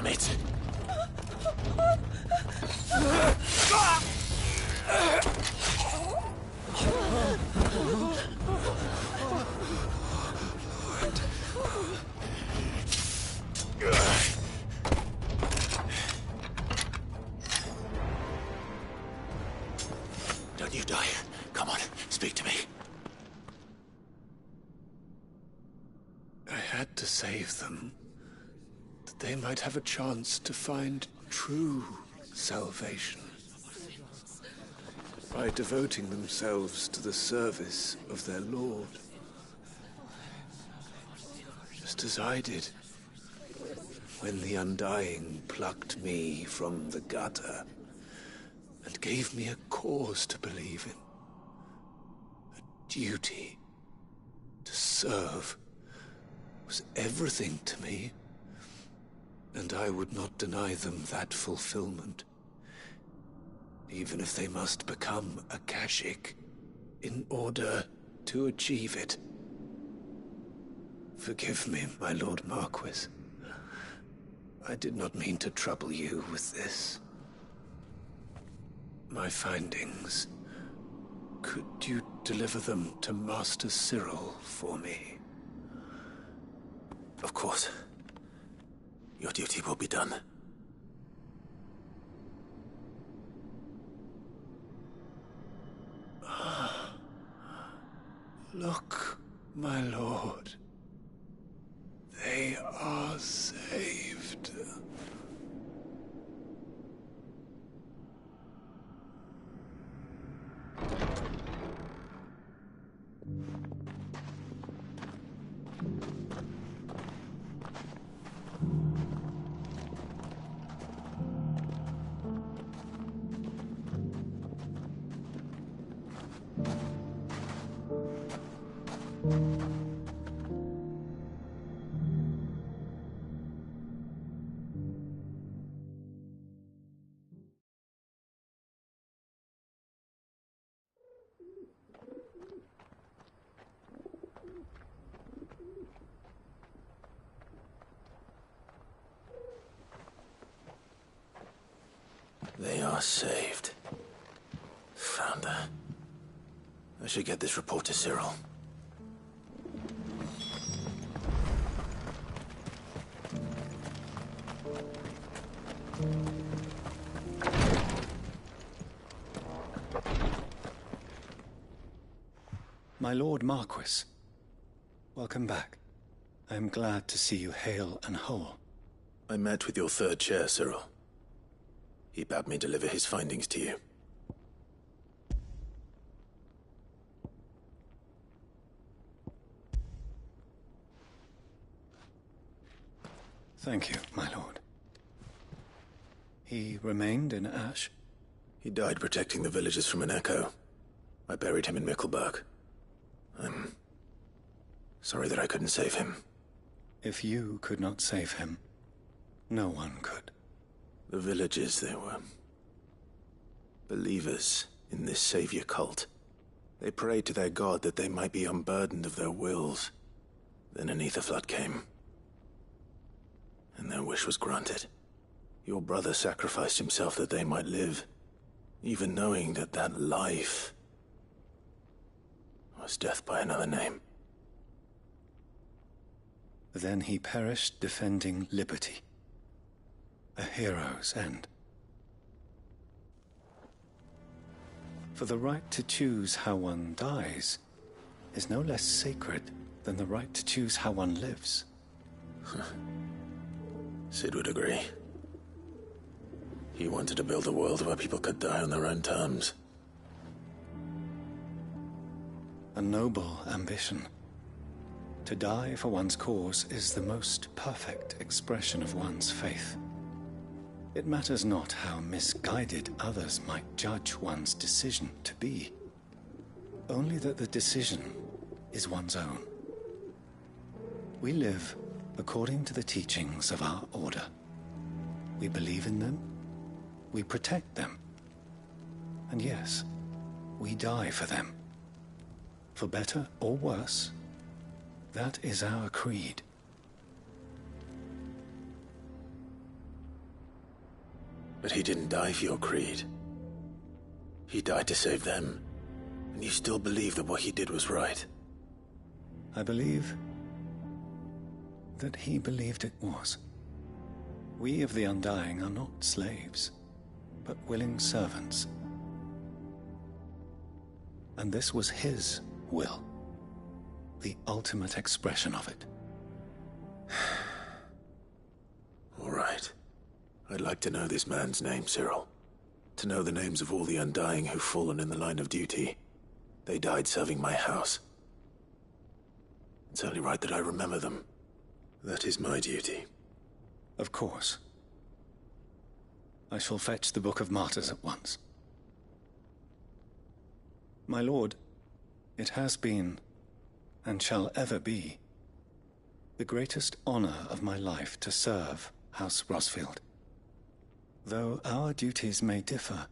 Speaker 2: Damn it! Don't you die. Come on, speak to me.
Speaker 1: I had to save them, that they might have a chance to find true salvation. By devoting themselves to the service of their Lord. Just as I did when the Undying plucked me from the gutter and gave me a cause to believe in. A duty to serve was everything to me, and I would not deny them that fulfillment. Even if they must become a Kashik in order to achieve it. Forgive me, my Lord Marquis. I did not mean to trouble you with this. My findings. Could you deliver them to Master Cyril for me?
Speaker 2: Of course. Your duty will be done.
Speaker 1: Look, my lord. They are saved.
Speaker 2: They are saved. Found her. I should get this report to Cyril.
Speaker 3: My Lord Marquis, welcome back. I am glad to see you hale and whole.
Speaker 2: I met with your third chair, Cyril. He bade me deliver his findings to you.
Speaker 3: Thank you, my lord. He remained in Ash?
Speaker 2: He died protecting the villagers from an echo. I buried him in Mickelberg. I'm sorry that I couldn't save him.
Speaker 3: If you could not save him, no one could.
Speaker 2: The villagers, they were believers in this savior cult. They prayed to their god that they might be unburdened of their wills. Then an ether flood came, and their wish was granted. Your brother sacrificed himself that they might live, even knowing that that life was death by another name.
Speaker 3: Then he perished defending liberty. A hero's end. For the right to choose how one dies is no less sacred than the right to choose how one lives.
Speaker 2: Sid would agree. He wanted to build a world where people could die on their own terms.
Speaker 3: A noble ambition. To die for one's cause is the most perfect expression of one's faith. It matters not how misguided others might judge one's decision to be. Only that the decision is one's own. We live according to the teachings of our order. We believe in them, we protect them, and yes, we die for them. For better or worse, that is our creed.
Speaker 2: But he didn't die for your creed. He died to save them. And you still believe that what he did was right?
Speaker 3: I believe that he believed it was. We of the Undying are not slaves, but willing servants. And this was his will, the ultimate expression of it.
Speaker 2: All right. I'd like to know this man's name, Cyril. To know the names of all the Undying who've fallen in the line of duty. They died serving my house. It's only right that I remember them. That is my duty.
Speaker 3: Of course. I shall fetch the Book of Martyrs at once. My lord, it has been, and shall ever be, the greatest honor of my life to serve House Rosfield. Though our duties may differ,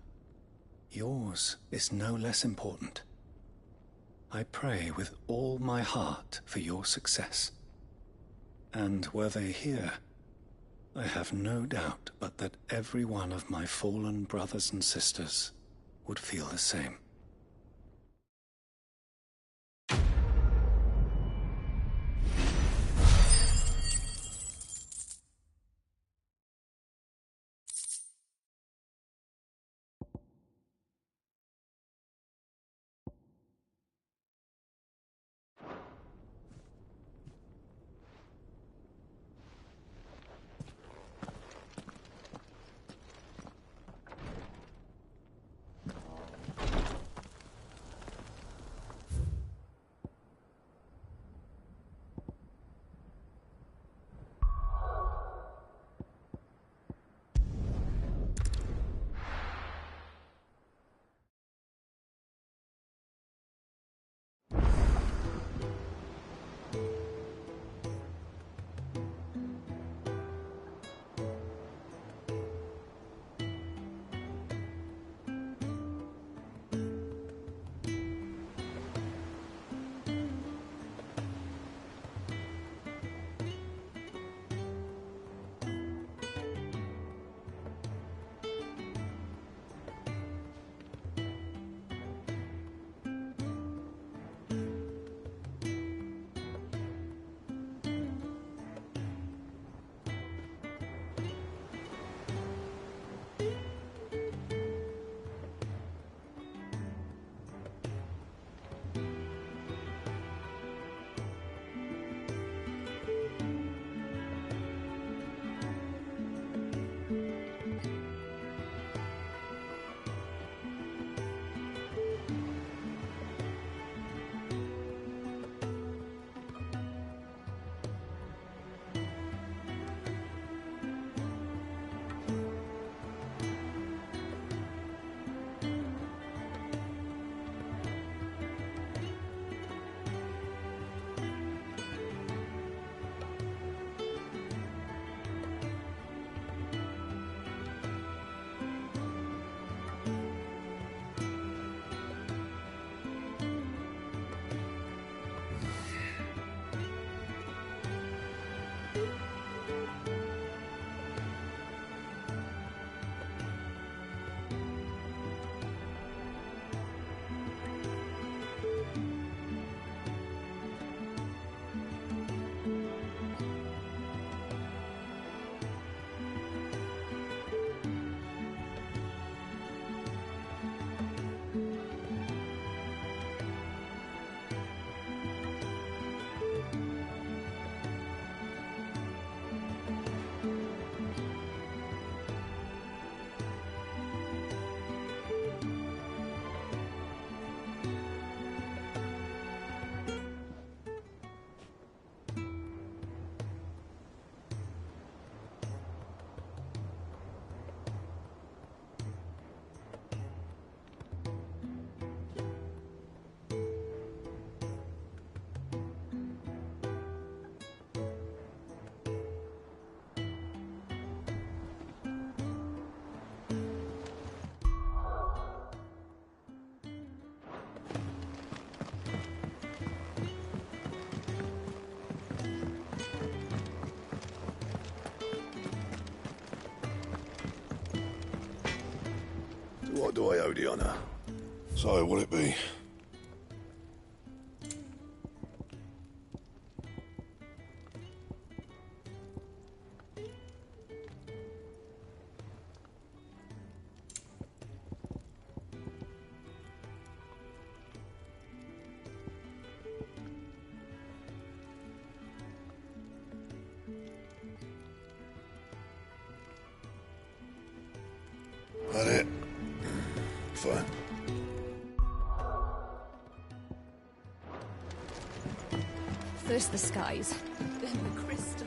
Speaker 3: yours is no less important. I pray with all my heart for your success. And were they here, I have no doubt but that every one of my fallen brothers and sisters would feel the same.
Speaker 13: What do I owe the honor? So, what'll it be? That it? Fine.
Speaker 20: First the skies, then the crystal.